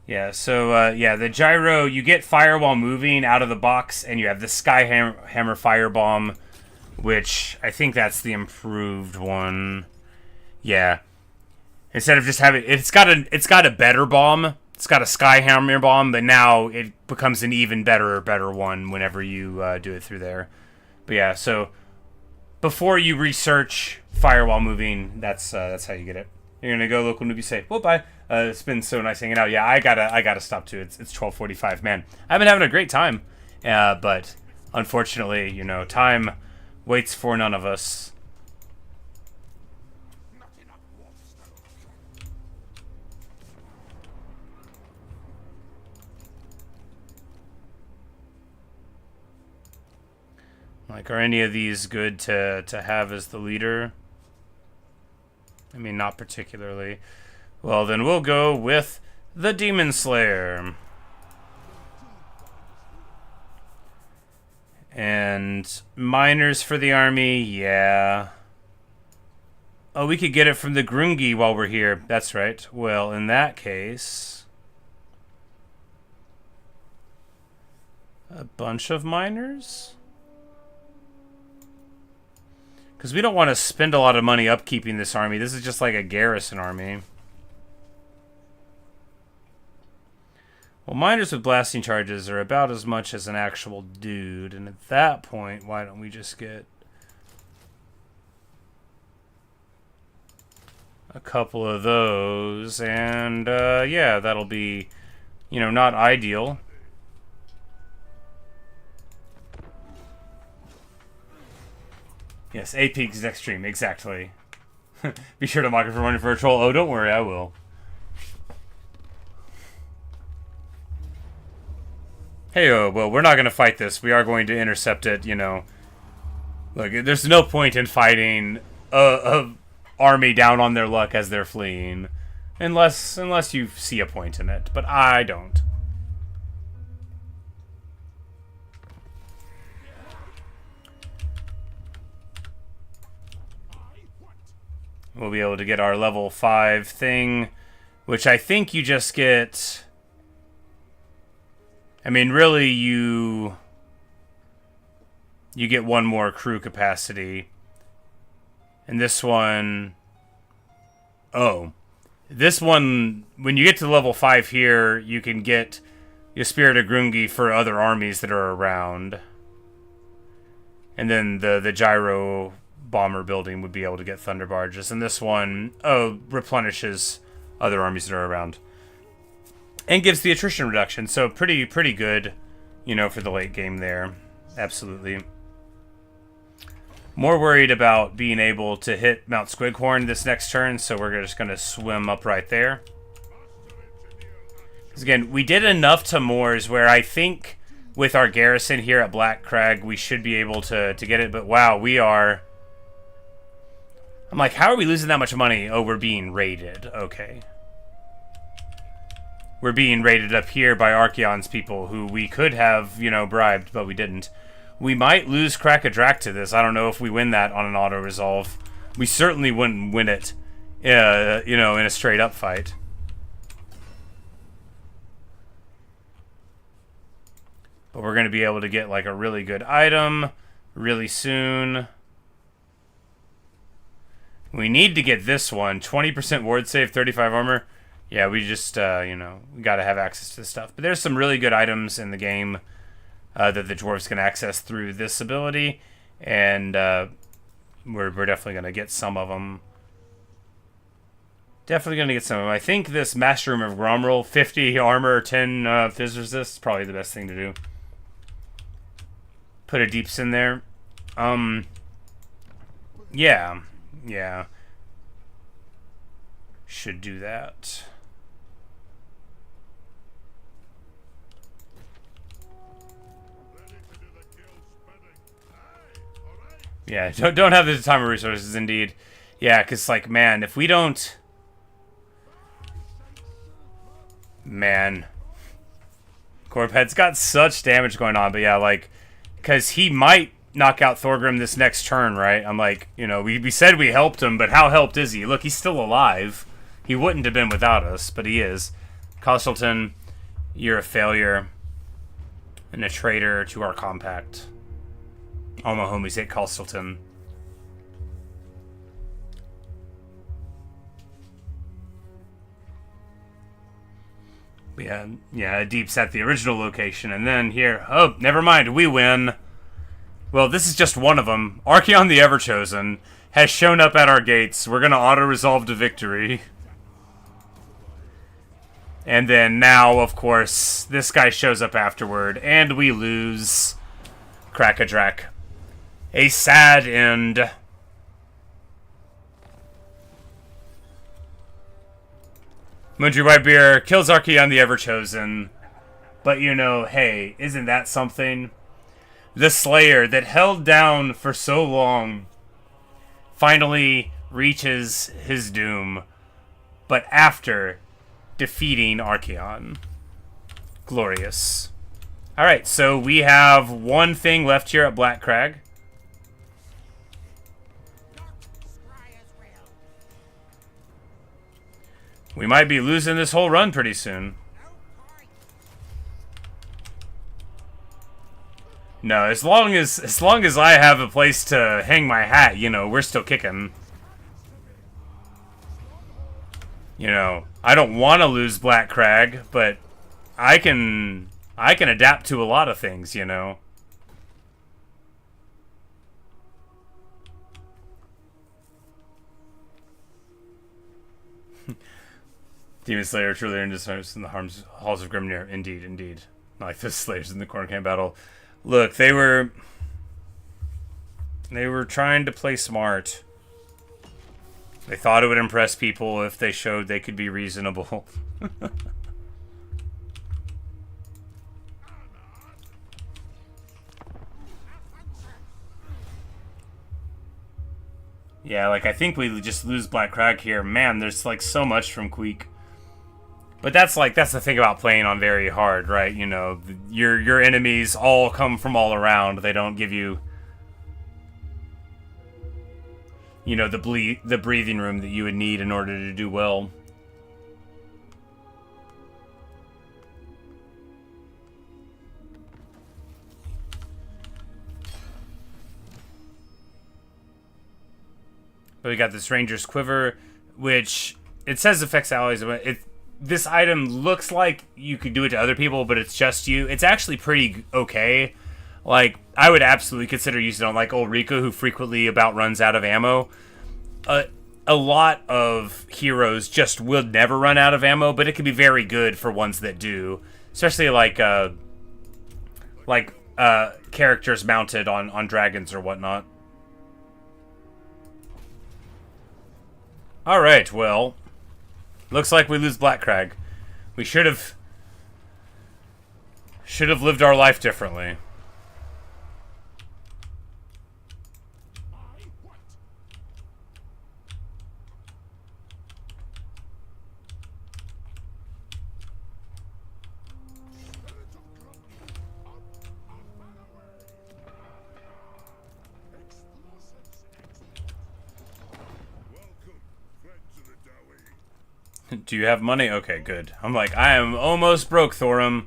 Yeah, so, yeah, the gyro, you get fire while moving out of the box, and you have the Skyhammer Firebomb, which I think that's the improved one. Yeah. Instead of just having... It's got a better bomb. It's got a Skyhammer bomb, but now it becomes an even better one whenever you do it through there. But yeah, so before you research fire while moving, that's how you get it. You're gonna go local newbie say, well, bye. It's been so nice hanging out. Yeah, I gotta stop too. It's 12:45. Man, I've been having a great time, but unfortunately, you know, time waits for none of us. Like, are any of these good to have as the leader? I mean, not particularly. Well, then we'll go with the Demon Slayer. And miners for the army, yeah. Oh, we could get it from the Grungi while we're here. That's right. Well, in that case... a bunch of miners? Because we don't want to spend a lot of money upkeeping this army. This is just like a garrison army. Well, miners with blasting charges are about as much as an actual dude. And at that point, why don't we just get a couple of those? And, yeah, that'll be, you know, not ideal. Yes, 8 peaks is extreme, exactly. Be sure to mark it for running for a troll. Oh, don't worry, I will. Hey, well, we're not going to fight this. We are going to intercept it, you know. Look, there's no point in fighting a army down on their luck as they're fleeing. Unless you see a point in it. But I don't. We'll be able to get our level 5 thing, which I think you just get... I mean, really, you get one more crew capacity. And this one... Oh. This one, when you get to level 5 here, you can get your Spirit of Grungi for other armies that are around. And then the gyro... bomber building would be able to get thunder barges, and this one replenishes other armies that are around and gives the attrition reduction. So pretty good, you know, for the late game there. Absolutely. More worried about being able to hit Mount Squighorn this next turn, so we're just going to swim up right there. Because again, we did enough to Moors where I think with our garrison here at Black Crag we should be able to get it, but wow, we are... I'm like, how are we losing that much money? Oh, we're being raided. Okay. We're being raided up here by Archeon's people, who we could have, you know, bribed, but we didn't. We might lose Krakadrak to this. I don't know if we win that on an auto-resolve. We certainly wouldn't win it, you know, in a straight-up fight. But we're going to be able to get, like, a really good item really soon. We need to get this one. 20% ward save, 35 armor. Yeah, we just, you know, we got to have access to this stuff. But there's some really good items in the game that the dwarves can access through this ability. And we're definitely going to get some of them. Definitely going to get some of them. I think this Master Room of Gromrel, 50 armor, 10 fizz resist, is probably the best thing to do. Put a deeps in there. Yeah. Yeah. Should do that. Yeah, don't have the time of resources, indeed. Yeah, because, like, man, if we don't... Man. Corphead's got such damage going on, but yeah, like... Because he might knock out Thorgrim this next turn, right? I'm like, you know, we said we helped him, but how helped is he? Look, he's still alive. He wouldn't have been without us, but he is. Castleton, you're a failure and a traitor to our compact. All my homies hate Castleton. Yeah, Deep's at the original location, and then here, oh, never mind, we win. Well, this is just one of them. Archaon the Everchosen has shown up at our gates. We're gonna auto-resolve to victory. And then now, of course, this guy shows up afterward, and we lose. Crack-a-drac. A sad end. Mundry Whitebeard kills Archaon the Everchosen. But you know, hey, isn't that something? The Slayer that held down for so long finally reaches his doom. But after defeating Archaon. Glorious. Alright, so we have one thing left here at Black Crag. We might be losing this whole run pretty soon. No, as long as I have a place to hang my hat, you know, we're still kicking. You know, I don't want to lose Black Crag, but I can adapt to a lot of things, you know. Demon Slayer truly earned his in the halls of Grimnir. Indeed, indeed. Not like the Slayers in the Corn Camp battle. Look, they were trying to play smart. They thought it would impress people if they showed they could be reasonable. Yeah, like, I think we just lose Black Crag here. Man, there's, like, so much from Queek. But that's the thing about playing on very hard, right? You know, your enemies all come from all around. They don't give you, you know, the breathing room that you would need in order to do well. But we got this Ranger's Quiver, which it says affects allies. This item looks like you could do it to other people, but it's just you. It's actually pretty okay. Like, I would absolutely consider using it on, like, Ulrika, who frequently about runs out of ammo. A lot of heroes just will never run out of ammo, but it can be very good for ones that do. Especially, like characters mounted on dragons or whatnot. Alright, well, looks like we lose Black Crag. We should have lived our life differently. Do you have money? Okay, good. I'm like, I am almost broke, Thorum.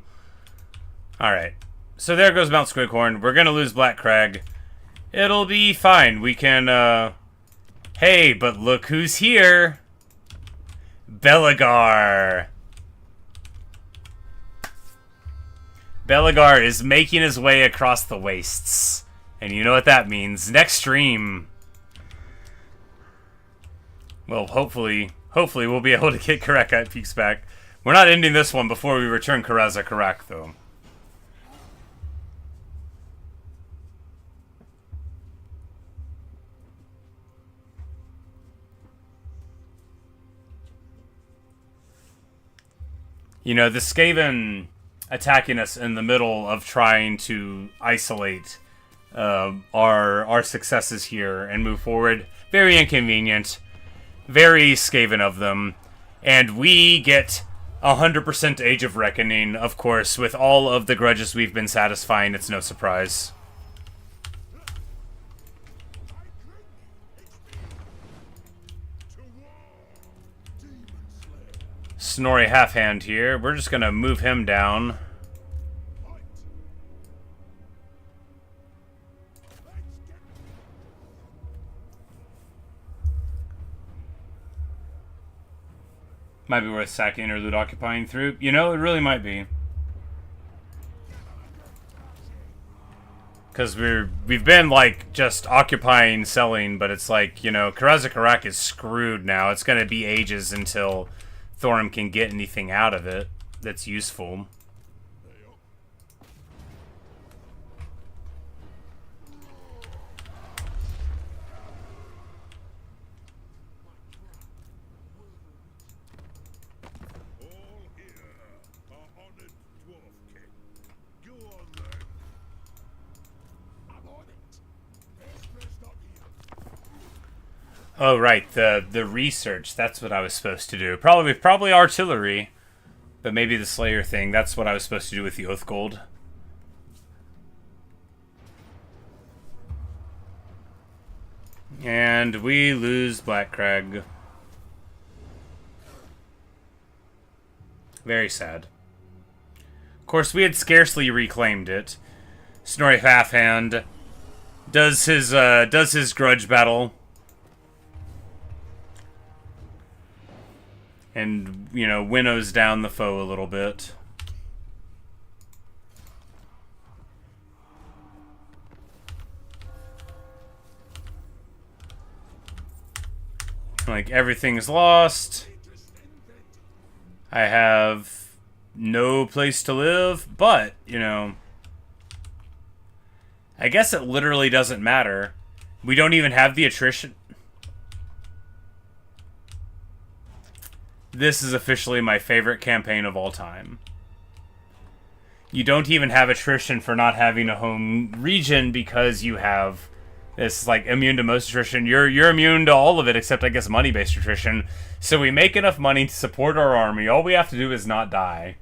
Alright. So there goes Mount Squighorn. We're gonna lose Black Crag. It'll be fine. We can, Hey, but look who's here! Belegar! Belegar is making his way across the wastes. And you know what that means. Next stream. Well, hopefully we'll be able to get Karak Peaks back. We're not ending this one before we return Karaz Ankor, though. You know, the Skaven attacking us in the middle of trying to isolate our successes here and move forward. Very inconvenient. Very Skaven of them. And we get 100% Age of Reckoning, of course. With all of the grudges we've been satisfying, it's no surprise. Snorri Halfhand here. We're just gonna move him down. Might be worth sacking interlude occupying through. You know, it really might be. Because we've been, like, just occupying, selling, but it's like, you know, Karaz Ankor is screwed now. It's going to be ages until Thorim can get anything out of it that's useful. Oh, right, the research. That's what I was supposed to do. Probably artillery, but maybe the Slayer thing. That's what I was supposed to do with the Oath Gold. And we lose Black Crag. Very sad. Of course, we had scarcely reclaimed it. Snorri Halfhand does his grudge battle. And, you know, winnows down the foe a little bit. Like, everything's lost. I have no place to live, but, you know, I guess it literally doesn't matter. We don't even have the attrition. This is officially my favorite campaign of all time. You don't even have attrition for not having a home region because you have this, like, immune to most attrition. You're immune to all of it except, I guess, money-based attrition. So we make enough money to support our army. All we have to do is not die.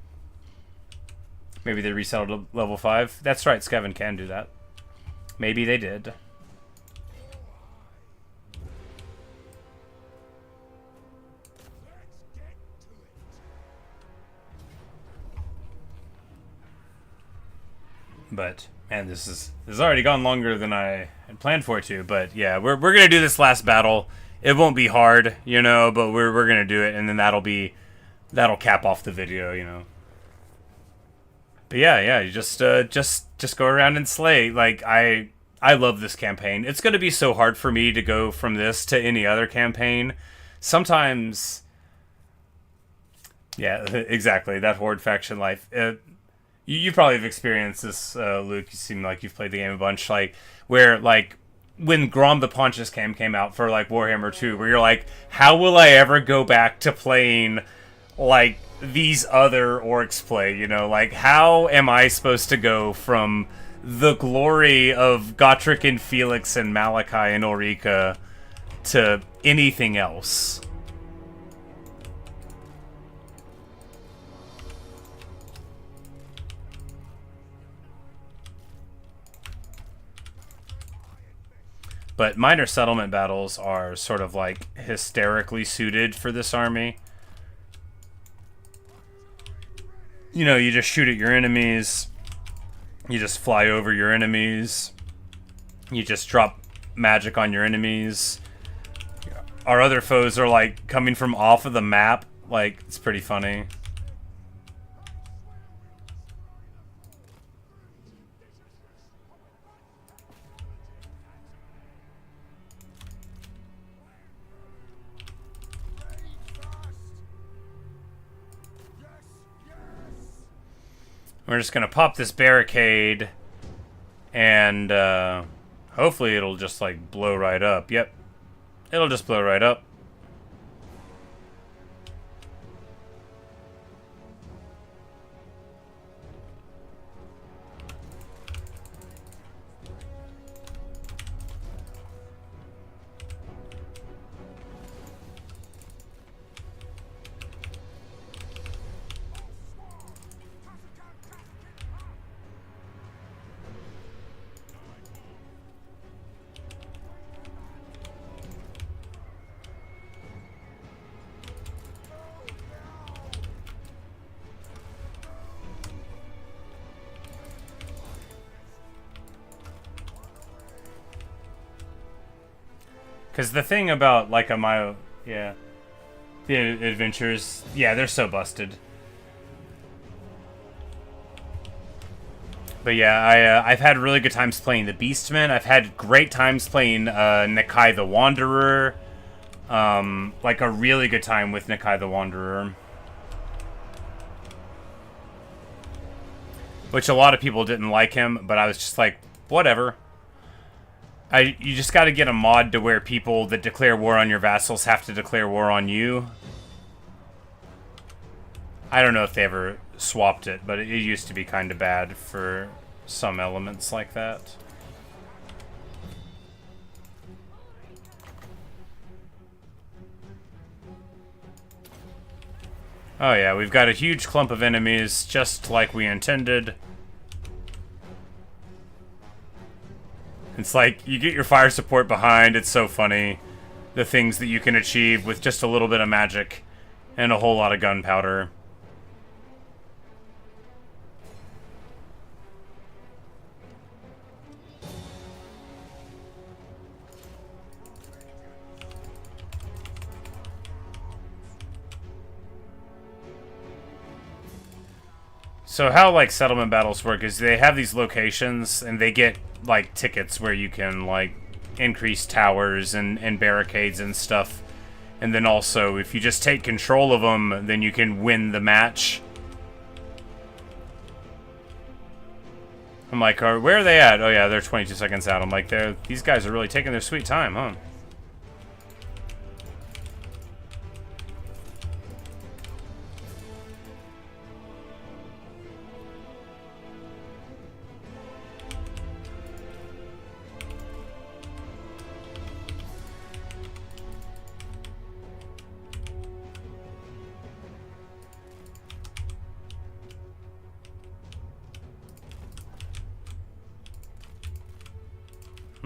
Maybe they resettled to level 5. That's right, Skaven can do that. Maybe they did. But, man, this has already gone longer than I had planned for it to. But yeah, we're gonna do this last battle. It won't be hard, you know, but we're gonna do it, and then that'll cap off the video, you know. But yeah, you just go around and slay. Like, I love this campaign. It's gonna be so hard for me to go from this to any other campaign. Sometimes, yeah, exactly, that Horde faction life. You probably have experienced this, Luke. You seem like you've played the game a bunch. Like, where, like, when Grom the Pontius came out for, like, Warhammer 2, where you're like, how will I ever go back to playing, like, these other orcs play, you know? Like, how am I supposed to go from the glory of Gotrek and Felix and Malakai and Ulrika to anything else? But minor settlement battles are sort of, like, hysterically suited for this army. You know, you just shoot at your enemies. You just fly over your enemies. You just drop magic on your enemies. Our other foes are, like, coming from off of the map. Like, it's pretty funny. We're just gonna pop this barricade, and hopefully it'll just, like, blow right up. Yep, it'll just blow right up. Because the thing about, like, yeah, the adventures, yeah, they're so busted. But yeah, I've had really good times playing the Beastmen. I've had great times playing Nakai the Wanderer. Like a really good time with Nakai the Wanderer. Which a lot of people didn't like him, but I was just like, whatever. You just gotta get a mod to where people that declare war on your vassals have to declare war on you. I don't know if they ever swapped it, but it used to be kind of bad for some elements like that. Oh yeah, we've got a huge clump of enemies, just like we intended. It's like, you get your fire support behind, it's so funny. The things that you can achieve with just a little bit of magic and a whole lot of gunpowder. So how, like, settlement battles work is they have these locations, and they get, like, tickets where you can, like, increase towers and barricades and stuff. And then also, if you just take control of them, then you can win the match. I'm like, where are they at? Oh yeah, they're 22 seconds out. I'm like, these guys are really taking their sweet time, huh?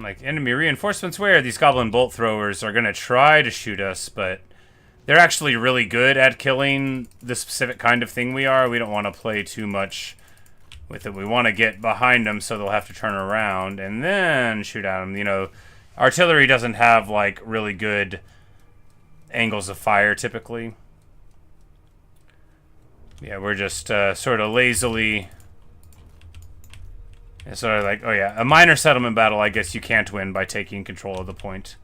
Like, enemy reinforcements where? These goblin bolt throwers are gonna try to shoot us, but they're actually really good at killing the specific kind of thing we are. We don't want to play too much with it. We want to get behind them so they'll have to turn around and then shoot at them. You know, artillery doesn't have, like, really good angles of fire, typically. Yeah, we're just sort of lazily... So like, oh yeah, a minor settlement battle I guess you can't win by taking control of the point.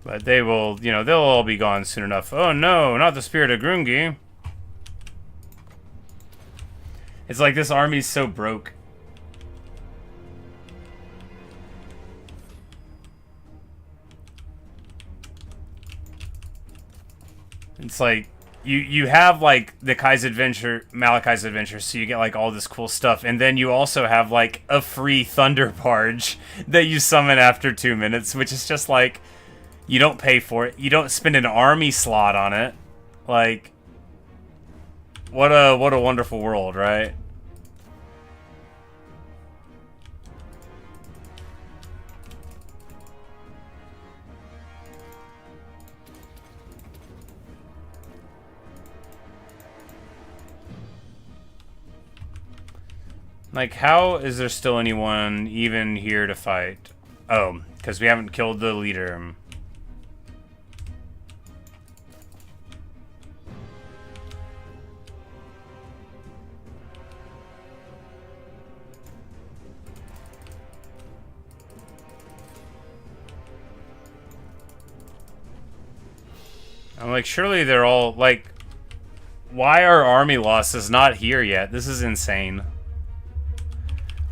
But they will, you know, they'll all be gone soon enough. Oh no, not the spirit of Grungi. It's like this army's so broke. It's like... You have, like, the Malakai's adventure, so you get, like, all this cool stuff, and then you also have, like, a free Thunder Barge that you summon after 2 minutes, which is just, like, you don't pay for it. You don't spend an army slot on it. Like, what a wonderful world, right? Like, how is there still anyone even here to fight? Oh, because we haven't killed the leader. I'm like, surely they're all, like... Why are army losses not here yet? This is insane.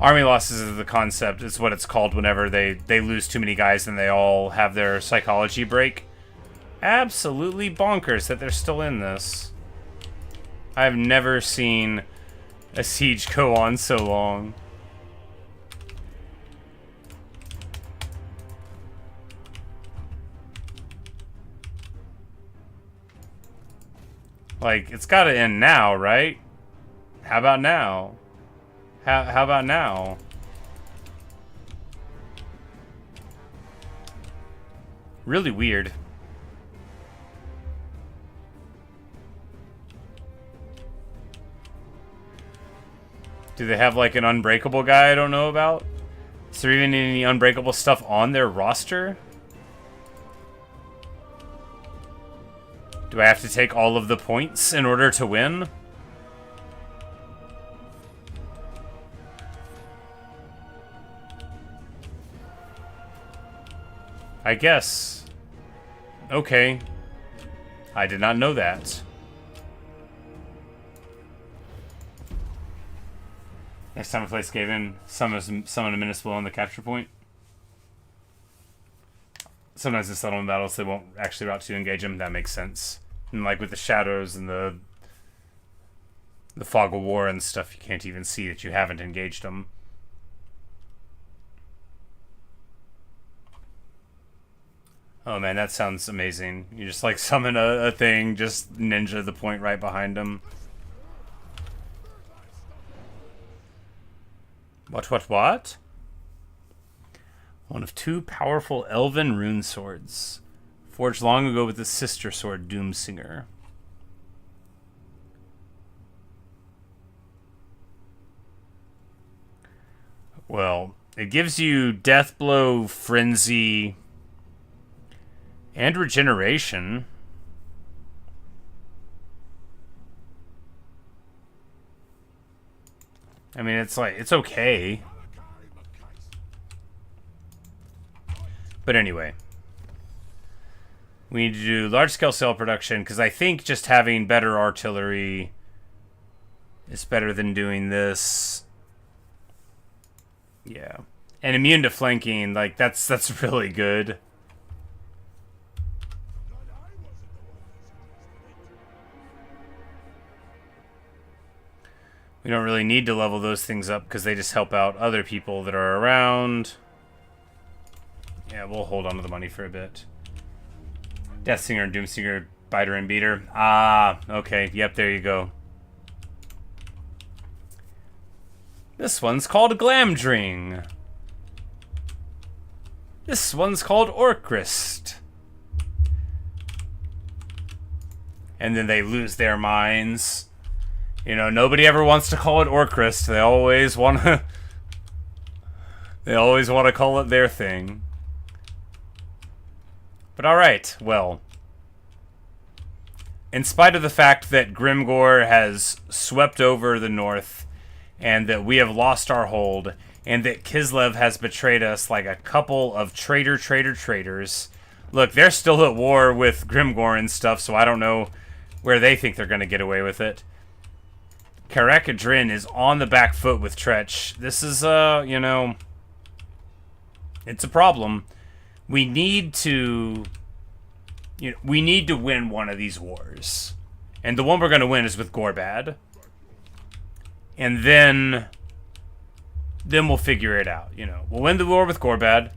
Army losses is the concept. It's what it's called whenever they lose too many guys and they all have their psychology break. Absolutely bonkers that they're still in this. I've never seen a siege go on so long. Like, it's gotta end now, right? How about now? How about now? Really weird. Do they have, like, an unbreakable guy I don't know about? Is there even any unbreakable stuff on their roster? Do I have to take all of the points in order to win? I guess. Okay. I did not know that. Next time I play Skaven, summon a Municipal on the capture point. Sometimes in settlement battles they won't actually route to engage them. That makes sense. And like with the shadows and the fog of war and stuff, you can't even see that you haven't engaged them. Oh man, that sounds amazing. You just like summon a thing, just ninja the point right behind them. What? One of 2 powerful elven rune swords. Forged long ago with the sister sword, Doomsinger. Well, it gives you Death Blow, Frenzy, and Regeneration. I mean, it's like, it's okay. But anyway. We need to do large-scale cell production, because I think just having better artillery is better than doing this. Yeah. And immune to flanking, like, that's really good. We don't really need to level those things up because they just help out other people that are around. Yeah, we'll hold on to the money for a bit. Deathsinger and Doomsinger, Biter and Beater. Ah, okay. Yep, there you go. This one's called Glamdring. This one's called Orcrist. And then they lose their minds. You know, nobody ever wants to call it Orcrist. They always want to... They always want to call it their thing. But alright, well. In spite of the fact that Grimgor has swept over the north, and that we have lost our hold, and that Kislev has betrayed us like a couple of traitors. Look, they're still at war with Grimgor and stuff, so I don't know where they think they're going to get away with it. Karakadrin is on the back foot with Tretch. This is, you know... It's a problem. We need to... You know, we need to win one of these wars. And the one we're going to win is with Gorbad. And then we'll figure it out, you know. We'll win the war with Gorbad.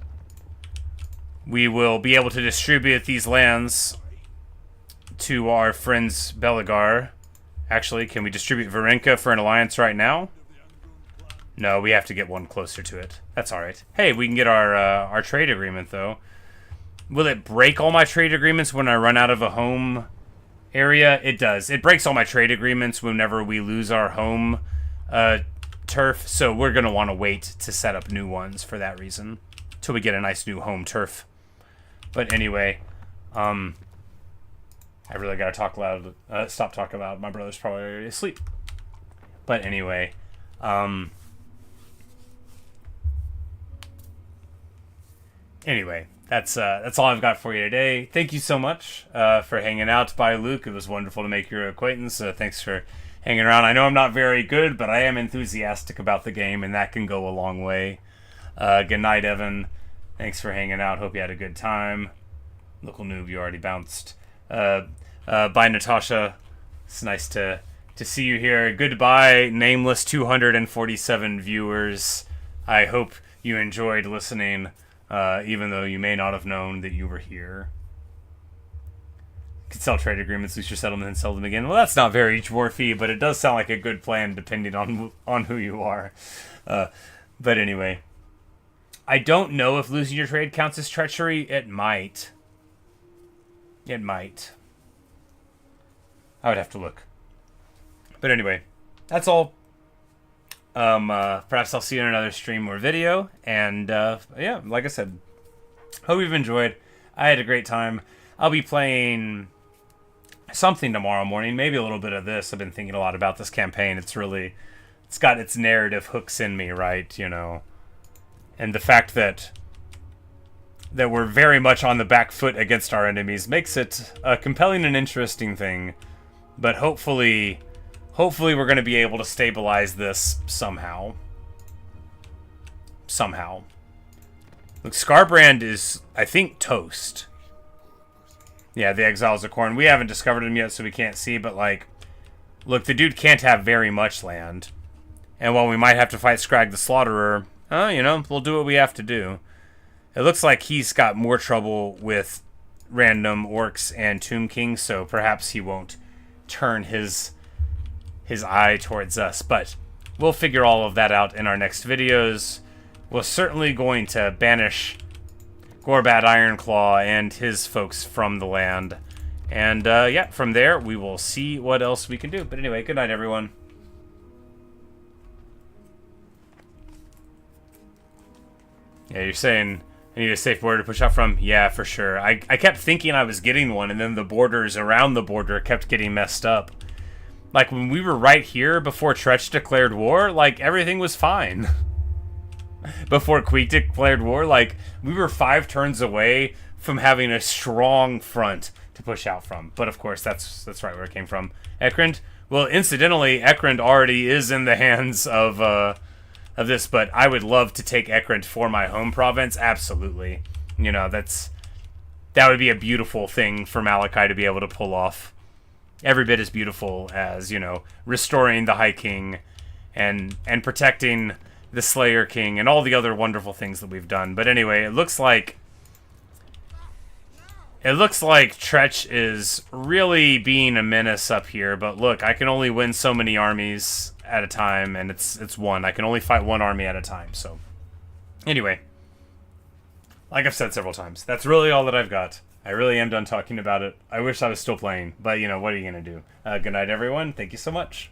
We will be able to distribute these lands to our friends Belagar. Actually, can we distribute Varenka for an alliance right now? No, we have to get one closer to it. That's alright. Hey, we can get our trade agreement, though. Will it break all my trade agreements when I run out of a home area? It does. It breaks all my trade agreements whenever we lose our home turf, so we're going to want to wait to set up new ones for that reason, till we get a nice new home turf. But anyway, I really gotta talk loud. Stop talking loud. My brother's probably already asleep. But anyway, that's all I've got for you today. Thank you so much for hanging out. Bye, Luke. It was wonderful to make your acquaintance. Thanks for hanging around. I know I'm not very good, but I am enthusiastic about the game, and that can go a long way. Good night, Evan. Thanks for hanging out. Hope you had a good time. Local noob, you already bounced. Bye, Natasha. It's nice to see you here. Goodbye, nameless 247 viewers. I hope you enjoyed listening, even though you may not have known that you were here. You can sell trade agreements, lose your settlement, and sell them again. Well, that's not very dwarfy, but it does sound like a good plan depending on who you are. But anyway, I don't know if losing your trade counts as treachery. It might. It might. I would have to look. But anyway, that's all. Perhaps I'll see you in another stream or video. And yeah, like I said, hope you've enjoyed. I had a great time. I'll be playing something tomorrow morning, maybe a little bit of this. I've been thinking a lot about this campaign. It's got its narrative hooks in me, right? You know, and the fact that we're very much on the back foot against our enemies makes it a compelling and interesting thing. But hopefully we're going to be able to stabilize this somehow. Look, Scarbrand is, I think, toast. Yeah, the Exiles of Khorne. We haven't discovered him yet, so we can't see, but, like, look, the dude can't have very much land. And while we might have to fight Scrag the Slaughterer, you know, we'll do what we have to do. It looks like he's got more trouble with random orcs and Tomb Kings, so perhaps he won't turn his eye towards us. But we'll figure all of that out in our next videos. We're certainly going to banish Gorbat Ironclaw and his folks from the land. And, yeah, from there, we will see what else we can do. But anyway, good night, everyone. Yeah, you're saying I need a safe border to push out from? Yeah, for sure. I kept thinking I was getting one, and then the borders around the border kept getting messed up. Like, when we were right here before Tretch declared war, like, everything was fine. Before Queek declared war, like, we were 5 turns away from having a strong front to push out from. But, of course, that's right where it came from. Ekrend? Well, incidentally, Ekrend already is in the hands of this, but I would love to take Ekrend for my home province. Absolutely. You know, that would be a beautiful thing for Malakai to be able to pull off. Every bit as beautiful as, you know, restoring the High King and protecting the Slayer King and all the other wonderful things that we've done. But anyway, it looks like Tretch is really being a menace up here. But look, I can only win so many armies at a time, and it's one. I can only fight one army at a time. So anyway, like I've said several times, that's really all that I've got. I really am done talking about it. I wish I was still playing, but, you know, what are you going to do? Good night, everyone. Thank you so much.